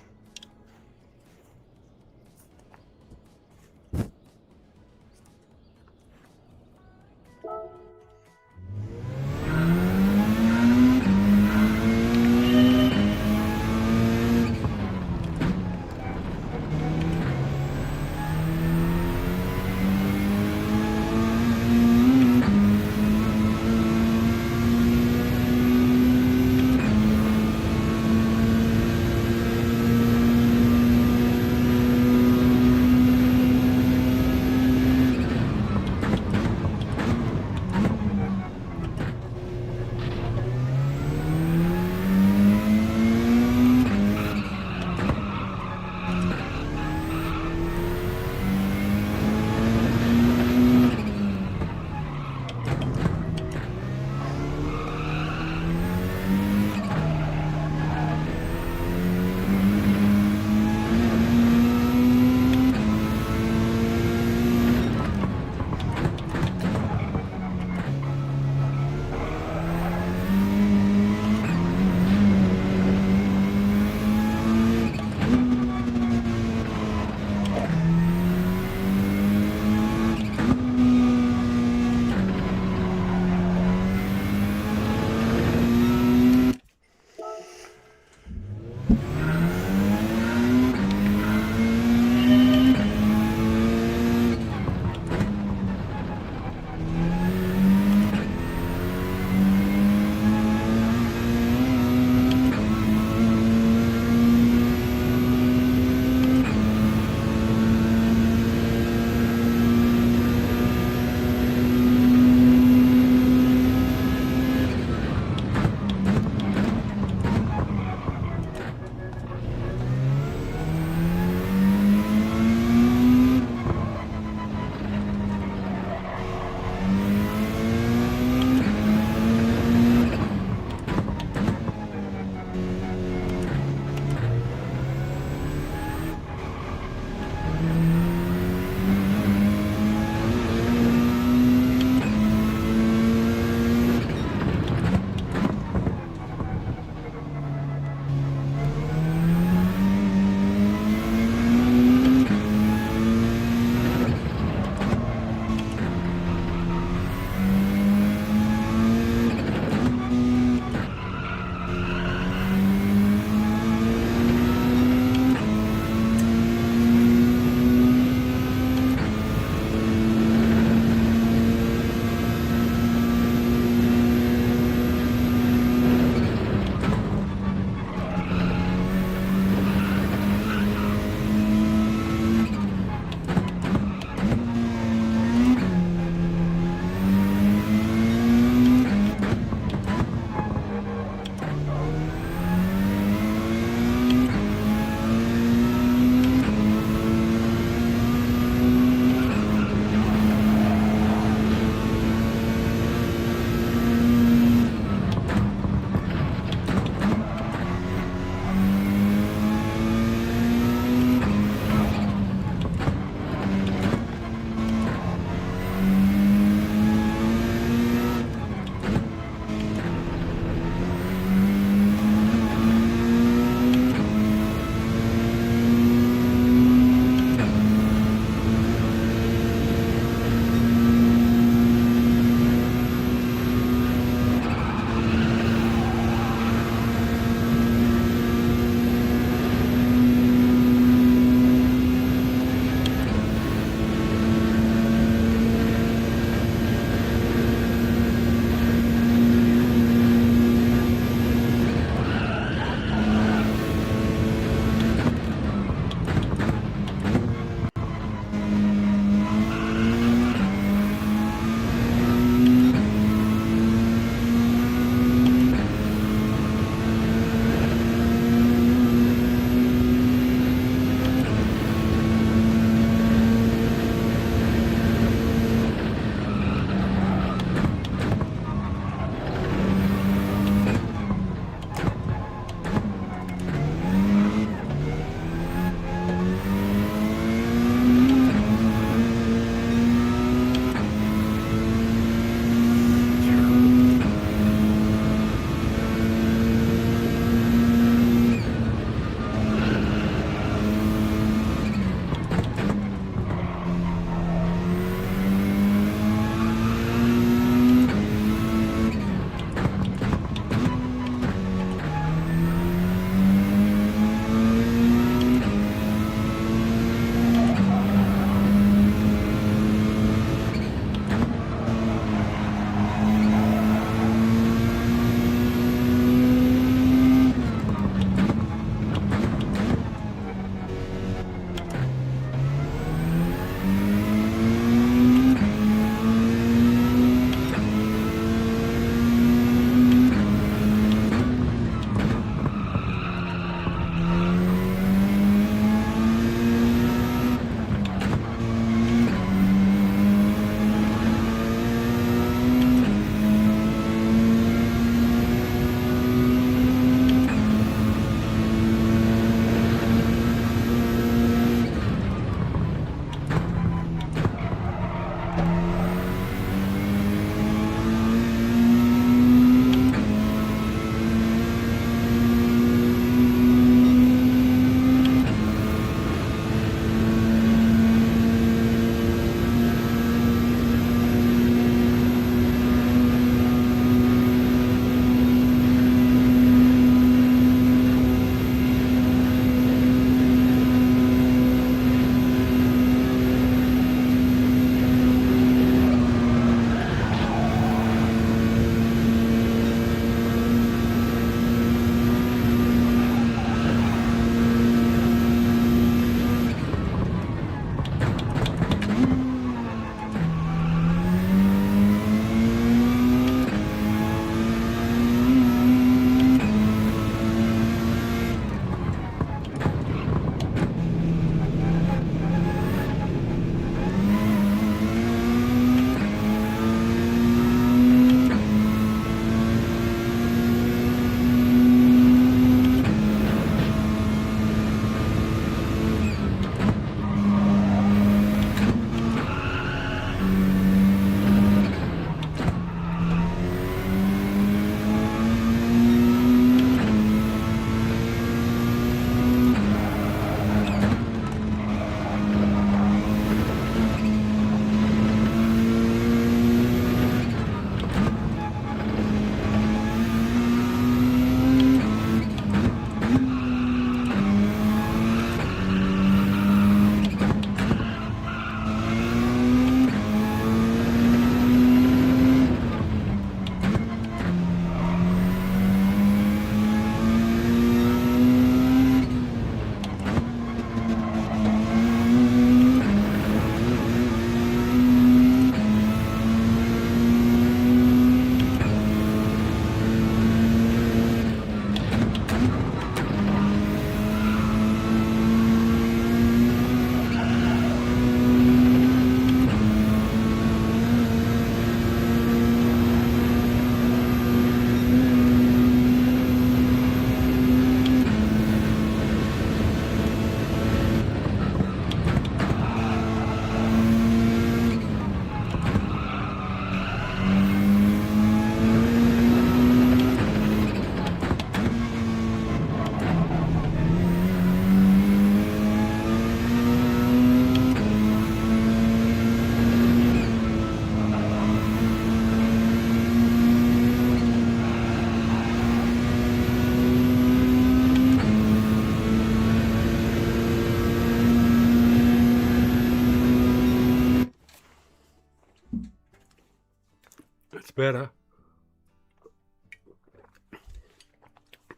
better.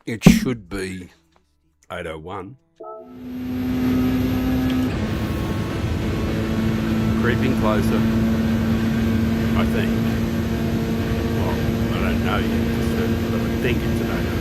It should be 8:01. Creeping closer, I think. Well, I don't know yet for certain, but I think it's an 8:01.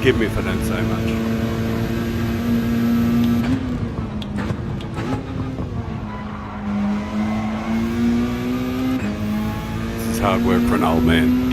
Forgive me if I don't say much. This is hard work for an old man.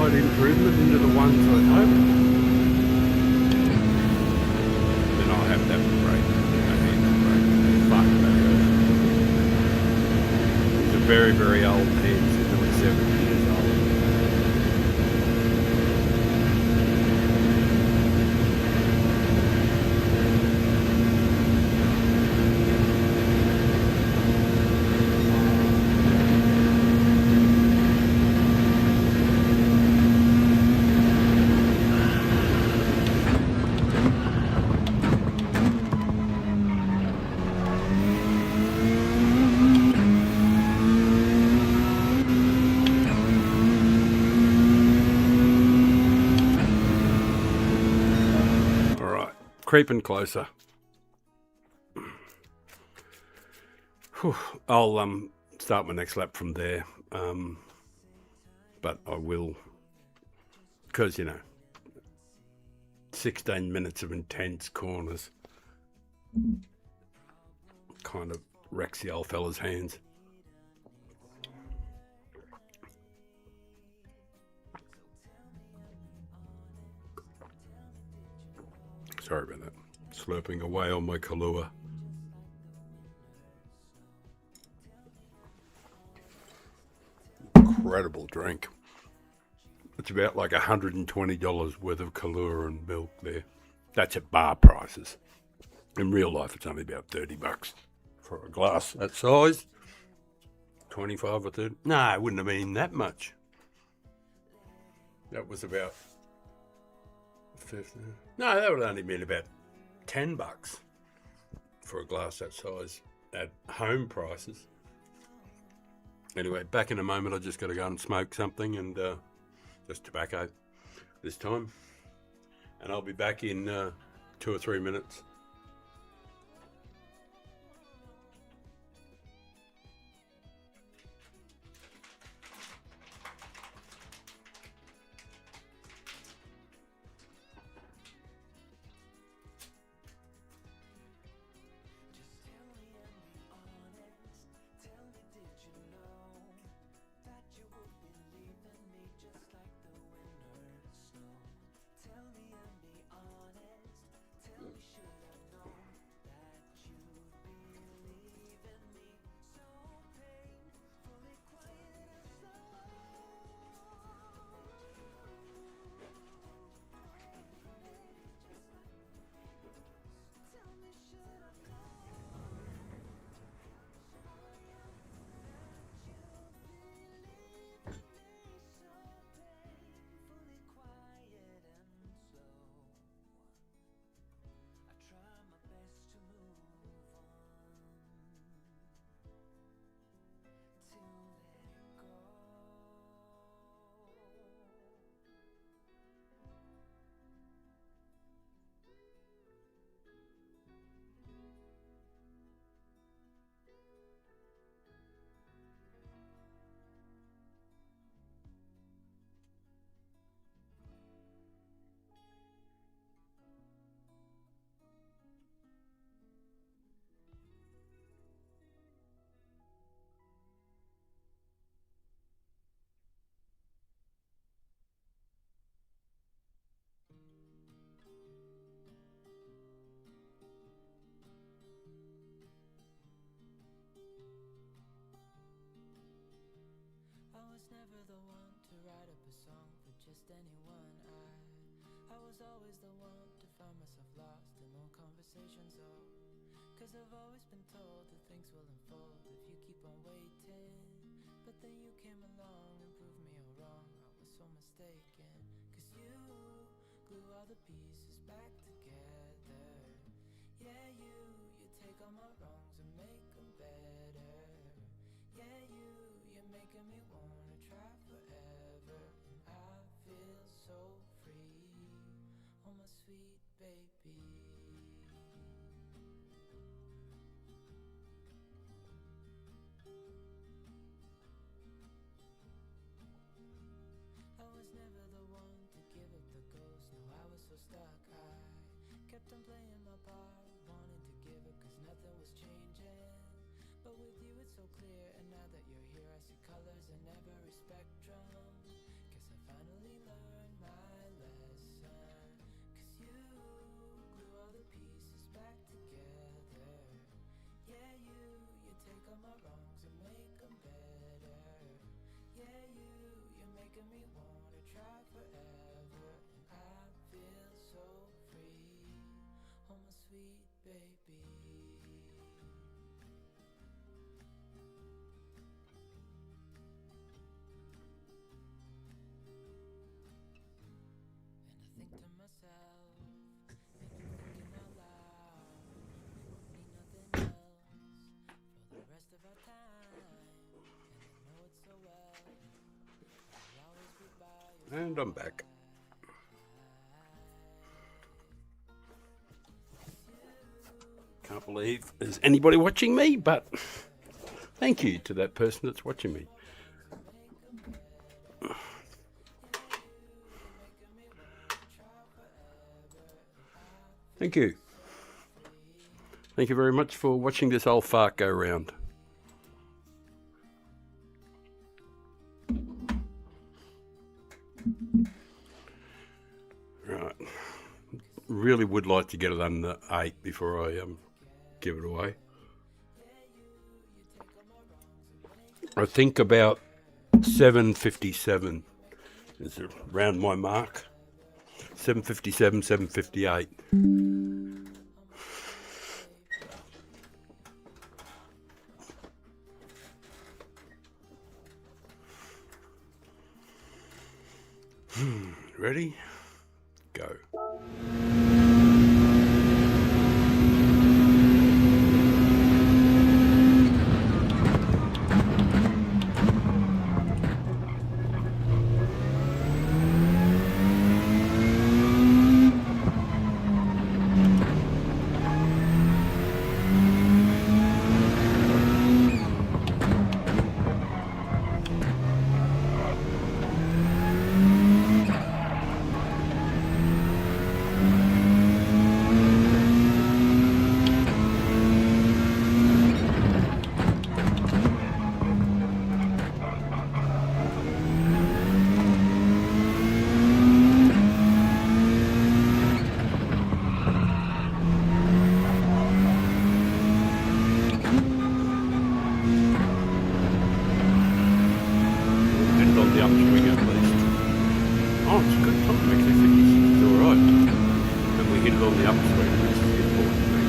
Improvement into the ones I hope. Then I'll have that break. It's a very, very old head. It's nearly 70 years old. Creeping closer. Whew. I'll start my next lap from there, but I will, because 16 minutes of intense corners kind of wrecks the old fella's hands. Sorry about that. Slurping away on my Kahlua. Incredible drink. It's about like $120 worth of Kahlua and milk there. That's at bar prices. In real life, it's only about $30 for a glass that size. 25 or 30. No, it wouldn't have been that much. That was about 50. No, that would only been about $10 for a glass that size at home prices. Anyway, back in a moment. I just got to go and smoke something, and just tobacco this time. And I'll be back in 2 or 3 minutes. Never the one to write up a song for just anyone. I was always the one to find myself lost in all conversations. Cause I've always been told that things will unfold if you keep on waiting. But then you came along and proved me all wrong. I was so mistaken. Cause you glue all the pieces back together. Yeah, you take all my wrongs and make them better. Yeah, you're making me wanna try forever. And I feel so free, oh my sweet baby. I was never the one to give up the ghost. No, I was so stuck. I kept on playing my part, wanting to give up cause nothing was changing. But with you it's so clear, and now that you're here I see colors in every spectrum. Guess I finally learned my lesson. Cause you glue all the pieces back together. Yeah, you take all my wrongs and make them better. Yeah, you're making me wanna try forever. And I feel so free, oh my sweet baby. Think to myself, and I'm thinking out loud, we won't need nothing else for the rest of our time. And I know it so well, I'll always be by your And I'm back. Can't believe there's anybody watching me, but thank you to that person that's watching me. Thank you. Thank you very much for watching this old fart go round. Right. Really would like to get it under 8 before I give it away. I think about 7:57 is around my mark. 7:57, 7:58. Ready? Go. the upswing at least. Oh, it's a good time actually. 56 is alright. And we hit it on the upswing, which is the important thing.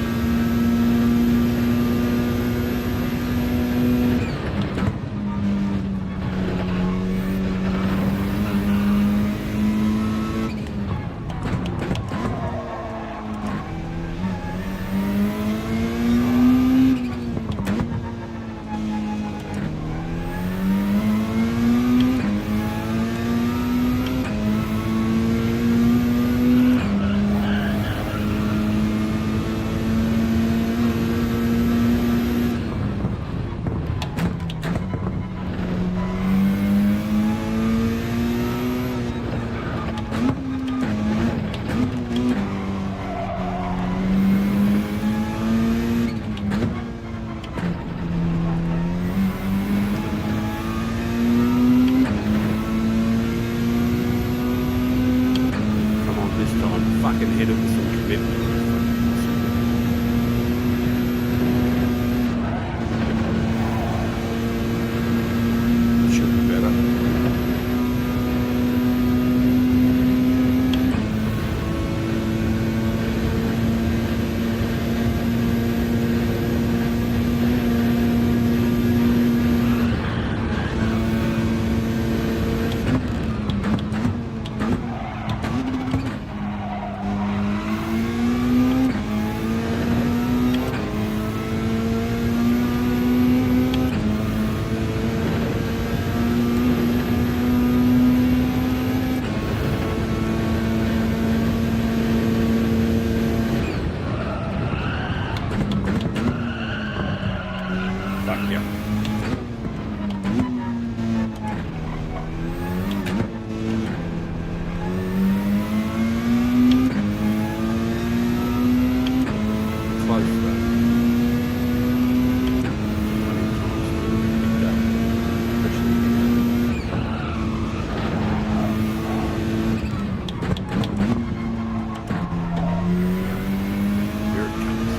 Fucking hit it with some commitment. Should be better. Fuck yeah. Close though. Here it comes.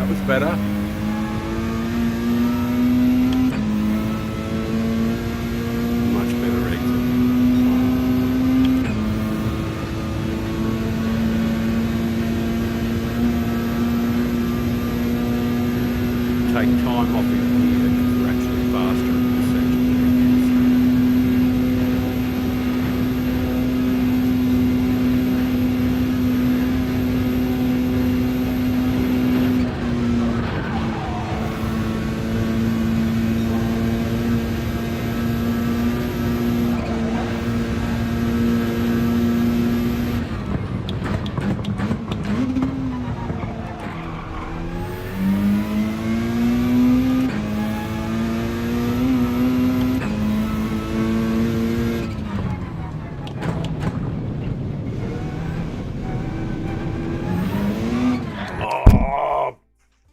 That was better. Much better exit. Take time off in here because we're actually faster in this section than we used.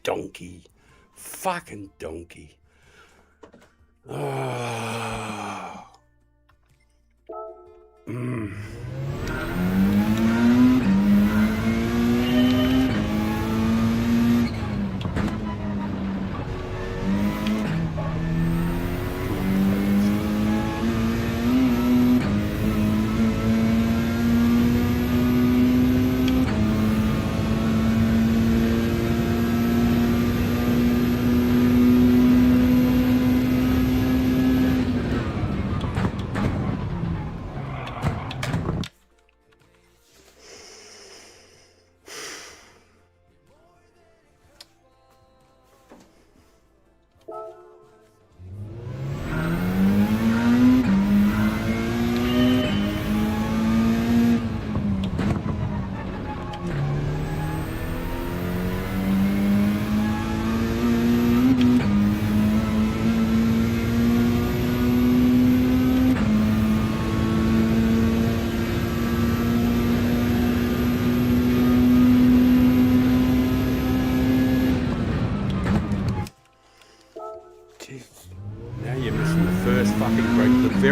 Donkey. Fucking donkey. Oh.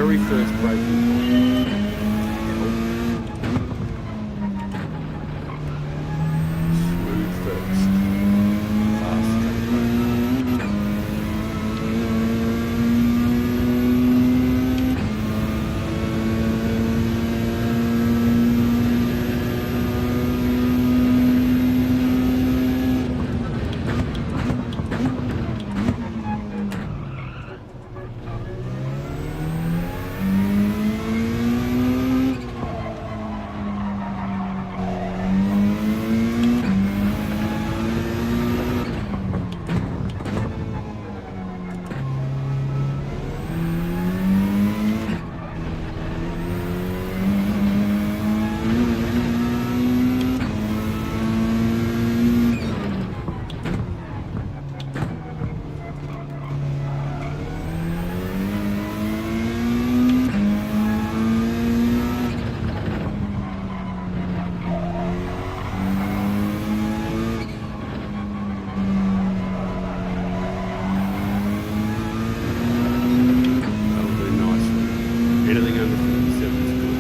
very first braking point. Smooth first. Fast coming back. That'll do nicely. Anything under 57 is good.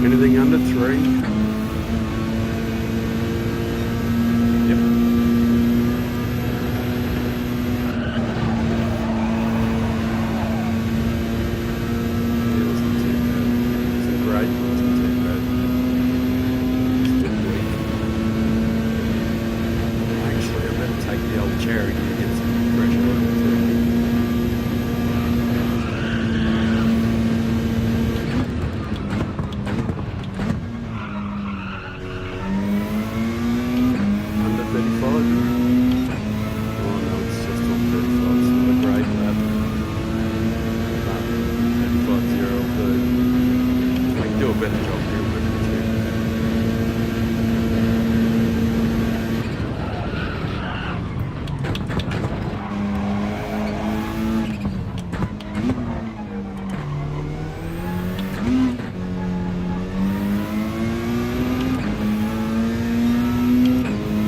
Anything under 3? Yep. It wasn't too bad. It wasn't great, it wasn't too bad. Still weak. Actually, I better take the old charity and get some pressure on it too. Under 35? Oh no, it's just on 35. It's not a great lap. But 35.0 will do. If I can do a better job here, it wouldn't be too bad.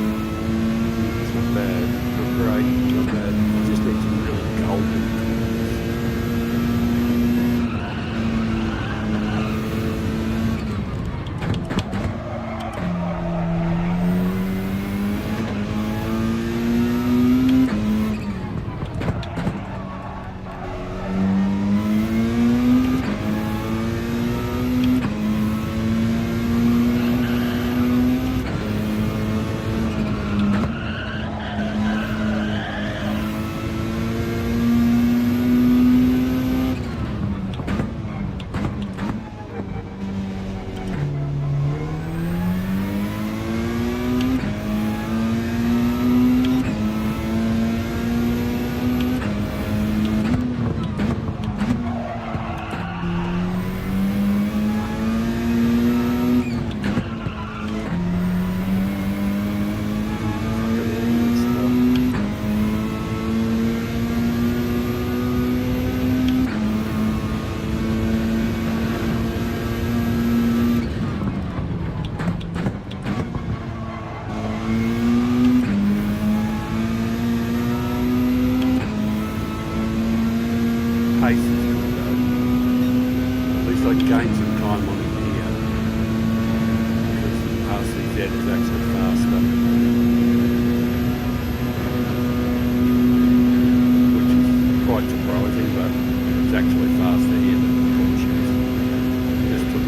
It's not bad, not great, not bad. I just need some really golden corners. Pace is good though. At least I gained some time on it here. Because the RCZ is actually faster. Which is quite surprising, but it's actually faster here than the Porsches. Just took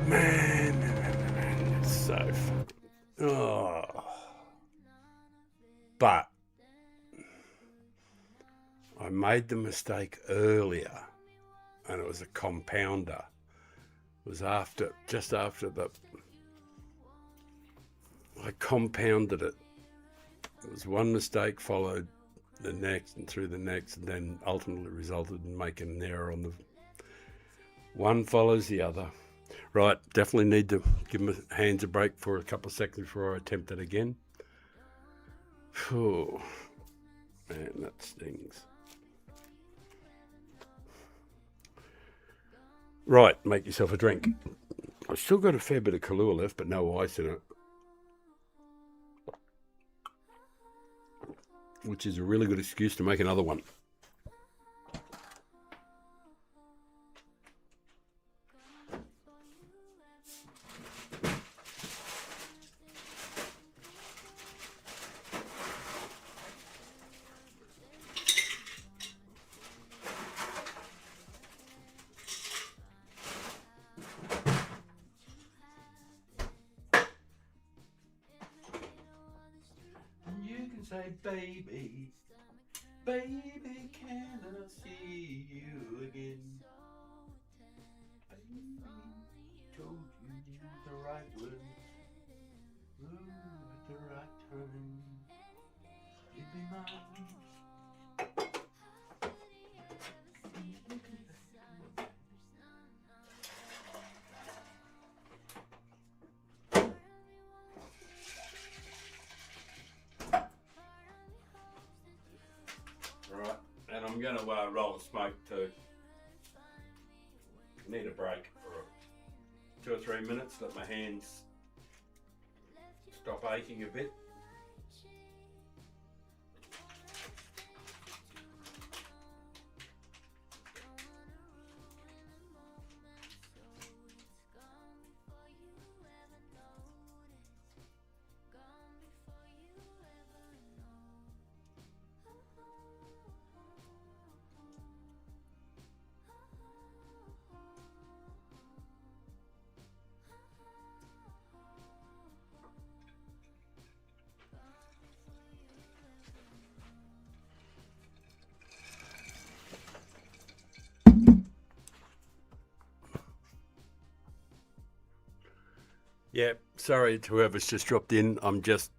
Man, it's so fucking. Oh. But I made the mistake earlier, and it was a compounder. It was just after I compounded it. It was one mistake followed the next and through the next, and then ultimately resulted in making an error on the one follows the other. Right, definitely need to give my hands a break for a couple of seconds before I attempt it again. Phew. Man, that stings. Right, make yourself a drink. I've still got a fair bit of Kahlua left, but no ice in it, which is a really good excuse to make another one. You can say, baby, baby, can I see you again? Baby, told you the right words, at the right time. You'd be mine. Right, and I'm going to roll a smoke too. Need a break for 2 or 3 minutes, let my hands stop aching a bit. Yeah, sorry to whoever's just dropped in. I've just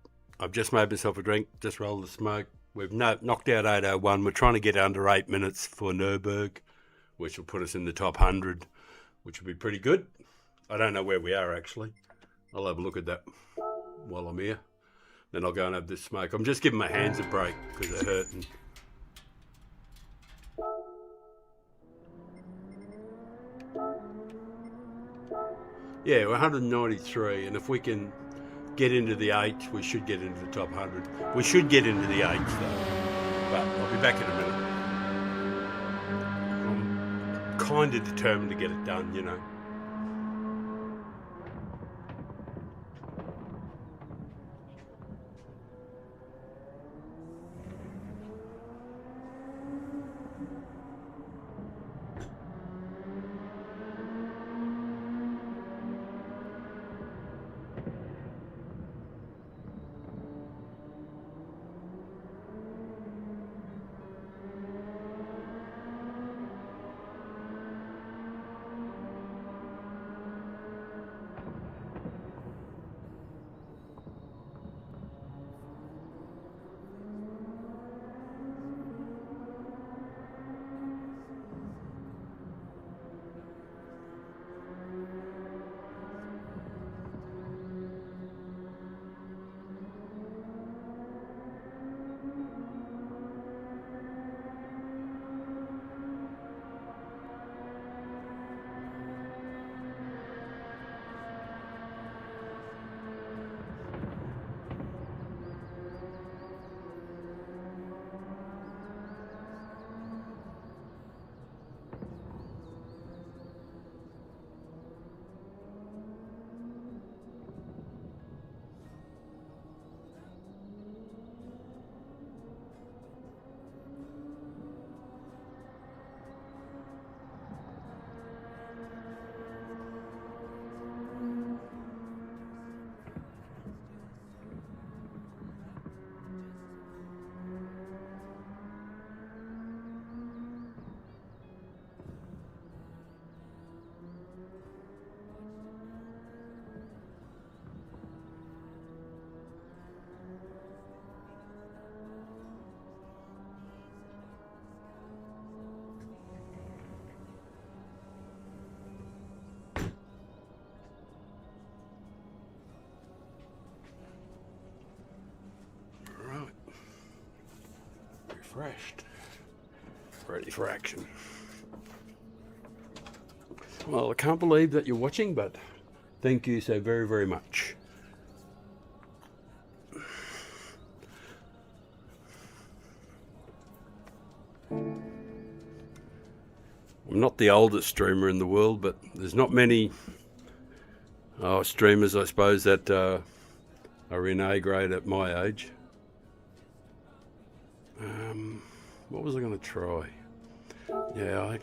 made myself a drink, just rolled the smoke. We've knocked out 8:01. We're trying to get under 8 minutes for Nurburg, which will put us in the top 100, which will be pretty good. I don't know where we are actually. I'll have a look at that while I'm here. Then I'll go and have this smoke. I'm just giving my hands a break because they're hurting. Yeah, we're 193, and if we can get into the 8s, we should get into the top 100. We should get into the 8s though, but I'll be back in a minute. I'm kind of determined to get it done, you know. refreshed, ready for action. Well, I can't believe that you're watching, but thank you so very, very much. I'm not the oldest streamer in the world, but there's not many streamers, I suppose, that are in A grade at my age. What was I going to try? Yeah,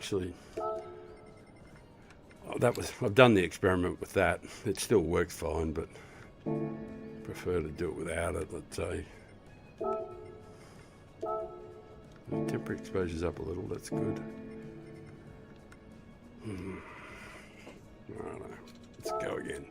I've done the experiment with that. It still works fine, but prefer to do it without it, let's say. The temperature exposure's up a little, that's good. Righto, let's go again.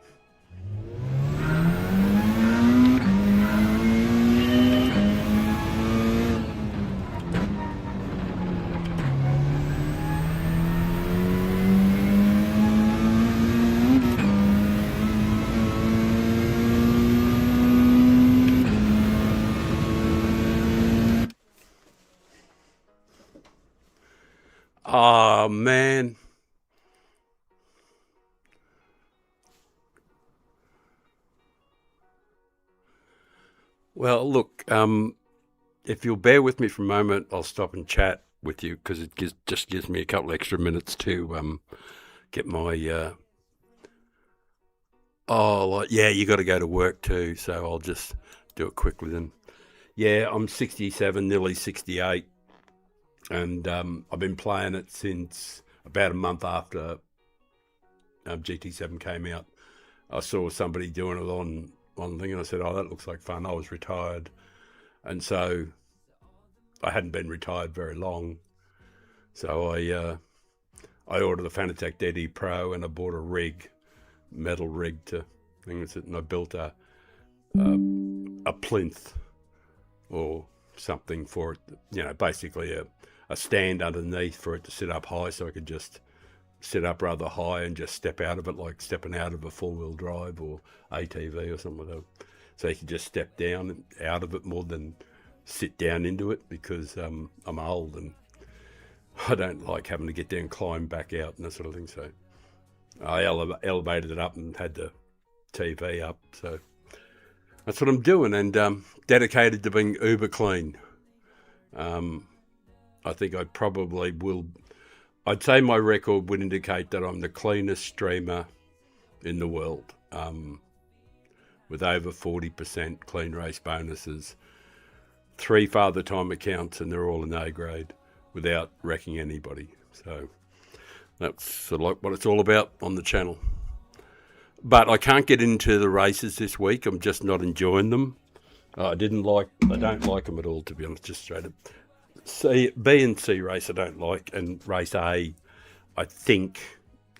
Oh, man. Well, look, if you'll bear with me for a moment, I'll stop and chat with you because it just gives me a couple extra minutes to get my... you got to go to work too, so I'll just do it quickly then. Yeah, I'm 67, nearly 68. And I've been playing it since about a month after GT7 came out. I saw somebody doing it on one thing, and I said, "Oh, that looks like fun." I was retired, and so I hadn't been retired very long. So I ordered the Fanatec DD Pro, and I bought a metal rig to things, and I built a plinth or something for it. Basically a stand underneath for it to sit up high, so I could just sit up rather high and just step out of it like stepping out of a four-wheel drive or ATV or something like that. So you could just step down and out of it more than sit down into it, because I'm old and I don't like having to get down, climb back out and that sort of thing. So I elevated it up and had the TV up. So that's what I'm doing, and dedicated to being uber clean. I think I probably will. I'd say my record would indicate that I'm the cleanest streamer in the world, with over 40% clean race bonuses, 3 Father Time accounts, and they're all in A grade without wrecking anybody. So that's sort of like what it's all about on the channel. But I can't get into the races this week. I'm just not enjoying them. I don't like them at all, to be honest, just straight up. B and C race I don't like, and race A I think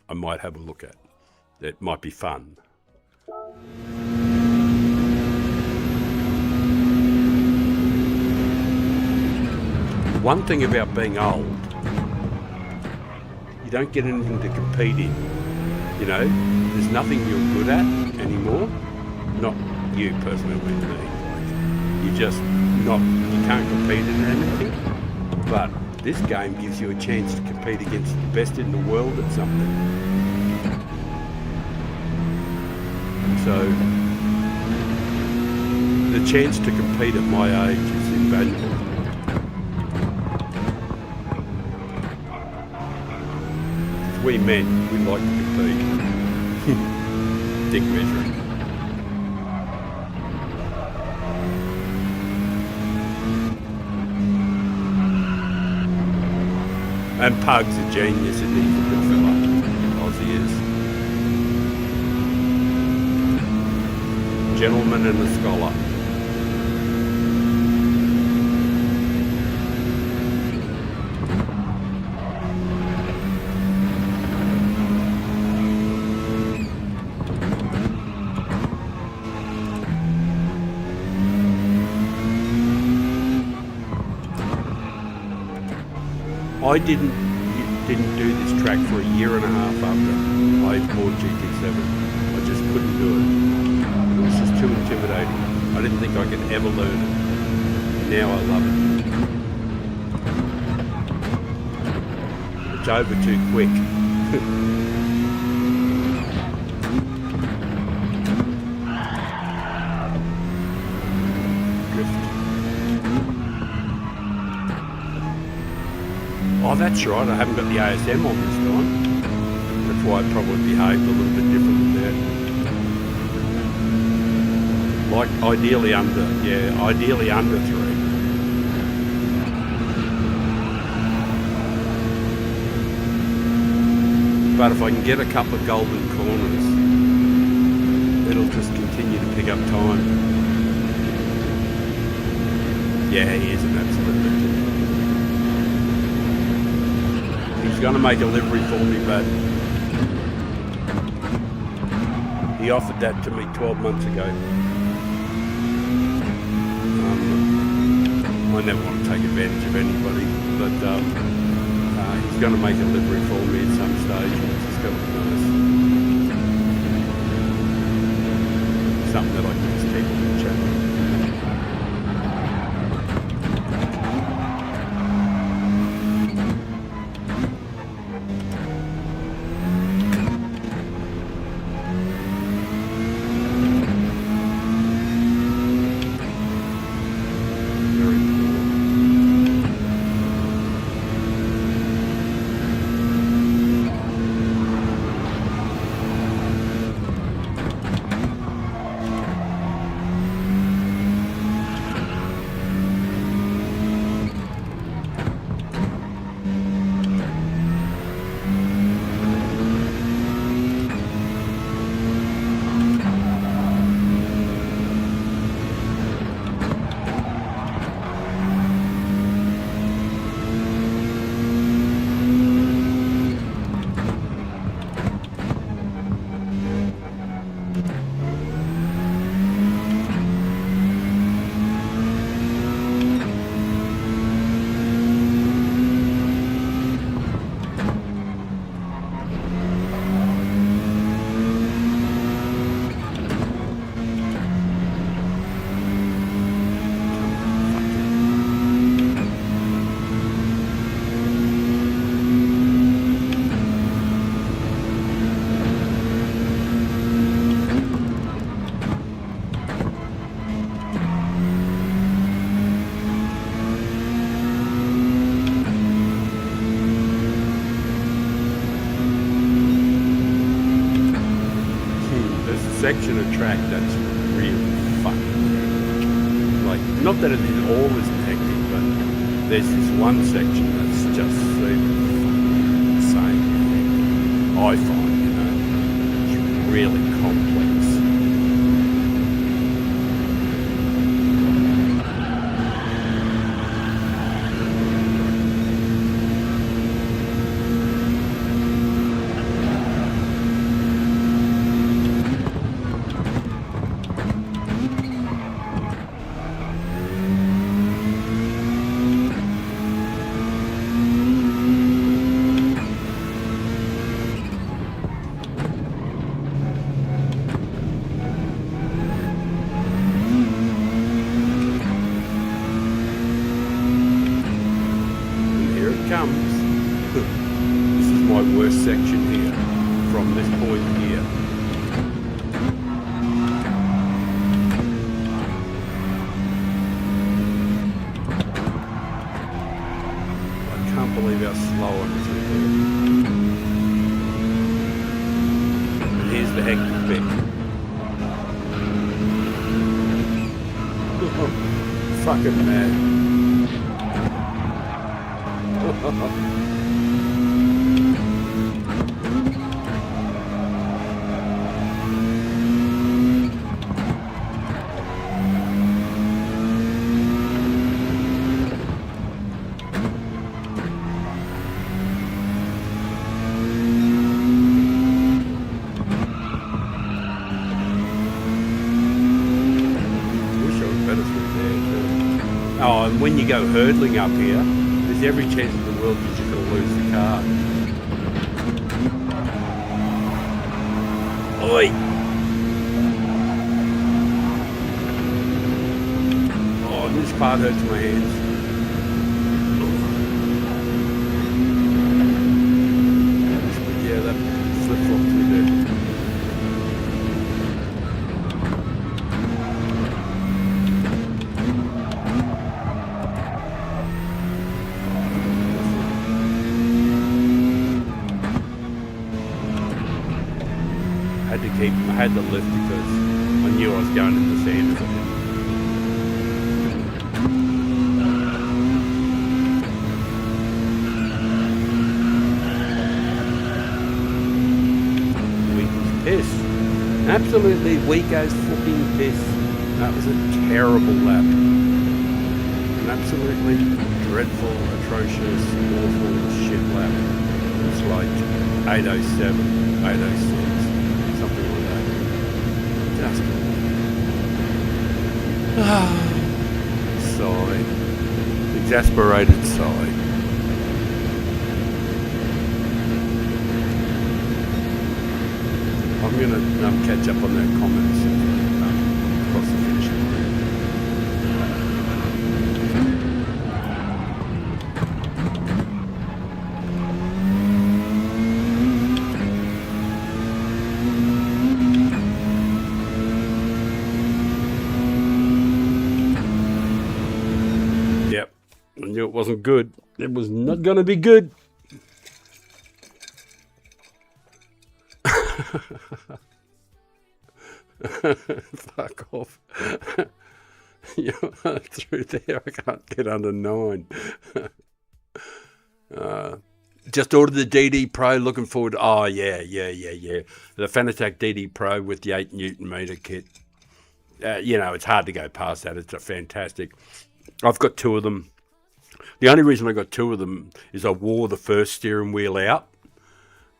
I might have a look at. It might be fun. One thing about being old, you don't get anything to compete in. There's nothing you're good at anymore. Not you personally, you can't compete in anything. But this game gives you a chance to compete against the best in the world at something. So the chance to compete at my age is invaluable. We men, we like to compete. Dick measuring. And Pug's a genius, isn't he? A good fella. Aussie is. Gentleman and a scholar. I didn't do this track for a year and a half after I bought GT7. I just couldn't do it. It was just too intimidating. I didn't think I could ever learn it. Now I love it. tipped over too quick. Oh, that's right, I haven't got the ASM on this time. That's why it probably behaved a little bit differently there. Like ideally under 3. But if I can get a couple of golden corners, it'll just continue to pick up time. Yeah, he is an absolute legend. He's going to make a livery for me, but he offered that to me 12 months ago. I never want to take advantage of anybody, but he's going to make a livery for me at some stage, which is going to be nice. Something that I can just keep on the channel. Section of track that's really fucking hectic. Like, not that it all isn't hectic, but there's this one section that's just super fucking insane hectic. I find, it's really complex. Comes. This is my worst section here, from this point here. I can't believe how slow I'm through here. And here's the hectic bit. Fucking mad. Oh, and when you go hurdling up here, there's every chance in the world that you're going to lose the car. Oi! Oh, this part hurts my hands. flip-flop through there. I had to lift because I knew I was going in the sand. Weak as piss. Absolutely weak as fucking piss. That was a terrible lap. An absolutely dreadful, atrocious, awful shit lap. It's like 807, 806, something like that. Just sigh. Exasperated sigh. I'm gonna catch up on that comment as soon as we across the finish line. Yep, I knew it wasn't good. It was not gonna be good. Fuck off. You're through there. I can't get under 9. Just ordered the DD Pro. Looking forward. Oh, yeah. The Fanatec DD Pro with the 8 Newton meter kit. It's hard to go past that. It's a fantastic. I've got 2 of them. The only reason I got 2 of them is I wore the first steering wheel out.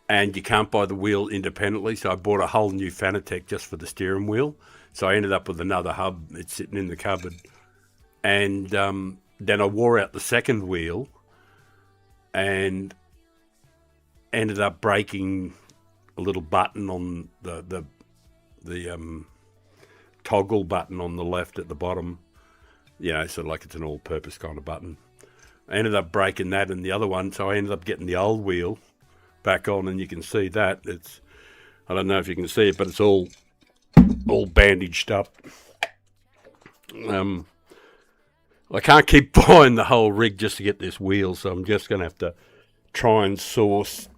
And you can't buy the wheel independently, so I bought a whole new Fanatec just for the steering wheel. So I ended up with another hub. It's sitting in the cupboard. And then I wore out the second wheel and ended up breaking a little button on the toggle button on the left at the bottom. Sort of like it's an all-purpose kind of button. I ended up breaking that and the other one, so I ended up getting the old wheel back on, and you can see that I don't know if you can see it, but it's all bandaged up. I can't keep buying the whole rig just to get this wheel, so I'm just going to have to try and source,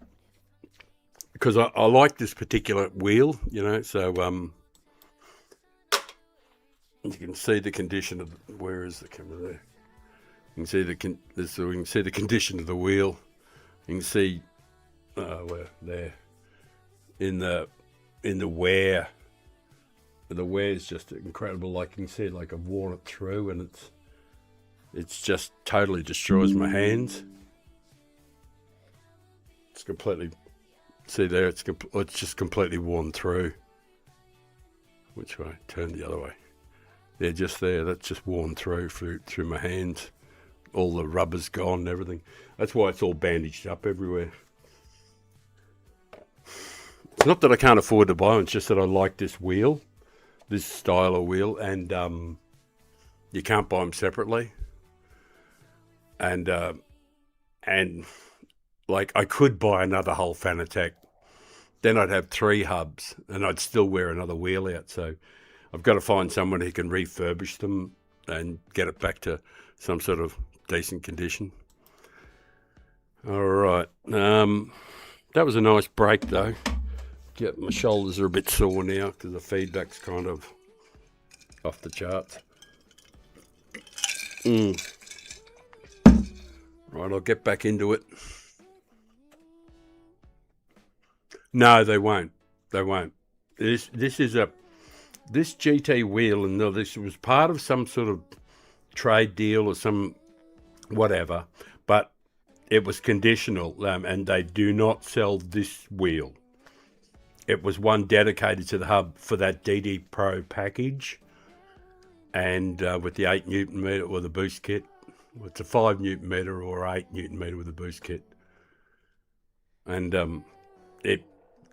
because I like this particular wheel, so you can see the condition of where is the camera there? You can see we can see the condition of the wheel. You can see we're there in the wear. The wear is just incredible. Like you can see, like I've worn it through, and it's just totally destroys my hands. It's completely, see there, it's just completely worn through. Which way? Turn the other way. They're just there. That's just worn through my hands. All the rubber's gone and everything. That's why it's all bandaged up everywhere. It's not that I can't afford to buy them, it's just that I like this wheel, this style of wheel, and you can't buy them separately. And like I could buy another whole Fanatec, then I'd have 3 hubs, and I'd still wear another wheel out. So I've got to find someone who can refurbish them and get it back to some sort of decent condition. All right, that was a nice break though. My shoulders are a bit sore now because the feedback's kind of off the charts. Right, I'll get back into it. No, they won't. They won't. This GT wheel, and this was part of some sort of trade deal or some whatever, but it was conditional, and they do not sell this wheel. It was one dedicated to the hub for that DD Pro package, and with the 8 Newton meter or the boost kit. It's a 5 Newton meter or 8 Newton meter with a boost kit, and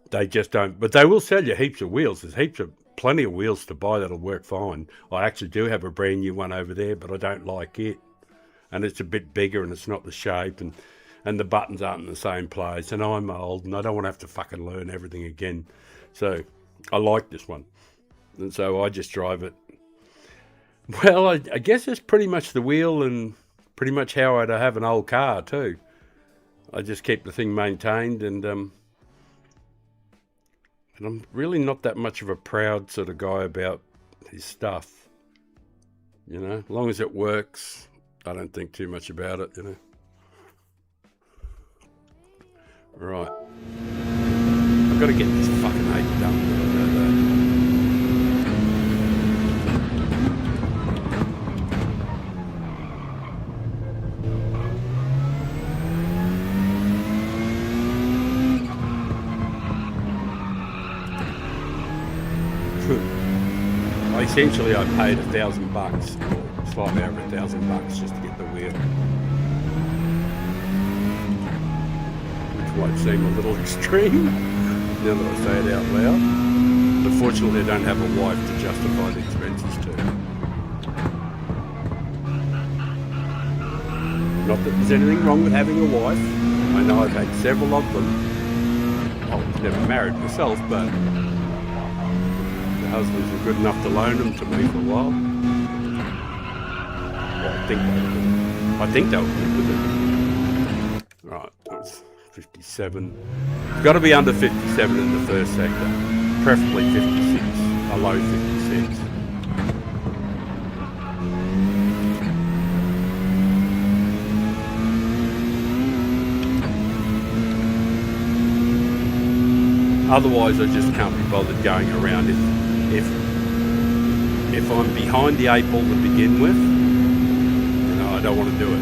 they just don't. But they will sell you heaps of wheels. There's plenty of wheels to buy that'll work fine. I actually do have a brand new one over there, but I don't like it, and it's a bit bigger and it's not the shape. And and the buttons aren't in the same place, and I'm old and I don't want to have to fucking learn everything again. So I like this one, and so I just drive it. Well, I guess it's pretty much the wheel and pretty much how I'd have an old car too. I just keep the thing maintained, and I'm really not that much of a proud sort of guy about his stuff. You know, as long as it works, I don't think too much about it, you know. Right. I've got to get this fucking 8 done. Essentially, I paid $1,000, or slightly over $1,000, just to get the wheel, which might seem a little extreme now that I say it out loud. But fortunately, I don't have a wife to justify the expenses to. Not that there's anything wrong with having a wife. I know I've had several of them. I was never married myself, but husbands were good enough to loan them to me for a while. Well, I think they were good with it. Right, that's 57. It's got to be under 57 in the first sector, preferably 56, a low 56. Otherwise, I just can't be bothered going around. If I'm behind the 8 ball to begin with, you know, I don't want to do it.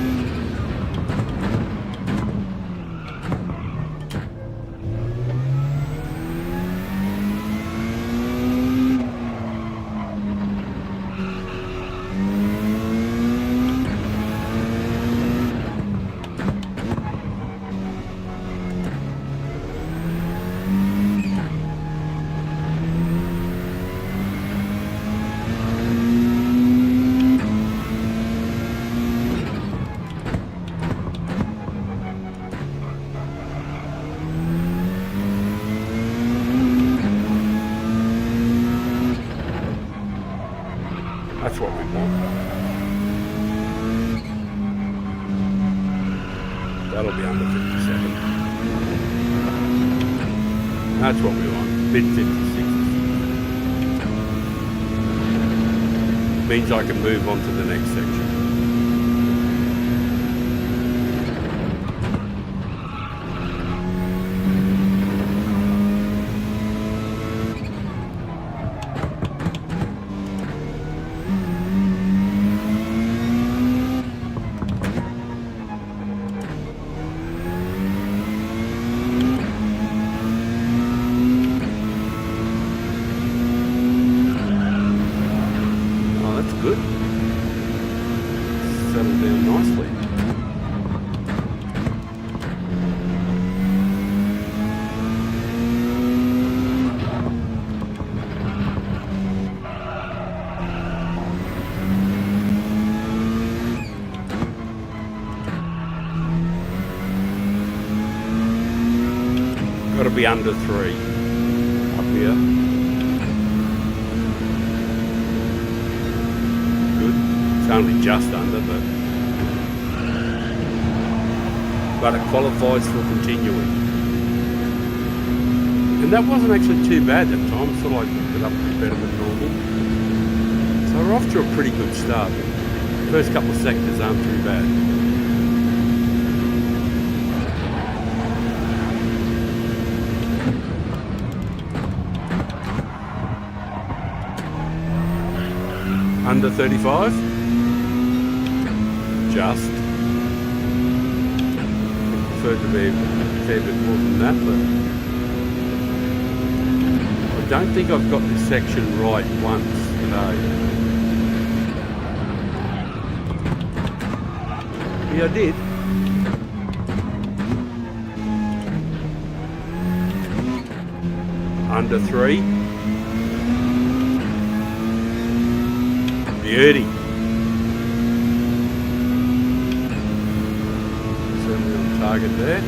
That's what we want. That'll be under 57. That's what we want. Mid 56. Means I can move on to the next section. Good. Settled down nicely. Got to be under 3 up here. It's only just under, but it qualifies for continuing. And that wasn't actually too bad that time. Sort of like picked it up a bit better than normal. So we're off to a pretty good start. First couple of sectors aren't too bad. Under 35? Just. I prefer to be a fair bit more than that, but I don't think I've got this section right once today. Yeah, I did. Under 3. Beauty. Certainly on target target there.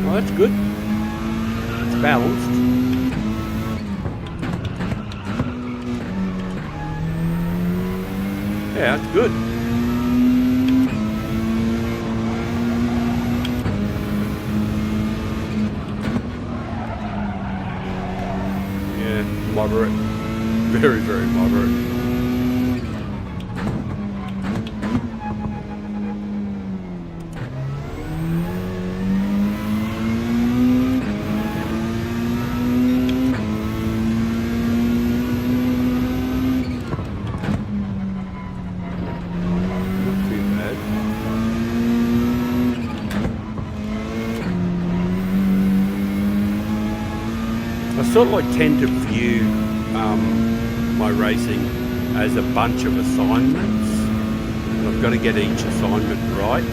Well, that's good. It's balanced. Yeah, that's good. Yeah, moderate. Very, very moderate. I sort of like tend to view my racing as a bunch of assignments, and I've got to get each assignment right.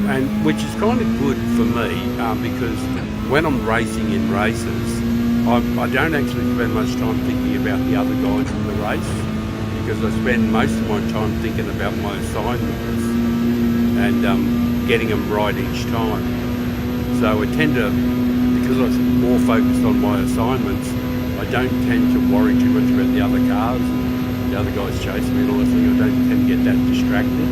And which is kind of good for me because when I'm racing in races, I don't actually spend much time thinking about the other guys in the race, because I spend most of my time thinking about my assignments and getting them right each time. So I tend to, because I'm more focused on my assignments, I don't tend to worry too much about the other cars and the other guys chasing me and all that thing. I don't tend to get that distracted.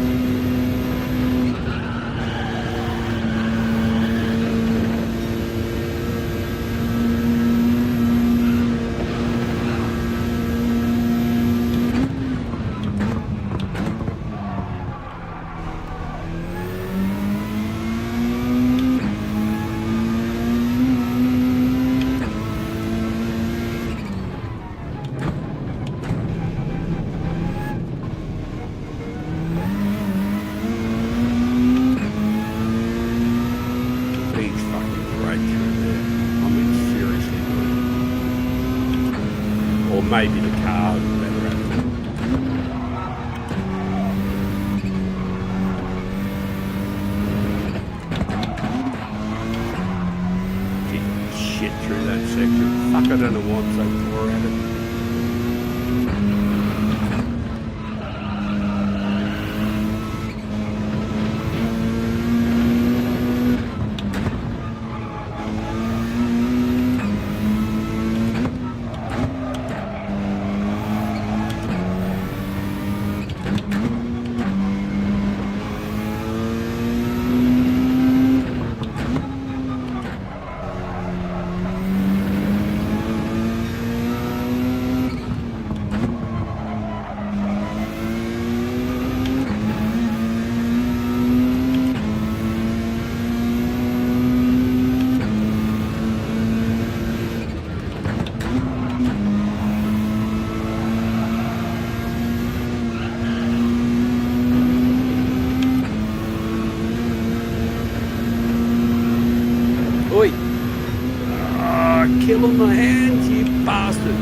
Maybe the car is better at it. Kick shit through that section. Fuck, I don't know why I'm so poor at it. Oi! Killing my hands, you bastard!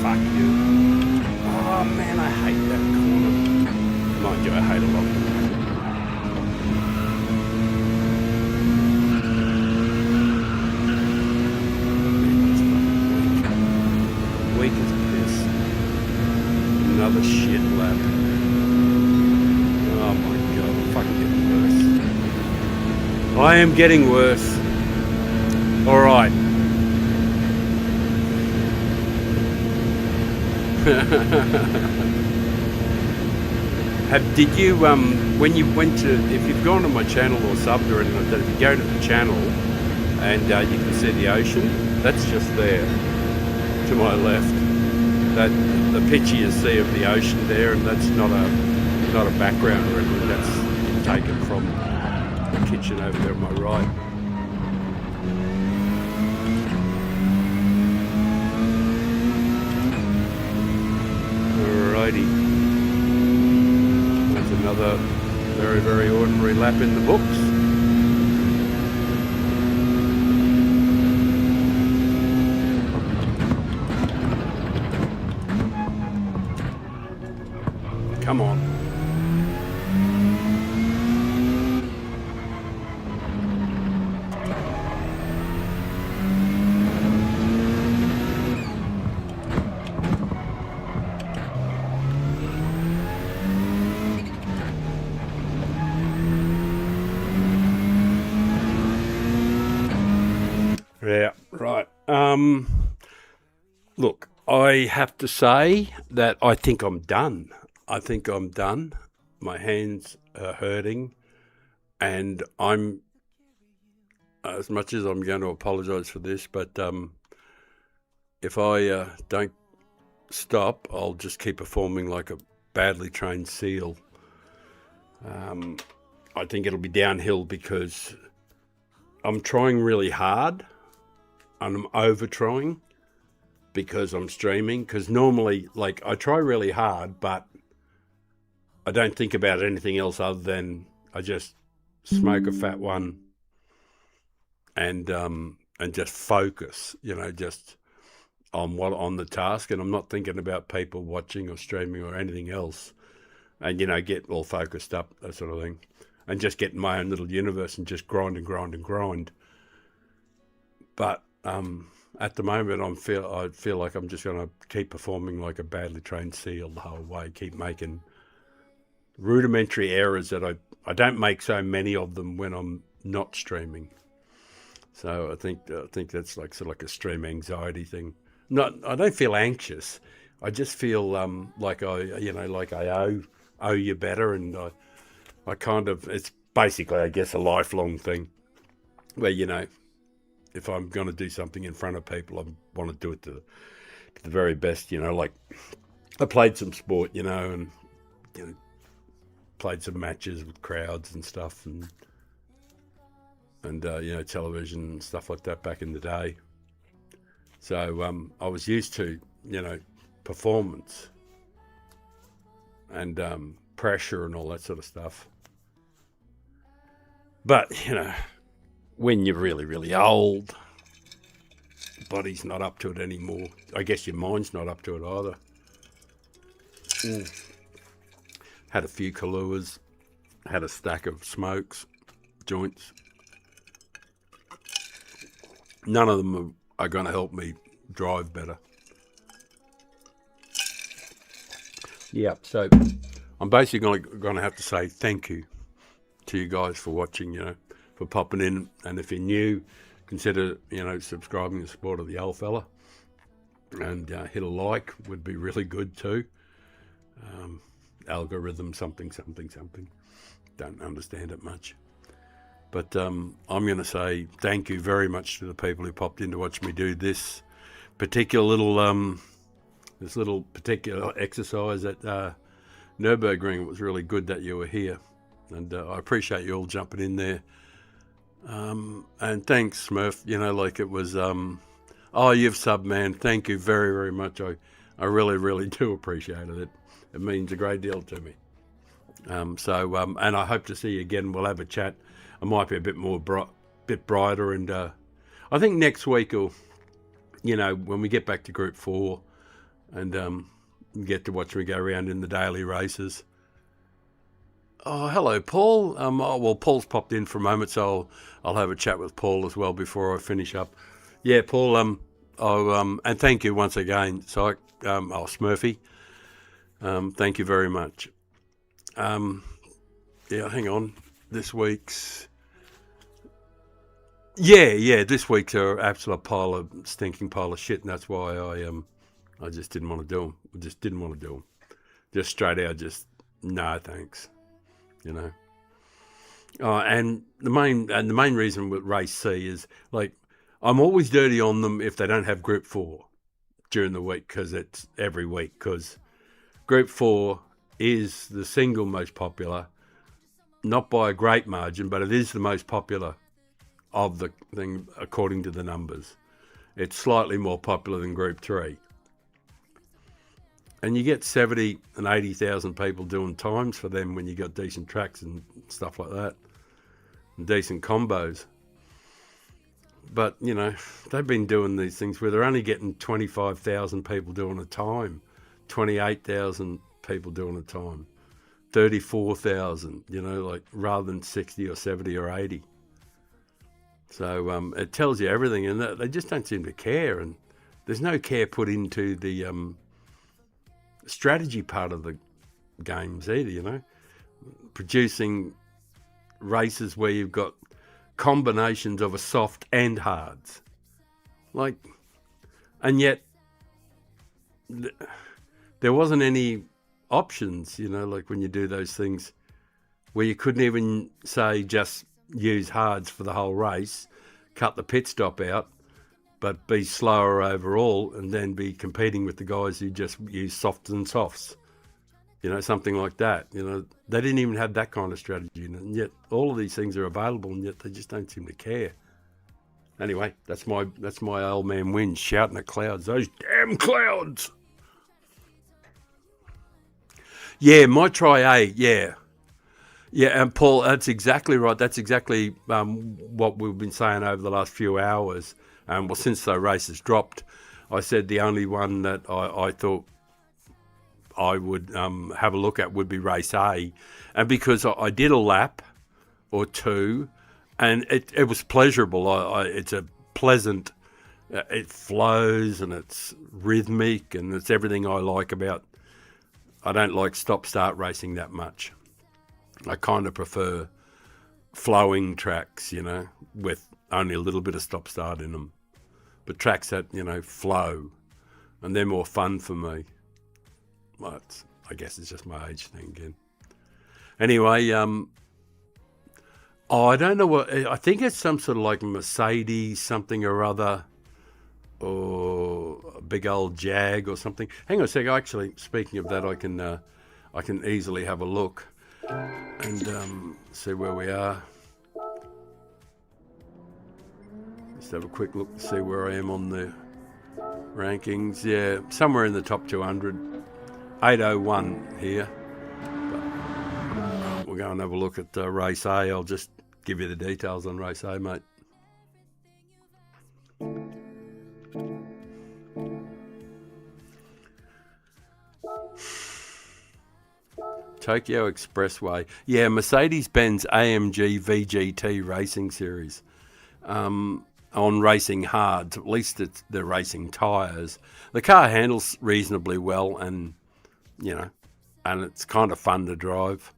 Fuck you. Oh man, I hate that corner. Mind you, I hate a lot of them. Weak as piss. Another shit lap. Oh my god, I'm fucking getting worse. I am getting worse. Alright. Did you, when you went to, if you've gone to my channel or subbed or anything like that, if you go to the channel and you can see the ocean, that's just there. To my left, that the picture you see of the ocean there, and that's not a background or anything. That's taken from the kitchen over there on my right. Alrighty, that's another very, very ordinary lap in the books. Come on. Yeah, right. Look, I have to say that I think I'm done. I think I'm done. My hands are hurting, and I'm, as much as I'm going to apologise for this, but if I don't stop, I'll just keep performing like a badly trained seal. I think it'll be downhill because I'm trying really hard and I'm over trying because I'm streaming. Because normally, like, I try really hard, but I don't think about anything else other than I just smoke a fat one and just focus, just on the task, and I'm not thinking about people watching or streaming or anything else, and get all focused up, that sort of thing, and just get in my own little universe and just grind and grind and grind. But at the moment, I feel like I'm just going to keep performing like a badly trained seal the whole way, keep making rudimentary errors that I don't make so many of them when I'm not streaming. So I think that's like sort of like a stream anxiety thing. I don't feel anxious. I just feel like I owe you better, and I kind of, it's basically, I guess, a lifelong thing where if I'm going to do something in front of people, I want to do it to the very best. Like I played some sport, and played some matches with crowds and stuff, and television and stuff like that back in the day. So I was used to, performance and pressure and all that sort of stuff. But, when you're really, really old, the body's not up to it anymore. I guess your mind's not up to it either. Had a few Kahlúas, had a stack of smokes, joints. None of them are going to help me drive better. Yeah, so I'm basically going to have to say thank you to you guys for watching, for popping in. And if you're new, consider, subscribing and supporting the old fella. And hit a like would be really good too. Algorithm something. Don't understand it much. But I'm going to say thank you very much to the people who popped in to watch me do this particular little particular exercise at NURBURGRING. It was really good that you were here, and I appreciate you all jumping in there. And thanks, Smurf. Like it was. You've subbed, man. Thank you very, very much. I really, really do appreciate it. It means a great deal to me. And I hope to see you again. We'll have a chat. I might be a bit brighter, and I think next week, or when we get back to Group 4, and get to watch me go around in the daily races. Oh, hello, Paul. Well, Paul's popped in for a moment, so I'll have a chat with Paul as well before I finish up. Yeah, Paul. And thank you once again, Smurfy. Thank you very much. Yeah, hang on. This week's this week's an absolute stinking pile of shit, and that's why I just didn't want to do them. I just didn't want to do them. Just straight out, no thanks. And the main reason with race C is, like, I'm always dirty on them if they don't have Group 4 during the week, because it's every week, because Group 4 is the single most popular, not by a great margin, but it is the most popular of the thing according to the numbers. It's slightly more popular than Group 3. And you get 70 and 80,000 people doing times for them when you got decent tracks and stuff like that, and decent combos. But, they've been doing these things where they're only getting 25,000 people doing a time, 28,000 people doing a time. 34,000, like rather than 60 or 70 or 80. So it tells you everything, and they just don't seem to care. And there's no care put into the strategy part of the games either, producing races where you've got combinations of a soft and hards. And yet there wasn't any options, like when you do those things where you couldn't even say just use hards for the whole race, cut the pit stop out, but be slower overall and then be competing with the guys who just use softs and softs, something like that. They didn't even have that kind of strategy, and yet all of these things are available, and yet they just don't seem to care. Anyway, that's my old man Wins shouting at clouds. Those damn clouds! Yeah, might try A. Yeah, and Paul, that's exactly right. That's exactly what we've been saying over the last few hours. Well, since the races dropped, I said the only one that I thought I would have a look at would be race A, and because I did a lap or two, and it was pleasurable. It's a pleasant. It flows and it's rhythmic and it's everything I like about. I don't like stop-start racing that much. I kind of prefer flowing tracks, with only a little bit of stop-start in them. But tracks that, flow, and they're more fun for me. Well, I guess it's just my age thing again. Anyway, I don't know what, I think it's some sort of like Mercedes something or other, or a big old Jag or something. Hang on a sec. Actually, speaking of that, I can easily have a look and see where we are. Just have a quick look to see where I am on the rankings. Yeah, somewhere in the top 200. 801 here. But we'll go and have a look at race A. I'll just give you the details on race A, mate. Tokyo Expressway. Yeah, Mercedes-Benz AMG VGT Racing Series. On racing hards, at least they're racing tyres. The car handles reasonably well, and it's kind of fun to drive.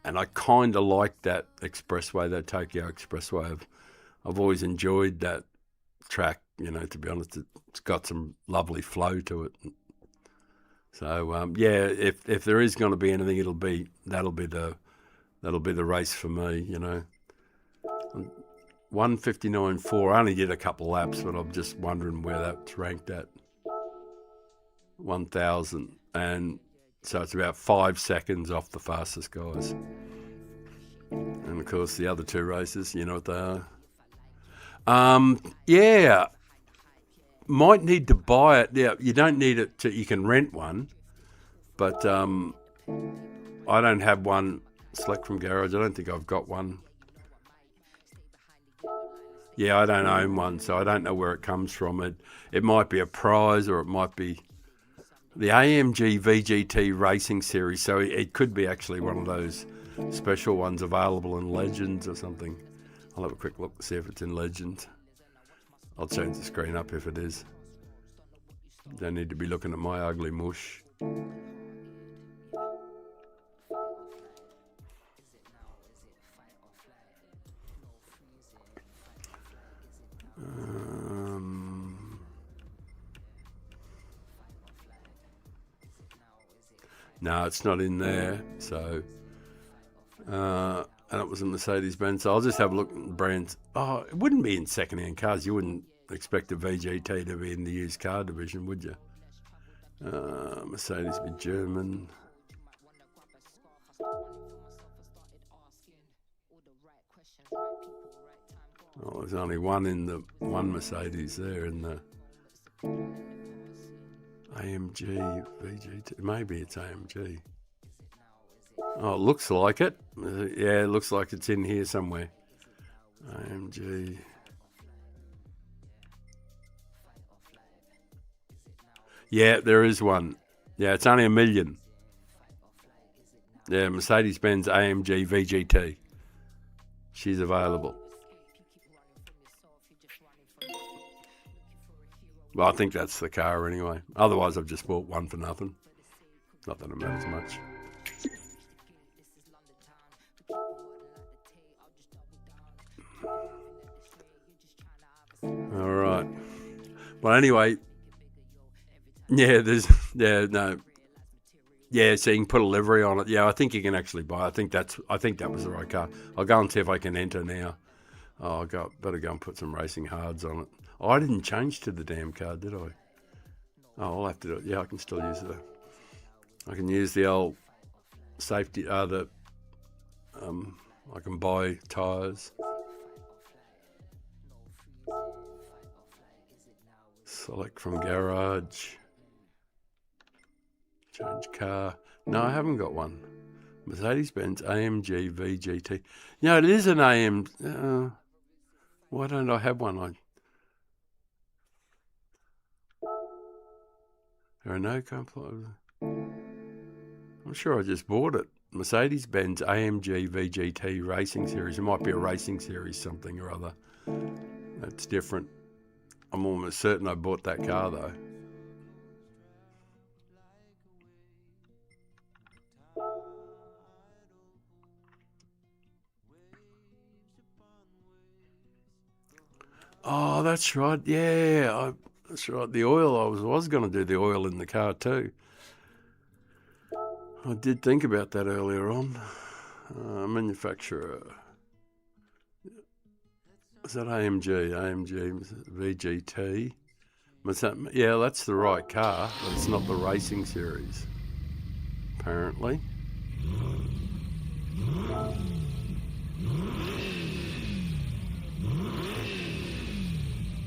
And I kind of like that expressway, that Tokyo Expressway. I've always enjoyed that track, to be honest. It's got some lovely flow to it. So if there is going to be anything, that'll be the race for me. 1:59.4. I only did a couple laps, but I'm just wondering where that's ranked at. 1,000, and so it's about 5 seconds off the fastest guys. And of course, the other two races, you know what they are. Yeah. Might need to buy it. Yeah, you don't need it you can rent one, but I don't have one. Select from garage. I don't think I've got one. Yeah, I don't own one, so I don't know where it comes from. It might be a prize, or it might be the AMG VGT Racing Series. So it could be actually one of those special ones available in Legends or something. I'll have a quick look to see if it's in Legends. I'll change the screen up if it is. Don't need to be looking at my ugly mush. No, it's not in there. So, and it was a Mercedes-Benz. So I'll just have a look at the brands. Oh, it wouldn't be in second-hand cars. You wouldn't expect a VGT to be in the used car division, would you? Mercedes be German. Oh, there's only one Mercedes there in the AMG VGT. Maybe it's AMG. Oh, it looks like it. Yeah, it looks like it's in here somewhere. AMG. Yeah, there is one. Yeah, it's only $1 million. Yeah, Mercedes-Benz AMG VGT. She's available. Well, I think that's the car anyway. Otherwise, I've just bought one for nothing. Not that it matters much. All right. Well, anyway, yeah, no. Yeah, so you can put a livery on it. Yeah, I think you can actually buy. I think that was the right car. I'll go and see if I can enter now. Oh, better go and put some racing hards on it. Oh, I didn't change to the damn car, did I? Oh, I'll have to do it. Yeah, I can still use it. I can use the old safety. I can buy tyres. Select from garage. Change car. No, I haven't got one. Mercedes-Benz AMG VGT. No, it is an AM. Why don't I have one? There are no complaints. I'm sure I just bought it. Mercedes-Benz AMG VGT Racing Series. It might be a Racing Series something or other. That's different. I'm almost certain I bought that car though. Oh, that's right. Yeah, that's right. The oil. I was going to do the oil in the car too. I did think about that earlier on. Manufacturer. Is that AMG? AMG VGT. Yeah, that's the right car, but it's not the Racing Series. Apparently.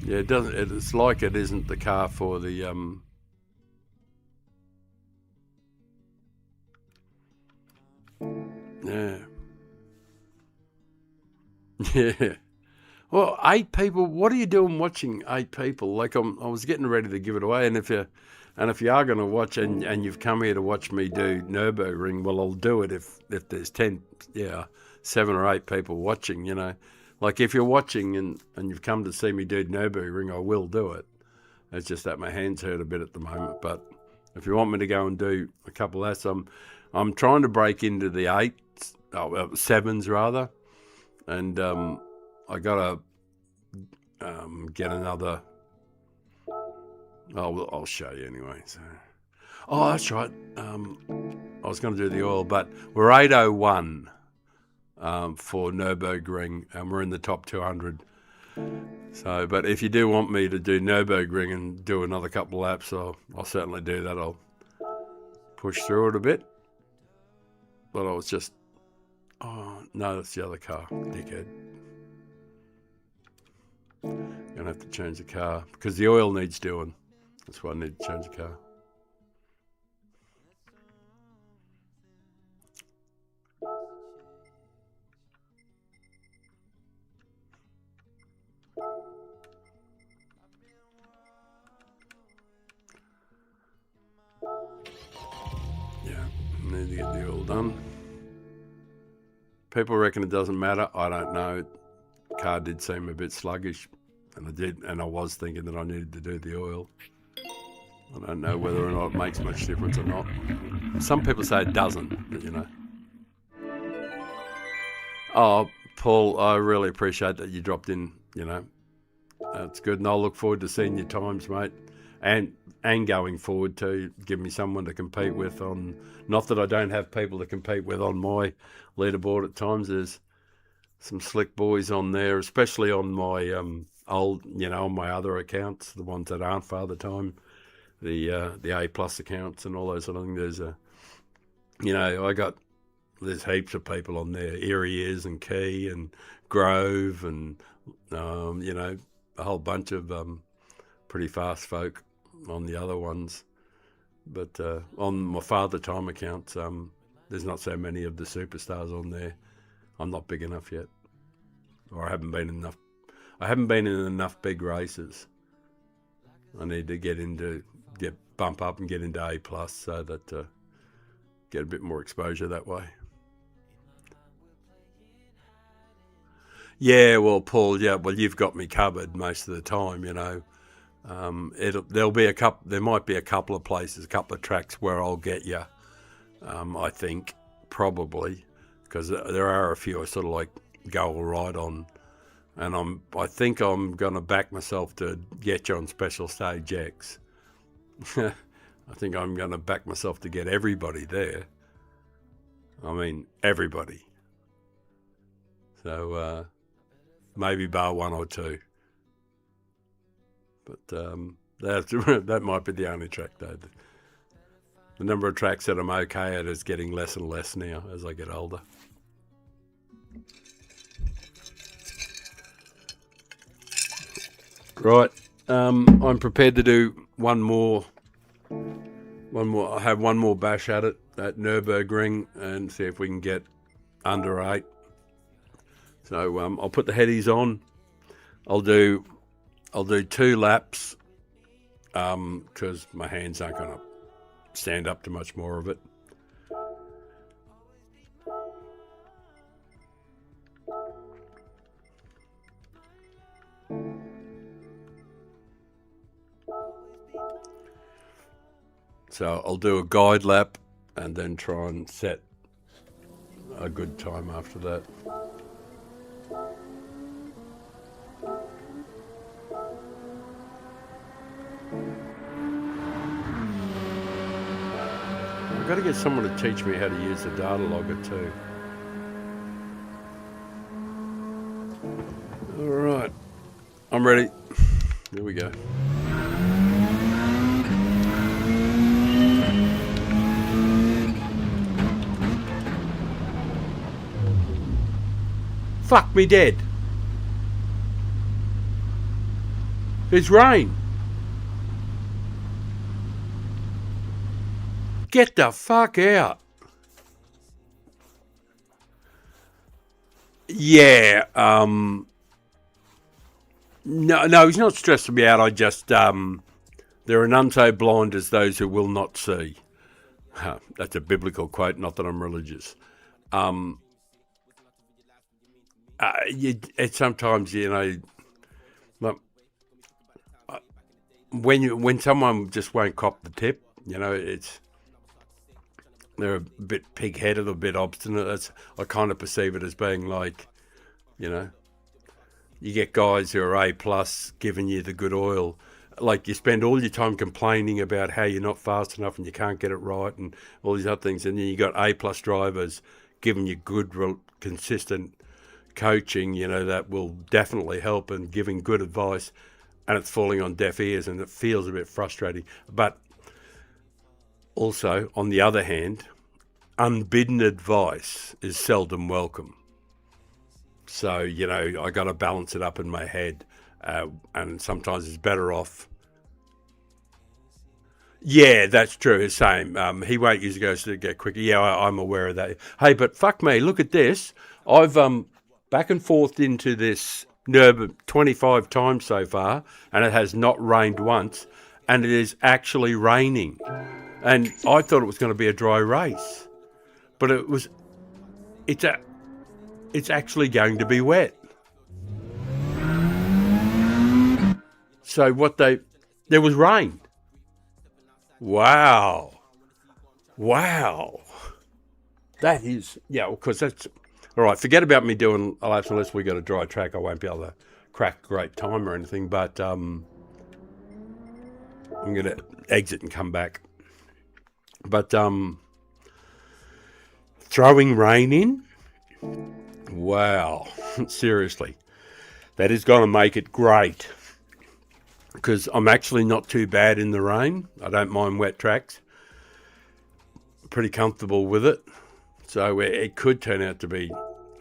Yeah, it doesn't. It's like it isn't the car for the Yeah. Yeah. Well, 8 people. What are you doing watching 8 people? Like I was getting ready to give it away, and if you are going to watch and you've come here to watch me do Nürburgring, well, I'll do it if there's 7 or 8 people watching. You know, like if you're watching and you've come to see me do Nürburgring, I will do it. It's just that my hands hurt a bit at the moment. But if you want me to go and do a couple of that, I'm trying to break into the 7s rather, and I gotta get another. Oh, I'll show you anyway. So, that's right. I was going to do the oil, but we're 801 for Nürburgring, and we're in the top 200. So, but if you do want me to do Nürburgring and do another couple laps, I'll certainly do that. I'll push through it a bit. But I was just, no, that's the other car, dickhead. Gonna have to change the car because the oil needs doing. That's why I need to change the car. Yeah, need to get the oil done. People reckon it doesn't matter. I don't know. The car did seem a bit sluggish, and I was thinking that I needed to do the oil. I don't know whether or not it makes much difference or not. Some people say it doesn't, but you know. Oh, Paul, I really appreciate that you dropped in, you know. That's good, and I'll look forward to seeing your times, mate. And going forward to give me someone to compete with on, not that I don't have people to compete with on my leaderboard at times. There's some slick boys on there, especially on my old, on my other accounts, the ones that aren't Father Time, the A+ accounts and all those sort of things. There's there's heaps of people on there, Areas and Key and Grove and, a whole bunch of pretty fast folk on the other ones. But on my Father Time accounts, there's not so many of the superstars on there. I'm not big enough yet, or I haven't been in enough big races. I need to bump up and get into A+ so that get a bit more exposure that way. Yeah, well, Paul, you've got me covered most of the time, you know. There might be a couple of places, a couple of tracks where I'll get you. I think probably because there are a few I sort of like go all right on, and I think I'm gonna back myself to get you on Special Stage X. I think I'm gonna back myself to get everybody there. I mean everybody. So maybe bar one or two. But that might be the only track though. The number of tracks that I'm okay at is getting less and less now as I get older. Right, I'm prepared to do one more. I have one more bash at it at NURBURGRING and see if we can get under 8. So I'll put the headies on. I'll do 2 laps because my hands aren't going to stand up to much more of it. So I'll do a guide lap and then try and set a good time after that. I've got to get someone to teach me how to use the data logger too. All right, I'm ready. Here we go. Fuck me dead. It's rain. Get the fuck out. Yeah, no, he's not stressing me out. I just, there are none so blind as those who will not see. That's a biblical quote, not that I'm religious. Sometimes, you know, like, when someone just won't cop the tip, you know, they're a bit pig-headed, a bit obstinate. I kind of perceive it as being like, you know, you get guys who are A+ giving you the good oil. Like you spend all your time complaining about how you're not fast enough and you can't get it right and all these other things, and then you got A+ drivers giving you good, consistent coaching, you know, that will definitely help and giving good advice, and it's falling on deaf ears and it feels a bit frustrating. But also, on the other hand, unbidden advice is seldom welcome. So, you know, I got to balance it up in my head, and sometimes it's better off. Yeah, that's true. Same. He won't use goes to get quicker. Yeah, I'm aware of that. Hey, but fuck me, look at this. I've back and forth into this NURB 25 times so far, and it has not rained once, and it is actually raining. And I thought it was going to be a dry race, but it's actually going to be wet. So there was rain. Wow. That is, yeah, because that's, all right, forget about me doing laps unless we got a dry track. I won't be able to crack a great time or anything, but I'm going to exit and come back. But throwing rain in, wow, seriously, that is going to make it great, because I'm actually not too bad in the rain. I don't mind wet tracks. Pretty comfortable with it. So it could turn out to be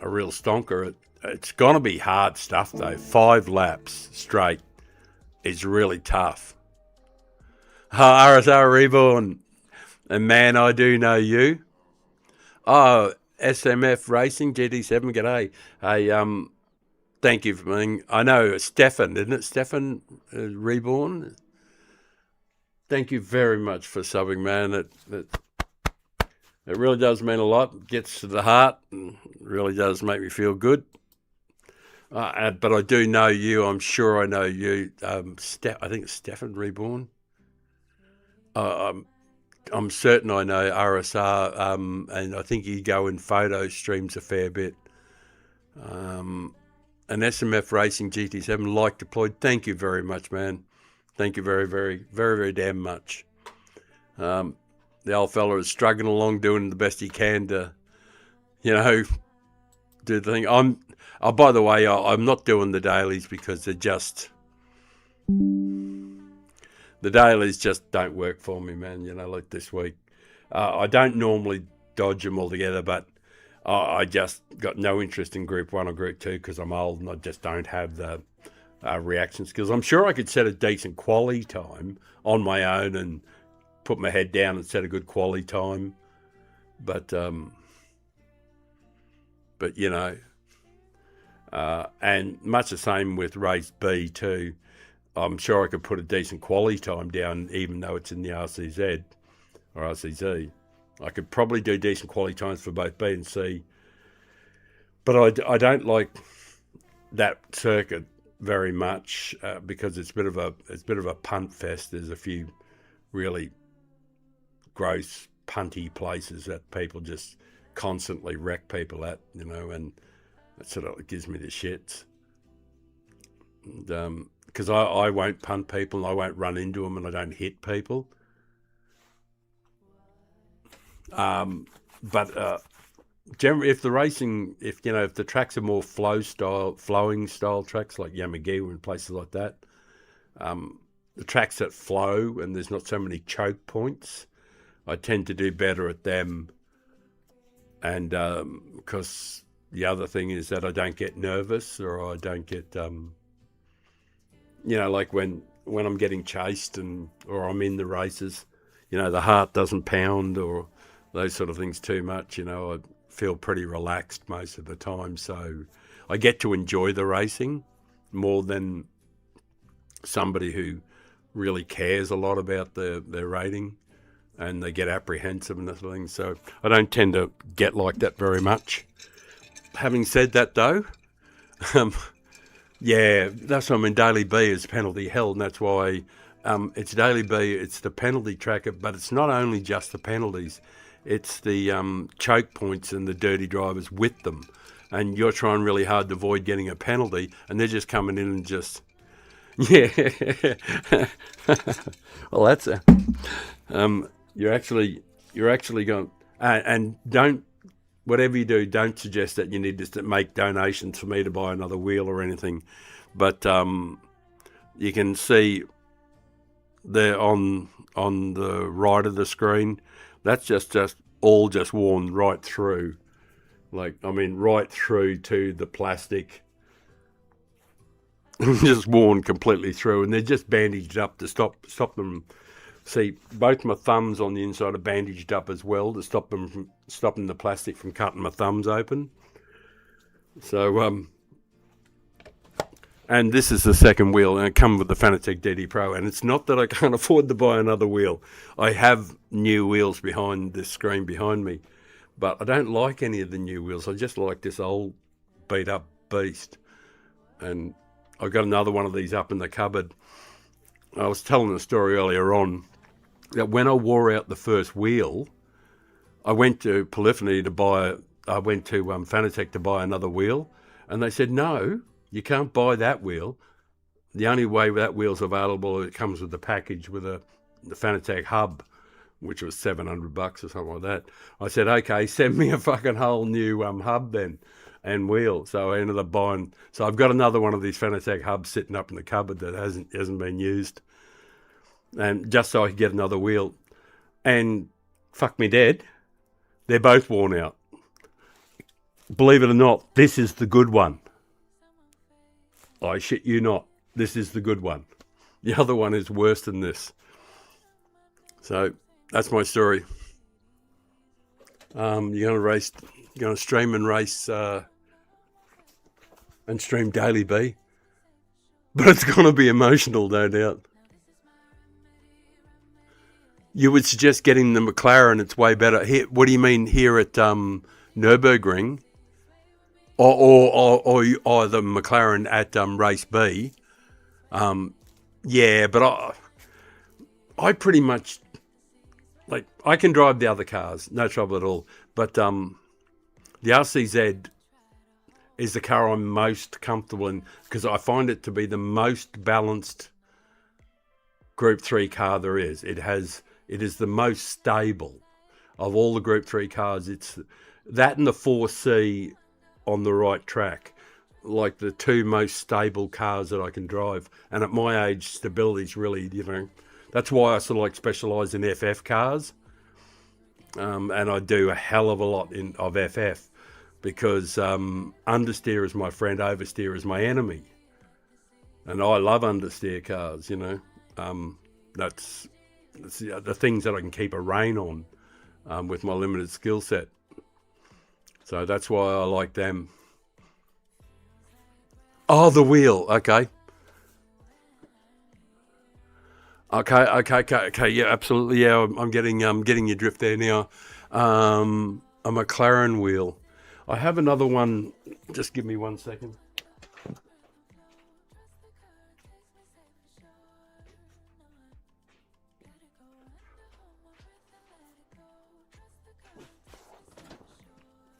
a real stonker. It's going to be hard stuff though. 5 laps straight is really tough. RSR Reborn. And man, I do know you. Oh, SMF Racing, GT7, g'day. Hey, thank you for being, I know Stefan, isn't it? Stefan Reborn? Thank you very much for subbing, man. It really does mean a lot. It gets to the heart and really does make me feel good. But I do know you. I'm sure I know you. I think it's Stefan Reborn. I'm, I'm certain I know RSR, and I think you go in photo streams a fair bit. And SMF Racing GT7 like deployed. Thank you very much, man. Thank you very, very, very, very damn much. The old fella is struggling along, doing the best he can to, do the thing. By the way, I'm not doing the dailies because the dailies just don't work for me, man. Like this week. I don't normally dodge them altogether, but I just got no interest in Group 1 or Group 2 because I'm old and I just don't have the reaction skills. I'm sure I could set a decent quality time on my own and put my head down and set a good quality time. But and much the same with race B too. I'm sure I could put a decent quality time down even though it's in the RCZ or RCZ. I could probably do decent quality times for both B and C. But I don't like that circuit very much because it's a bit of a punt fest. There's a few really gross punty places that people just constantly wreck people at, and that sort of gives me the shits. Because I won't punt people and I won't run into them and I don't hit people. But generally, if the tracks are more flowing style tracks like Yamagiwa and places like that, the tracks that flow and there's not so many choke points, I tend to do better at them. And because the other thing is that I don't get nervous or I don't get, like when I'm getting chased or I'm in the races, the heart doesn't pound or those sort of things too much. I feel pretty relaxed most of the time. So I get to enjoy the racing more than somebody who really cares a lot about their rating and they get apprehensive and that sort of thing. So I don't tend to get like that very much. Having said that though, yeah, that's what I mean. Daily B is penalty hell, and that's why it's Daily B. It's the penalty tracker, but it's not only just the penalties. It's the choke points and the dirty drivers with them. And you're trying really hard to avoid getting a penalty, and they're just coming in and just, yeah. Well, that's you're actually going, and don't, whatever you do, don't suggest that you need to make donations for me to buy another wheel or anything. But you can see there on the right of the screen, that's just all worn right through. Right through to the plastic. Just worn completely through. And they're just bandaged up to stop them. See, both my thumbs on the inside are bandaged up as well to stop them from stopping the plastic from cutting my thumbs open. So, and this is the second wheel, and it comes with the Fanatec DD Pro. And it's not that I can't afford to buy another wheel. I have new wheels behind this screen behind me, but I don't like any of the new wheels. I just like this old beat up beast. And I've got another one of these up in the cupboard. I was telling a story earlier on that when I wore out the first wheel, I went to Polyphony I went to Fanatec to buy another wheel, and they said, no, you can't buy that wheel. The only way that wheel's available, it comes with the package with the Fanatec hub, which was $700 or something like that. I said, okay, send me a fucking whole new hub then and wheel. So I ended up buying. So I've got another one of these Fanatec hubs sitting up in the cupboard that hasn't been used, and just so I could get another wheel. And fuck me dead, they're both worn out. Believe it or not, this is the good one. I shit you not. This is the good one. The other one is worse than this. So that's my story. You're going to stream and race and stream Daily B. But it's going to be emotional, no doubt. You would suggest getting the McLaren. It's way better. Here, what do you mean here at Nürburgring, or the McLaren at race B? Yeah, but I pretty much like I can drive the other cars, no trouble at all. But the RCZ is the car I'm most comfortable in because I find it to be the most balanced Group 3 car there is. It is the most stable of all the Group 3 cars. It's that and the 4C on the right track, like the two most stable cars that I can drive. And at my age, stability is really, that's why I sort of like specialise in FF cars. And I do a hell of a lot of FF because understeer is my friend, oversteer is my enemy. And I love understeer cars, That's the things that I can keep a rein on with my limited skill set. So that's why I like them. Oh, the wheel. Okay. Okay. Yeah, absolutely. Yeah, I'm getting your drift there now. A McLaren wheel. I have another one. Just give me 1 second.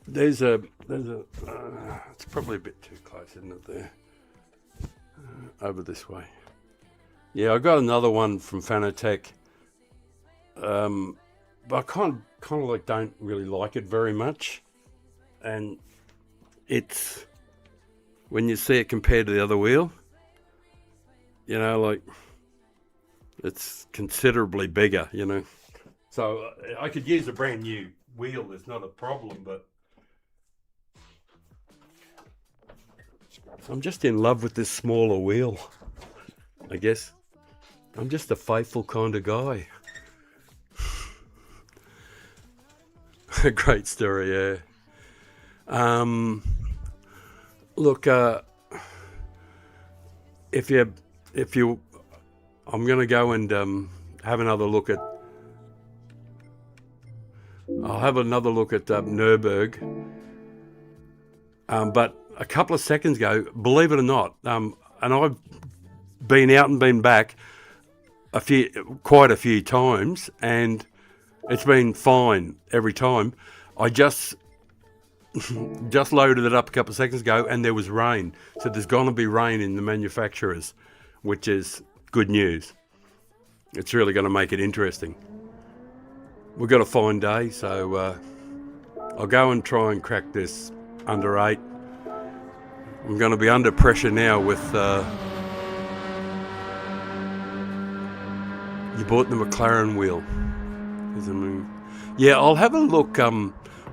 There's a. It's probably a bit too close, isn't it? There, over this way. Yeah, I got another one from Fanatec. But I kind of like don't really like it very much, and it's when you see it compared to the other wheel, like it's considerably bigger, So I could use a brand new wheel. It's not a problem, but. I'm just in love with this smaller wheel, I guess. I'm just a faithful kind of guy. A great story, yeah. Look, if you, I'm going to go and have another look at. I'll have another look at Nürburg. But a couple of seconds ago, believe it or not, and I've been out and been back quite a few times, and it's been fine every time. I just loaded it up a couple of seconds ago, and there was rain. So there's going to be rain in the manufacturers, which is good news. It's really going to make it interesting. We've got a fine day, so I'll go and try and crack this under 8. I'm going to be under pressure now with... you bought the McLaren wheel. Yeah, I'll have a look.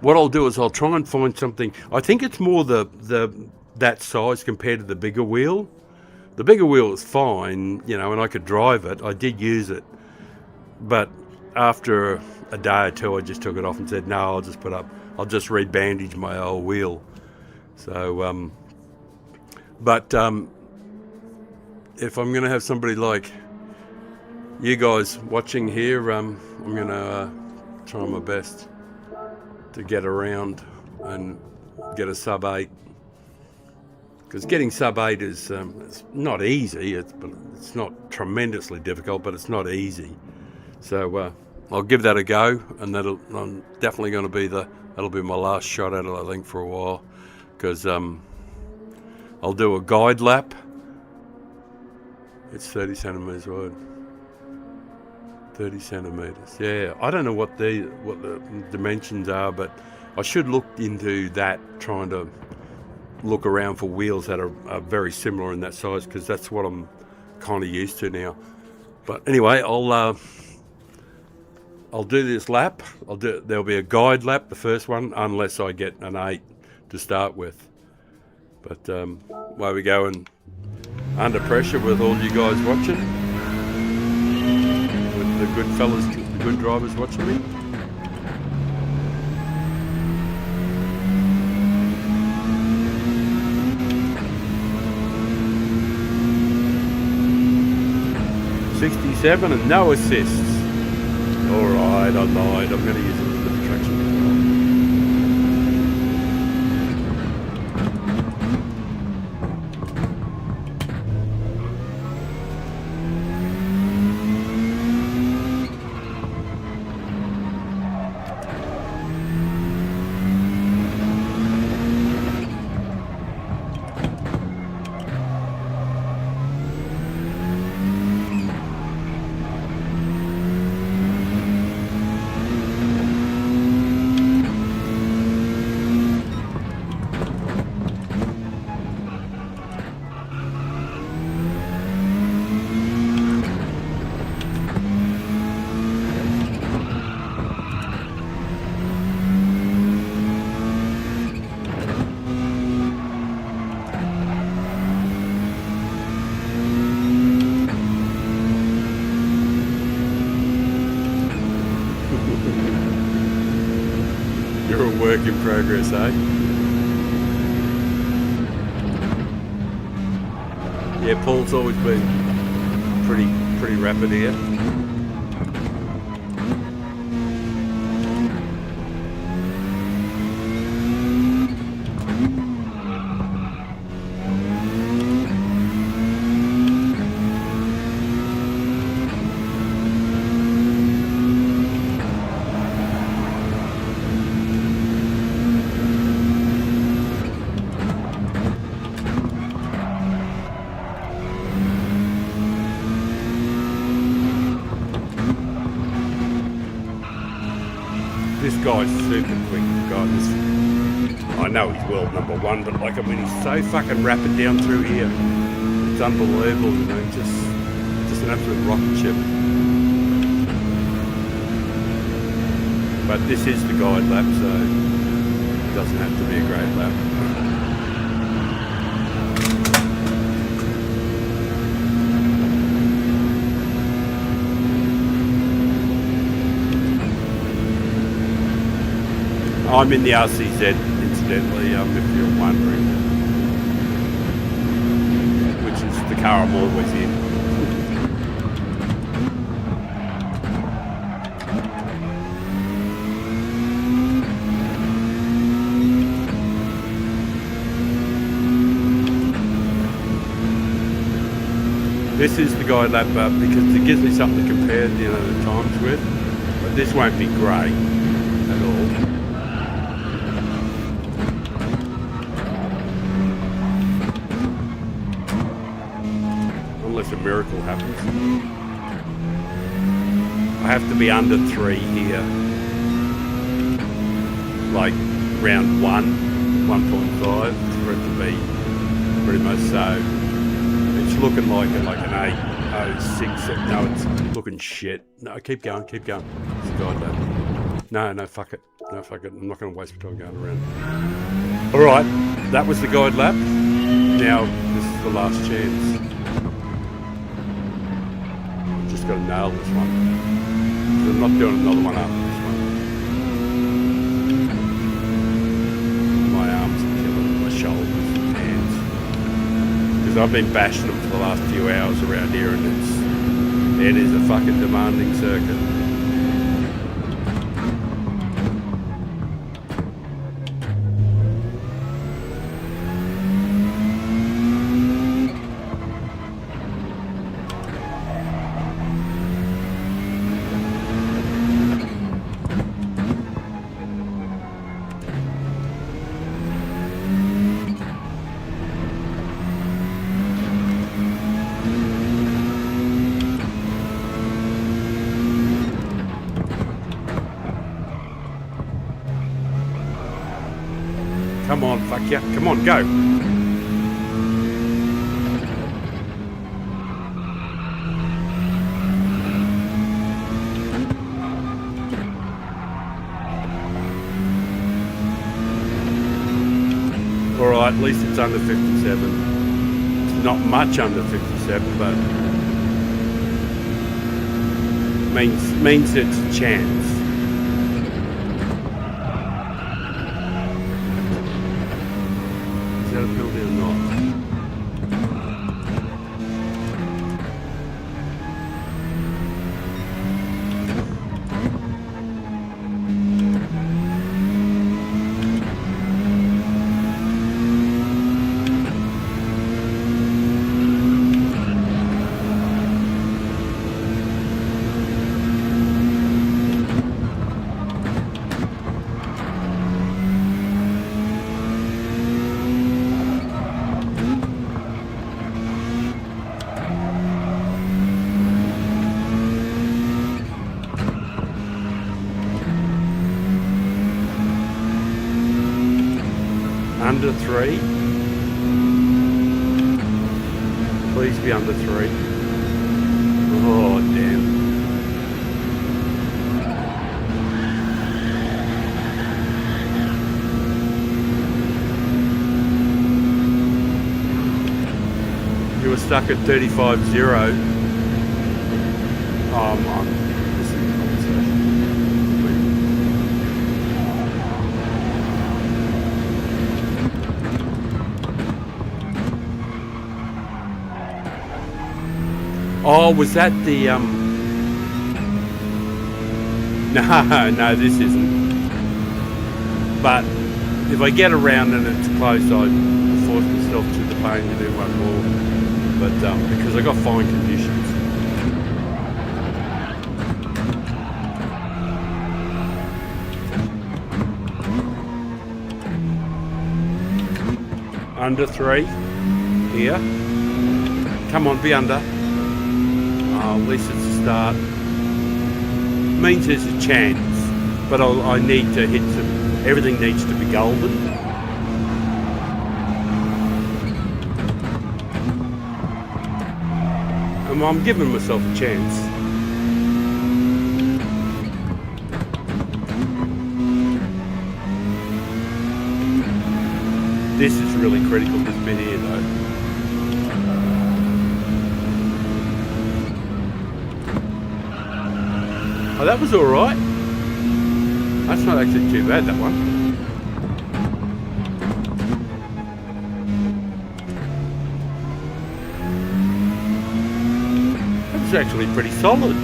What I'll do is I'll try and find something. I think it's more that size compared to the bigger wheel. The bigger wheel is fine, and I could drive it. I did use it. But after a day or two, I just took it off and said, no, I'll just rebandage my old wheel. So, but if I'm going to have somebody like you guys watching here, I'm going to try my best to get around and get a sub 8. Because getting sub 8 is it's not easy. It's not tremendously difficult, but it's not easy. So I'll give that a go, and I'm definitely going to be that'll be my last shot at it, I think, for a while. Because I'll do a guide lap. It's 30 centimeters wide. 30 centimeters. Yeah, I don't know what the dimensions are, but I should look into that, trying to look around for wheels that are very similar in that size, because that's what I'm kind of used to now. But anyway, I'll do this lap. There'll be a guide lap, the first one, unless I get an 8 to start with. But while we go and under pressure with all you guys watching, with the good fellas, the good drivers watching me. '67 and no assists. All lied. I'm going to use a little bit of traction control. You're a work in progress, eh? Yeah, Paul's always been pretty rapid here. This guy's super quick, guys. I know he's world number one, but like, I mean, he's so fucking rapid down through here. It's unbelievable, you know, just an absolute rocket ship. But this is the guide lap, so it doesn't have to be a great lap. I'm in the RCZ, incidentally, if you're wondering, which is the car I'm always in. This is the guide lap because it gives me something to compare, you know, the times with, but this won't be great at all. Unless a miracle happens. I have to be under 3 here. Like round 1.5 for it to be pretty much so. It's looking like an 8.06. No, it's looking shit. No, keep going. It's a guide lap. No, fuck it. I'm not going to waste my time going around. Alright, that was the guide lap. Now, this is the last chance. Just got to nail this one. I'm not doing another one after this one. My arms are killing, my shoulders, hands. Because I've been bashing them for the last few hours around here, and it is a fucking demanding circuit. Come on, fuck yeah. Come on, go. Alright, at least it's under 57. It's not much under 57, but means it's a chance. Is that a penalty or not? Under 3. Please be under 3. Oh, damn. You were stuck at 35.0. I'm listening to the conversation. Oh, was that the No, this isn't. But if I get around and it's close, I force myself to the pain to do one more. But because I got fine conditions. Under 3 here. Come on, be under. Oh, at least it's a start. Means there's a chance, but I need to hit some. Everything needs to be golden. I'm giving myself a chance. This is really critical, this bit here though. Oh, that was alright. That's not actually too bad, that one. That was actually pretty solid.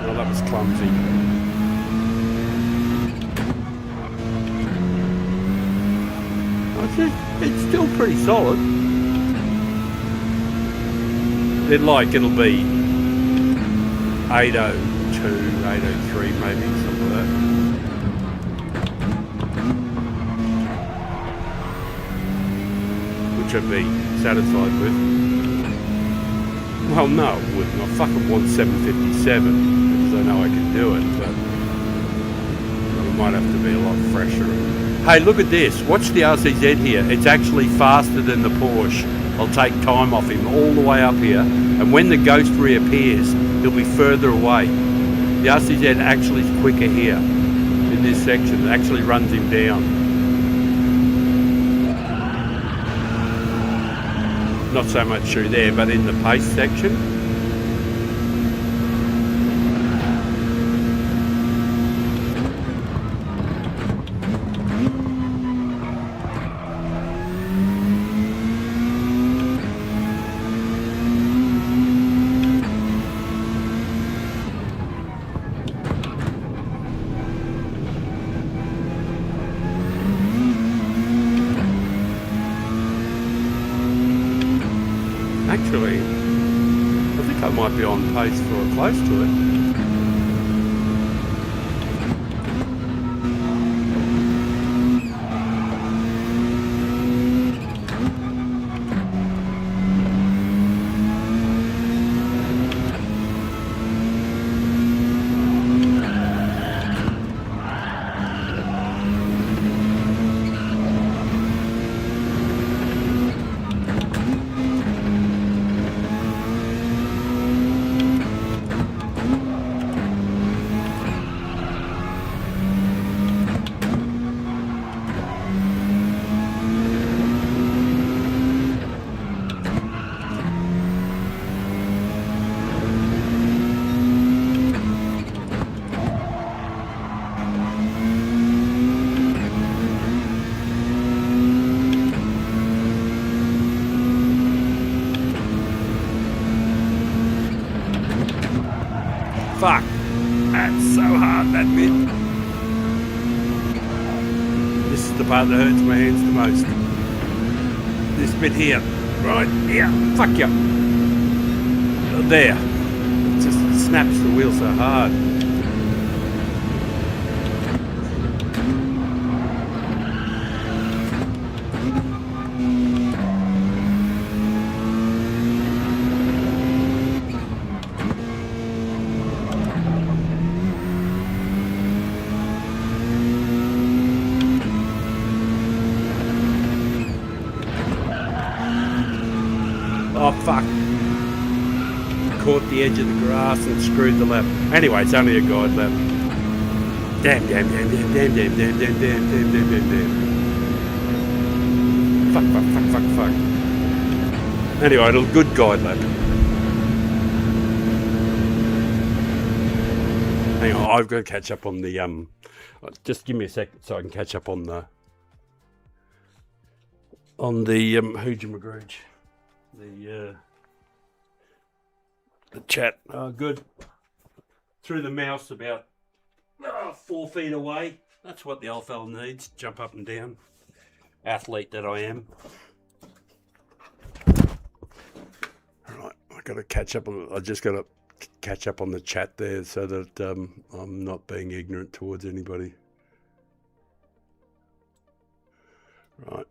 Well, that was clumsy. It's still pretty solid. It'll be 802, 803 maybe, something like that. Which I'd be satisfied with. Well, no, I wouldn't. I fucking want 757 because I know I can do it, but it might have to be a lot fresher. Hey, look at this. Watch the RCZ here. It's actually faster than the Porsche. I'll take time off him all the way up here, and when the Ghost reappears, he'll be further away. The RCZ actually is quicker here in this section. It actually runs him down. Not so much through there, but in the pace section. Actually, I think I might be on pace for close to it. Fuck, that's so hard, that bit. This is the part that hurts my hands the most. This bit here, right here, fuck you. There, it just snaps the wheel so hard. fuck. Caught the edge of the grass and screwed the lap. Anyway, it's only a guide lap. Damn. Fuck. Anyway, a good guide lap. Hang on, I've got to catch up on the just give me a sec so I can catch up on the hoojamagrooge. The chat. Good. Threw the mouse about 4 feet away. That's what the old fella needs. Jump up and down. Athlete that I am. Alright, I got to catch up on. I just got to catch up on the chat there so that I'm not being ignorant towards anybody. Right.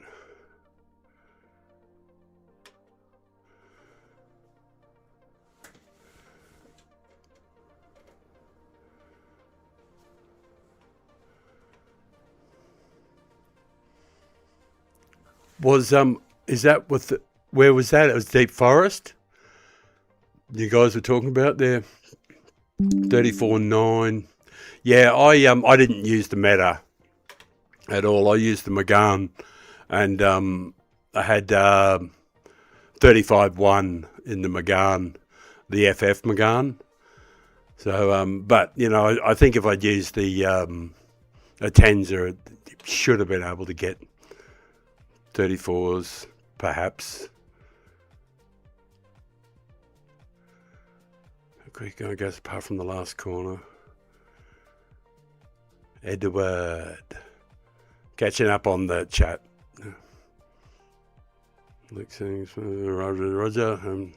Is that with where was that? It was Deep Forest. You guys were talking about there. 34.9. Yeah, I didn't use the Meta at all. I used the McGahn, and I had 35.1 in the McGahn, the FF McGahn. So, but you know, I think if I'd used the Atenza, it should have been able to get 34s, perhaps. Okay, going to go apart from the last corner. Edward. Catching up on the chat. Luke saying, Roger.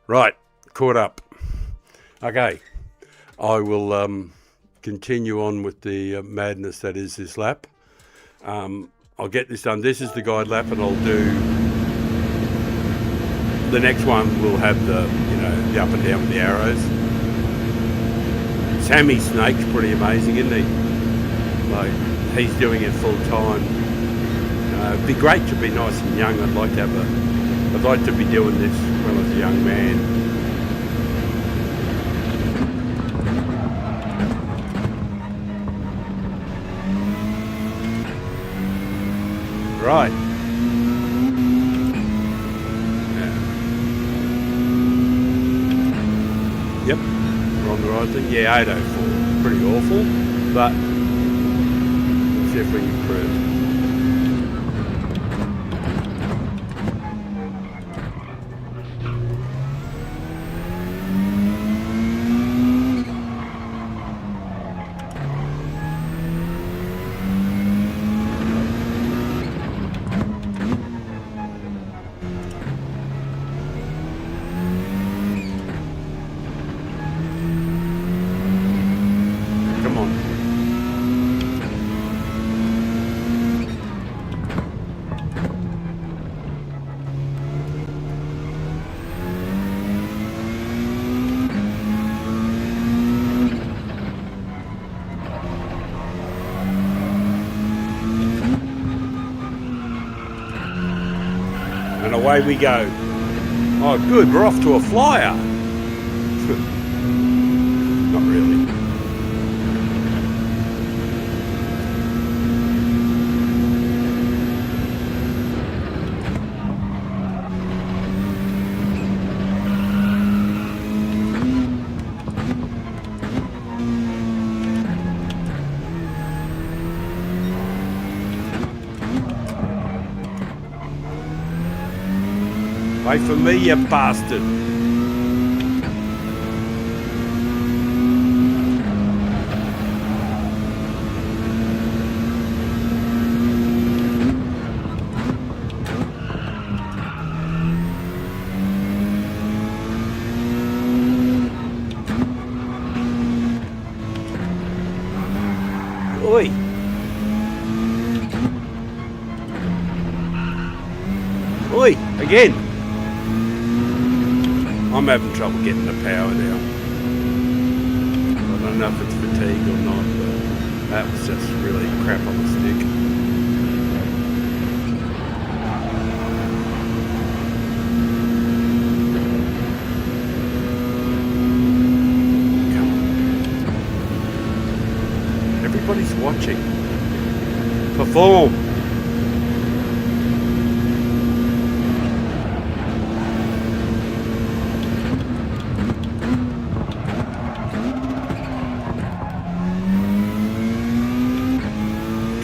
Right, caught up. Okay, I will continue on with the madness that is this lap. I'll get this done. This is the guide lap, and I'll do the next one. Will have the the up and down with the arrows. Sammy Snake's pretty amazing, isn't he? Like, he's doing it full time. It'd be great to be nice and young. I'd like to be doing this when I was a young man. Right. Yeah. Yep. We're on the right thing. Yeah, 804. Pretty awful, but let's see if we can improve. And away we go. Oh, good, we're off to a flyer. Not really. Wait for me, you bastard. Oi. Oi, again. I'm having trouble getting the power now. I don't know if it's fatigue or not, but that was just really crap on the stick. watching. Perform.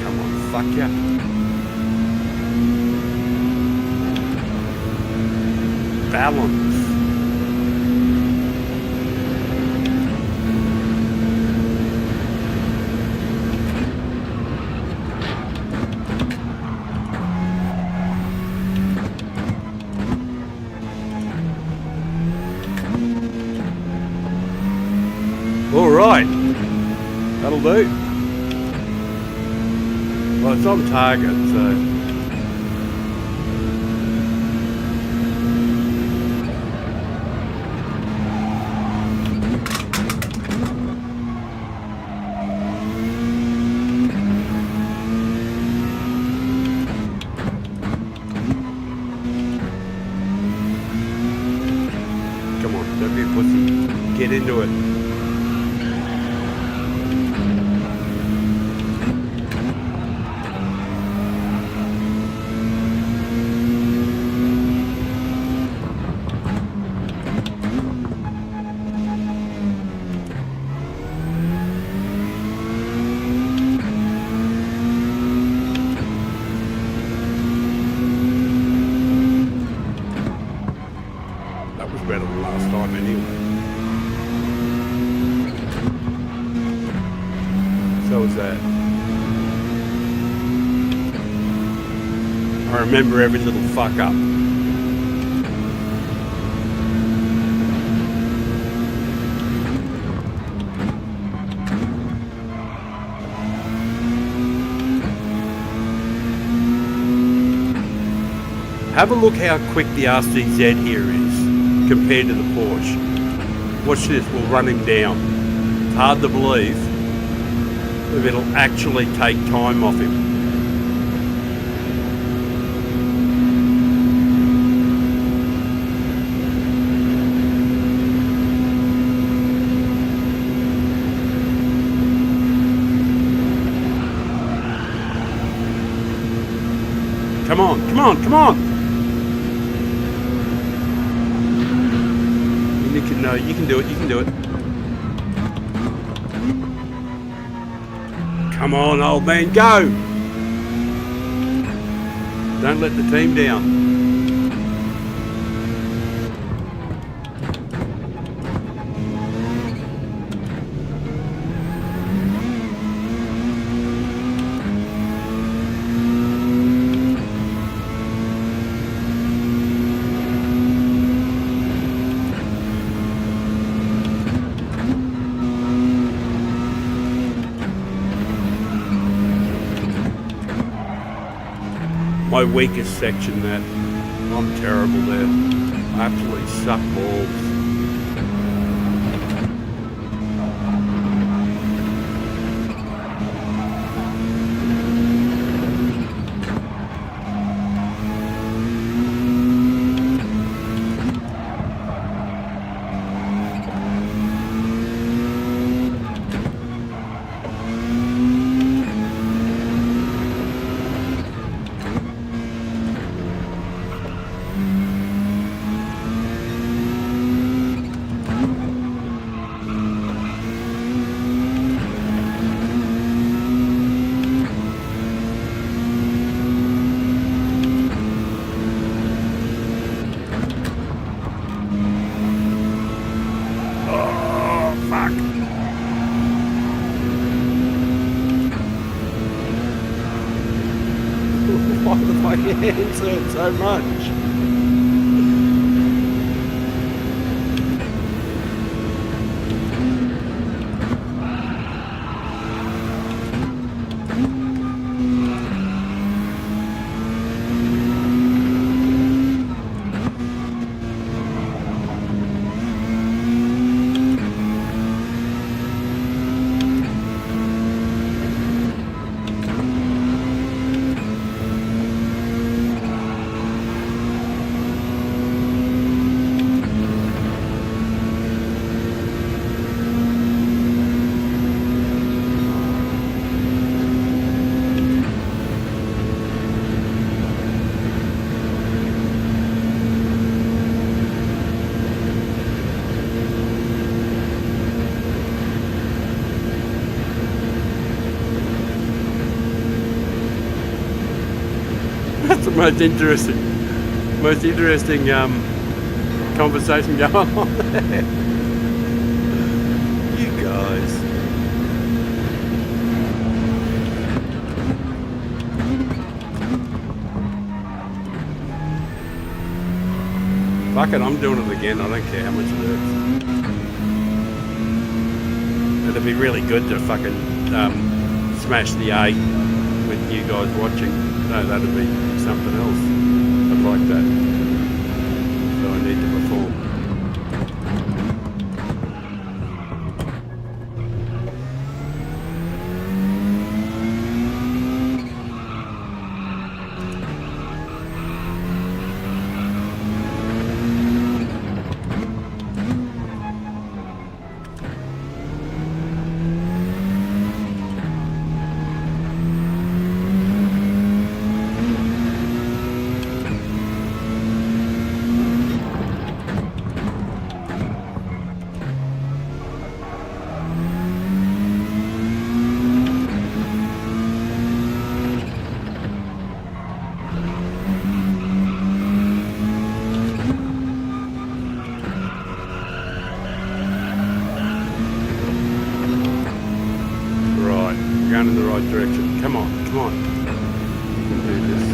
Come on, fuck ya. Balance. All right, that'll do. Well, it's on target, so. Come on, don't be a pussy. Get into it. That was better than last time anyway. So was that. I remember every little fuck up. Have a look how quick the RCZ here is compared to the Porsche. Watch this, we'll run him down. It's hard to believe if it'll actually take time off him. Come on, come on, come on! You can do it, you can do it. Come on, old man, go! Don't let the team down. My weakest section, that. I'm terrible there. I absolutely suck balls. Why do my hands hurt so much? most interesting conversation going on there. You guys. Fuck it, I'm doing it again. I don't care how much it hurts. It'd be really good to fucking smash the 8 with you guys watching. No, that'd be something else. I'd like that. So I need to perform. Going in the right direction. Come on, come on. You can do this.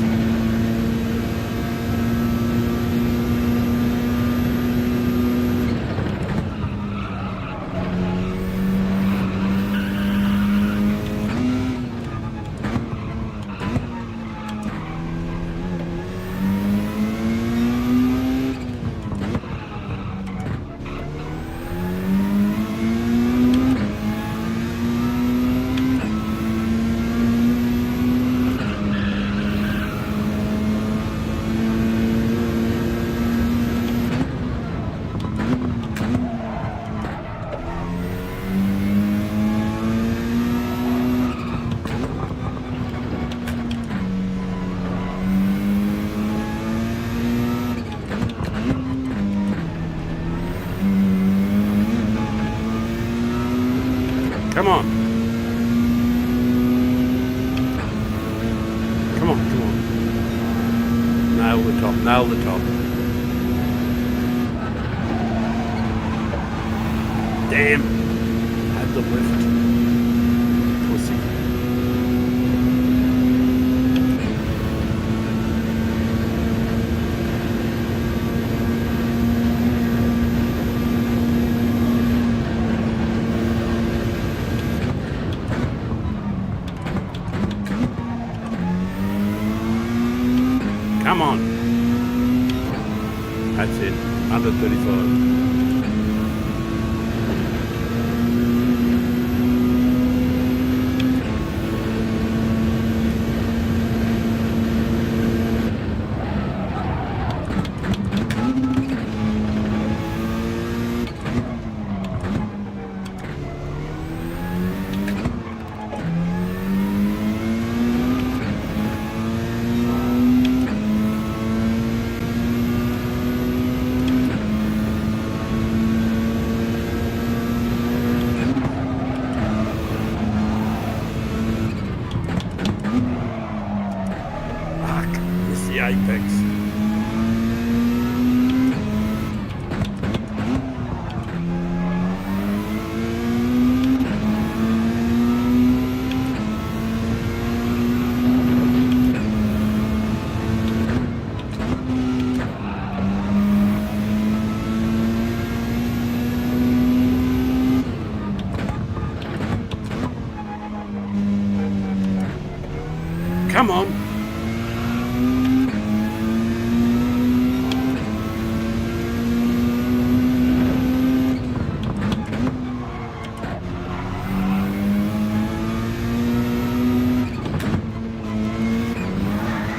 Come on. Come on, come on. Nail the top, nail the top. Damn. Had the lift. Pussy. Come on. That's it. Under 35. The apex. Come on.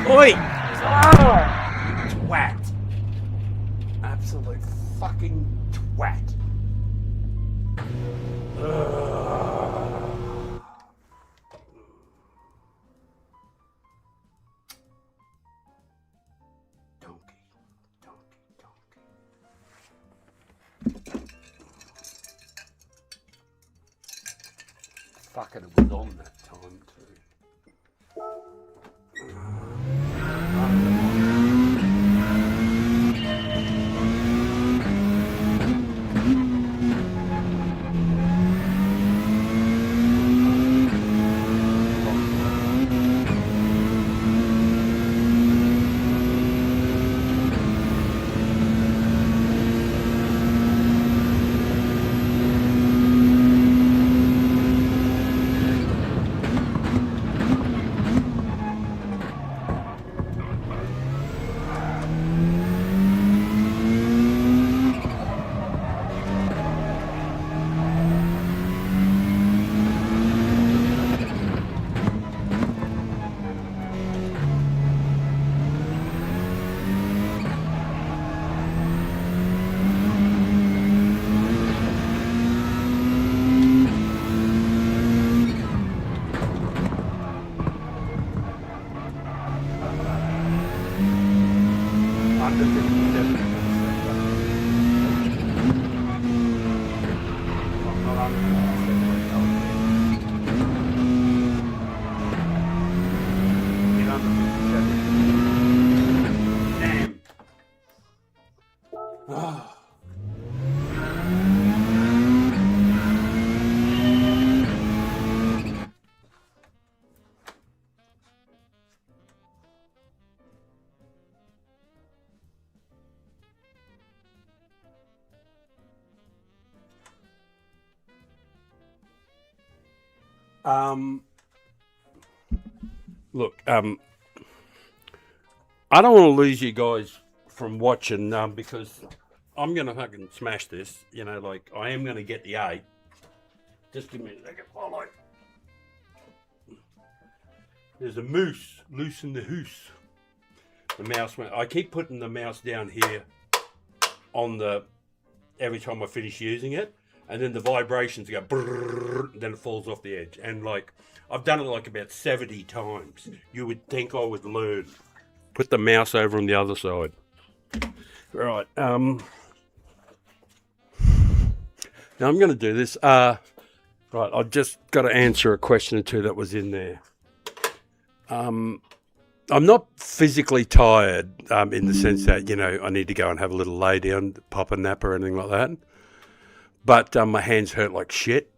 Oi! Oh, twat. Absolute fucking twat. Donkey, donkey, donkey. Fuck it, it was on that time too. under 57. I'm not under 57. Get under 57. Damn. Oh. Look, I don't want to lose you guys from watching because I'm going to fucking smash this. You know, like, I am going to get the 8. Just give me a second while There's a moose loose in the hoose. The mouse went. I keep putting the mouse down here on the every time I finish using it, and then the vibrations go brrrr, and then it falls off the edge. And like, I've done it like about 70 times. You would think I would learn. Put the mouse over on the other side. Right. Now I'm going to do this. Right. I've just got to answer a question or two that was in there. I'm not physically tired in the sense that, you know, I need to go and have a little lay down, pop a nap or anything like that. But my hands hurt like shit.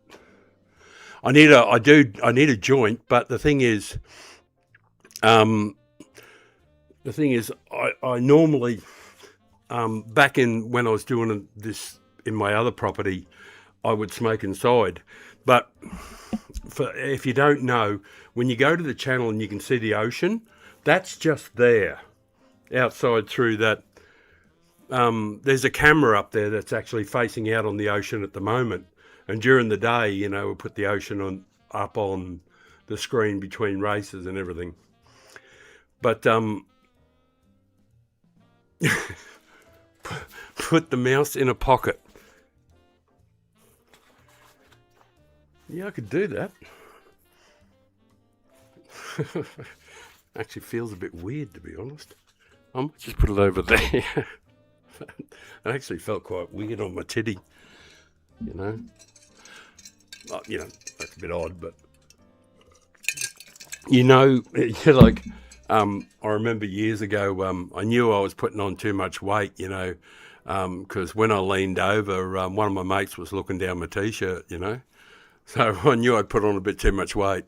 I need a joint, but the thing is, I normally, back in when I was doing this in my other property, I would smoke inside. But if you don't know, when you go to the channel and you can see the ocean, that's just there, outside through that. There's a camera up there that's actually facing out on the ocean at the moment. And during the day, you know, we'll put the ocean up on the screen between races and everything. But put the mouse in a pocket. Yeah, I could do that. Actually feels a bit weird, to be honest. I might just put it over there. It actually felt quite weird on my titty, you know. Well, you know, that's a bit odd, but you know, like, I remember years ago, I knew I was putting on too much weight, you know, because when I leaned over, one of my mates was looking down my t-shirt, you know, so I knew I'd put on a bit too much weight.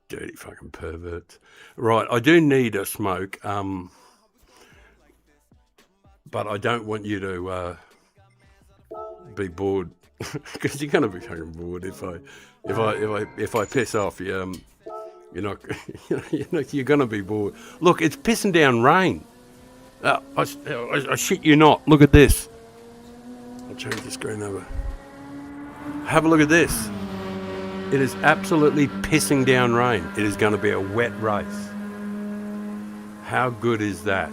Dirty fucking perverts. Right, I do need a smoke, but I don't want you to be bored, because you're gonna be fucking bored if I piss off you. You're not, you're gonna be bored. Look, it's pissing down rain. I shit you not. Look at this. I'll change the screen over. Have a look at this. It is absolutely pissing down rain. It is going to be a wet race. How good is that?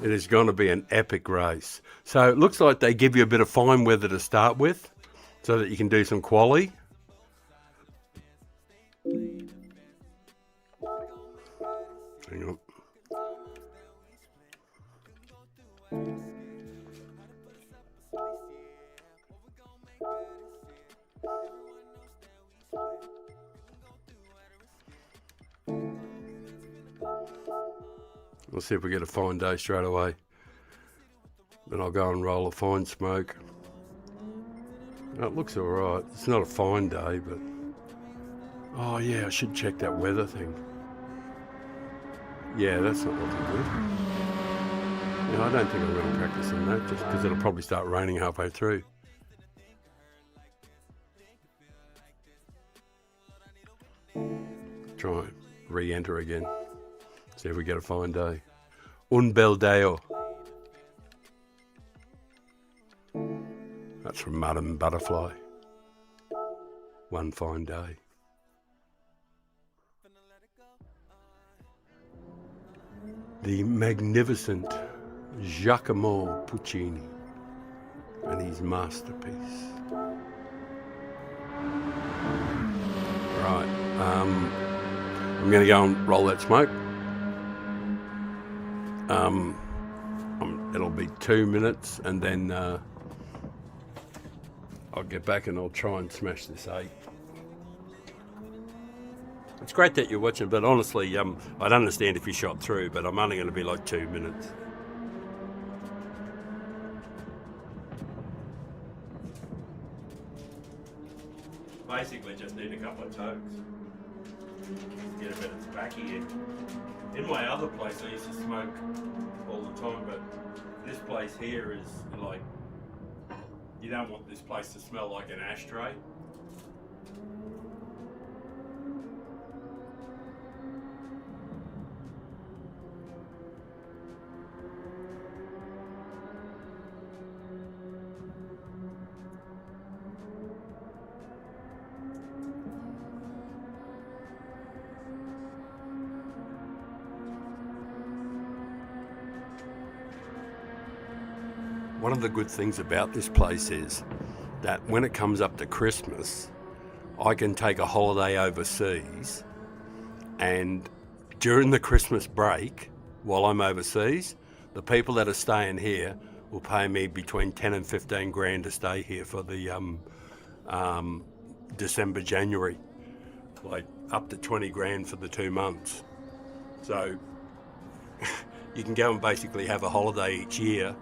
It is going to be an epic race. So it looks like they give you a bit of fine weather to start with so that you can do some quali. Hang on. We'll see if we get a fine day straight away. Then I'll go and roll a fine smoke. Oh, it looks alright. It's not a fine day, but... Oh yeah, I should check that weather thing. Yeah, that's not looking good. Yeah, I don't think I'm going to practice on that, just because it'll probably start raining halfway through. Try and re-enter again. See if we get a fine day. Un bel deo. That's from Madam Butterfly. One fine day. The magnificent Giacomo Puccini and his masterpiece. Right. I'm going to go and roll that smoke. It'll be 2 minutes, and then I'll get back and I'll try and smash this 8. It's great that you're watching, but honestly, I'd understand if you shot through, but I'm only going to be like 2 minutes. Basically just need a couple of tokes. Get a bit of tobacco in. In my other place I used to smoke all the time, but this place here is like, you don't want this place to smell like an ashtray. One of the good things about this place is that when it comes up to Christmas, I can take a holiday overseas, and during the Christmas break, while I'm overseas, the people that are staying here will pay me between 10 and 15 grand to stay here for the December, January, like up to 20 grand for the 2 months. So you can go and basically have a holiday each year,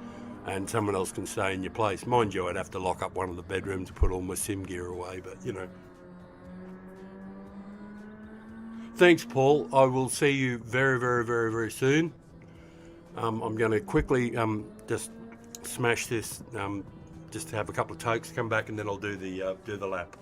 and someone else can stay in your place. Mind you, I'd have to lock up one of the bedrooms to put all my sim gear away, but you know. Thanks, Paul. I will see you very, very, very, very soon. I'm going to quickly just smash this, just to have a couple of tokes, come back, and then I'll do the lap.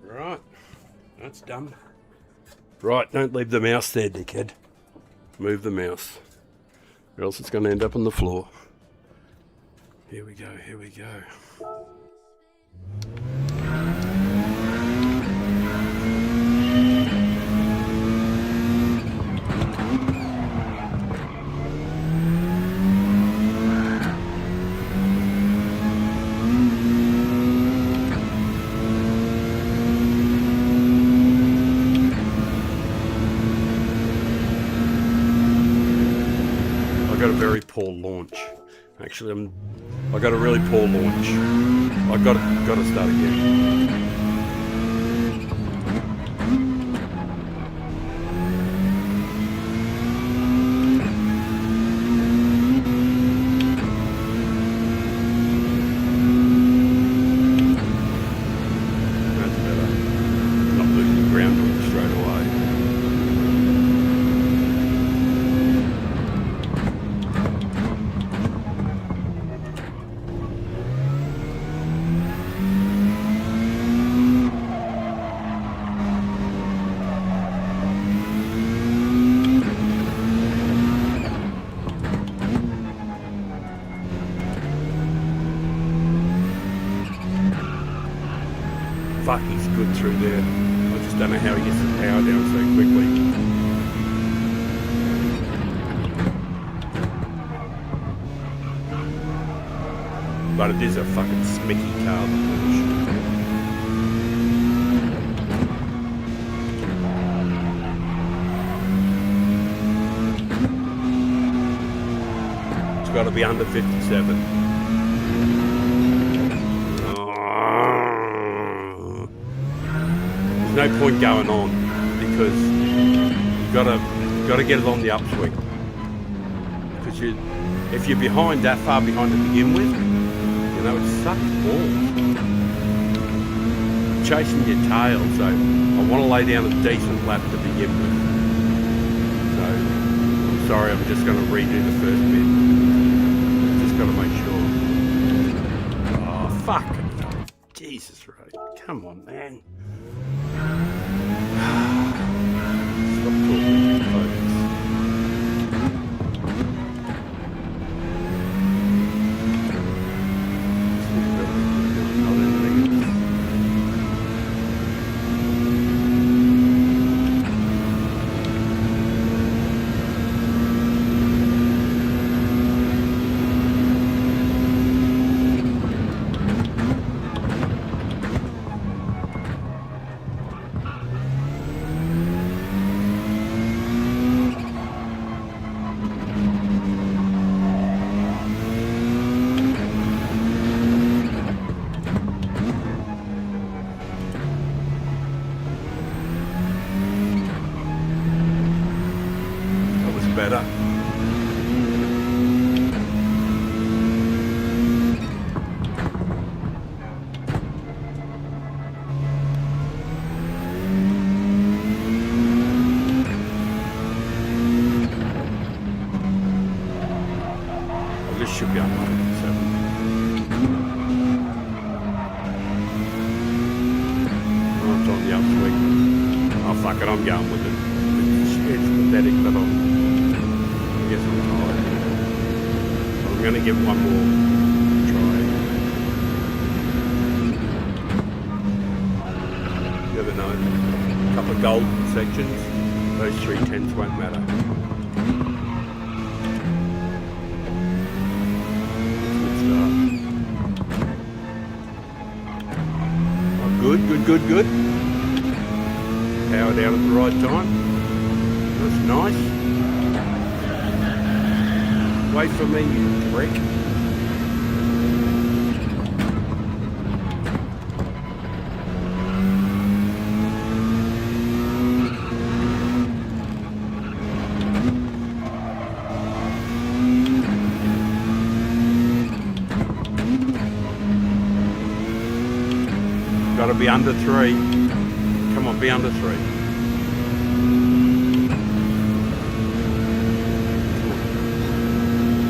Right, that's done. Right, don't leave the mouse there, dickhead. Move the mouse, or else it's going to end up on the floor. Here we go, here we go. I got a very poor launch. Actually, I got a really poor launch. I got to start again. That's better. Not losing ground on it straight away. Fuck, he's good through there. I just don't know how he gets the power down so quickly. But it is a fucking smicky car, the Porsche. It's got to be under 57. There's no point going on because you got to get it on the upswing. Because if you're behind that far behind to begin with, you know, it sucks balls. Chasing your tail, so I want to lay down a decent lap to begin with. So I'm sorry, I'm just going to redo the first bit. Just got to make sure. Oh fuck! Jesus, Ray, come on, man. Stop talking, folks. Better. Well, this should be on 97. Oh, it's on the upswing. Oh fuck it, I'm going with it. It's pathetic, but I guess I'm tired. I'm going to give one more try. Never know. A couple of golden sections. Those 310s won't matter. Good start. Oh, good. Powered out at the right time. That's nice. Wait for me, you prick. Got to be under 3. Come on, be under 3.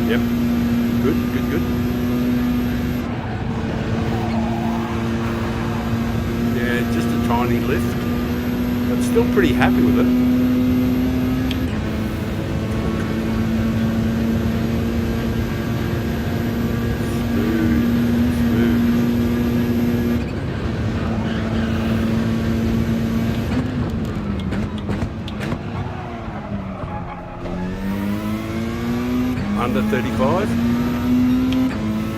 Yep. Good. Yeah, just a tiny lift. But still pretty happy with it. Smooth. Under 35.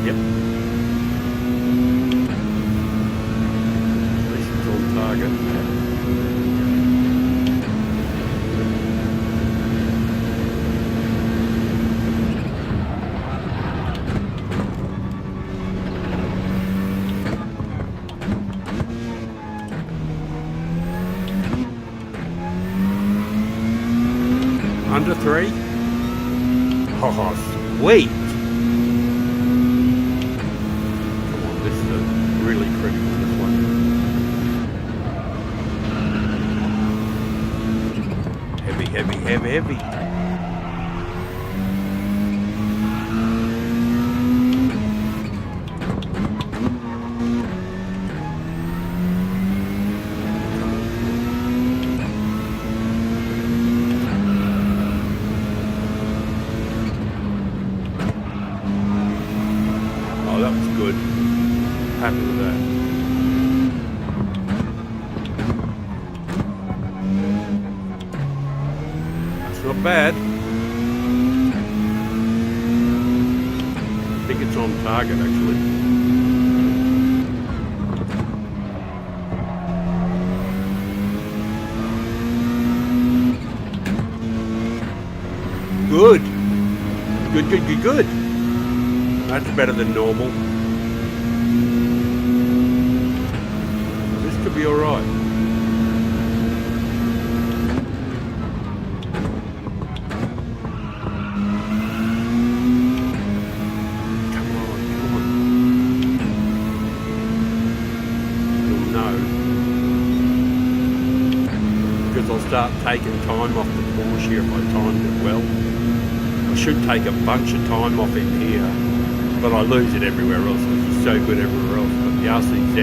Yep. At least it's on target. Under 3. Oh, sweet! Come on, this is really critical, this one. Heavy. That was good. Happy with that. That's not bad. I think it's on target actually. Good. Good. That's better than normal. This could be alright. Come on. You'll know. Because I'll start taking time off the Porsche if I timed it well. I should take a bunch of time off in here, but I lose it everywhere else. It's so good everywhere else. But the RCZ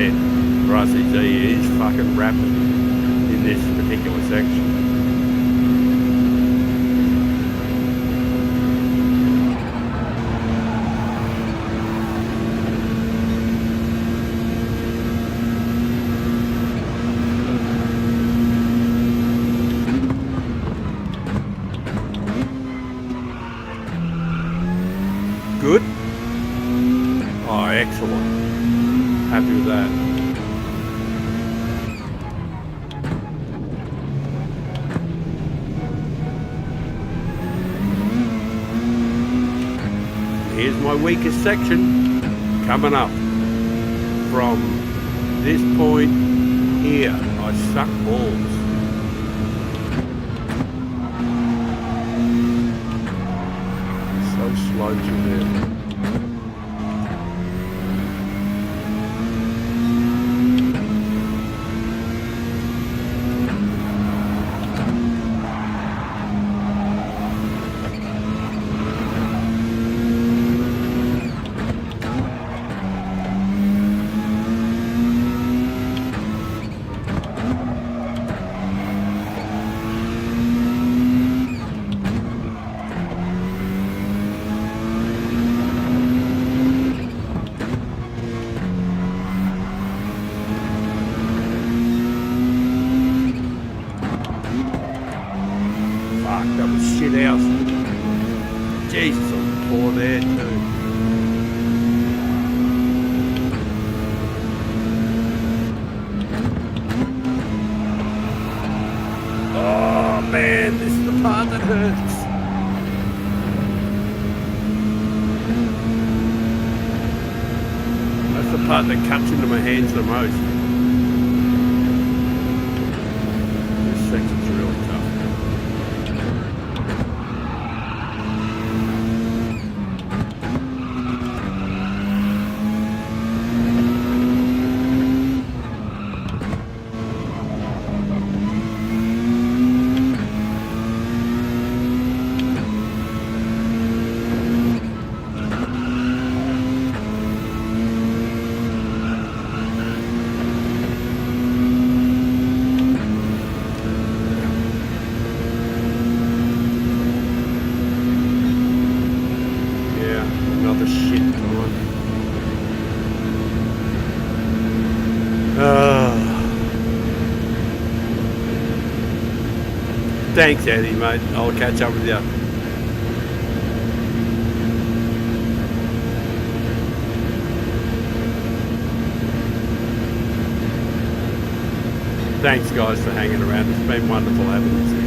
or RCZ is fucking rapid in this particular section. Good? Oh, excellent. Happy with that. Here's my weakest section coming up. From this point here, I suck balls. So slow through there. That was shit house. Jesus, I'm poor there too. Oh man, this is the part that hurts. That's the part that cuts into my hands the most. This section's really tough. Another shit time. Thanks, Eddie, mate. I'll catch up with you. Thanks, guys, for hanging around. It's been wonderful having you here.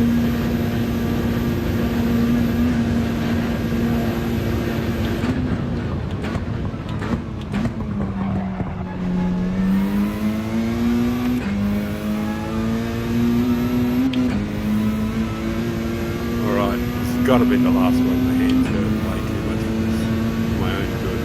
Got to be the last one. The hands hurt way too much for this. My own good.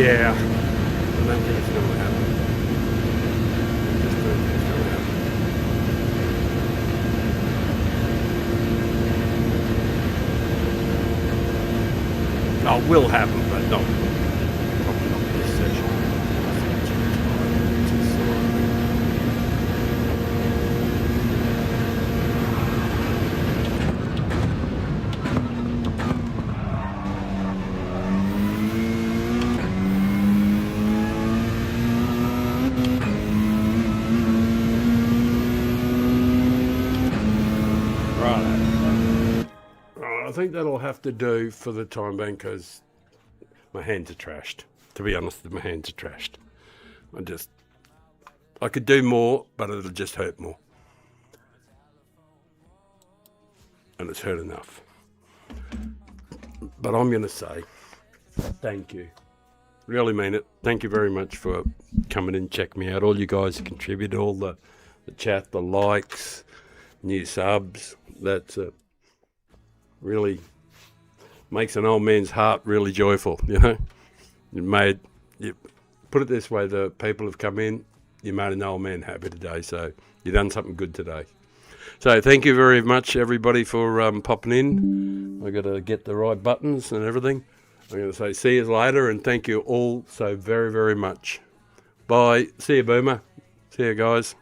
Yeah, I don't think it's going to happen. I just don't think it's going to happen. Oh, it will happen, but probably not this session. I think it's too tired, too sore. Right. I think that'll have to do for the time being because my hands are trashed. To be honest, my hands are trashed. I could do more, but it'll just hurt more. And it's hurt enough. But I'm going to say thank you. Really mean it. Thank you very much for coming in, check me out. All you guys contributed, all the chat, the likes, new subs. That's really makes an old man's heart really joyful, you know. You put it this way, the people have come in, you made an old man happy today, so you done something good today. So thank you very much, everybody, for popping in. I got to get the right buttons and everything. I'm going to say see you later, and thank you all so very, very much. Bye. See you, Boomer. See you, guys.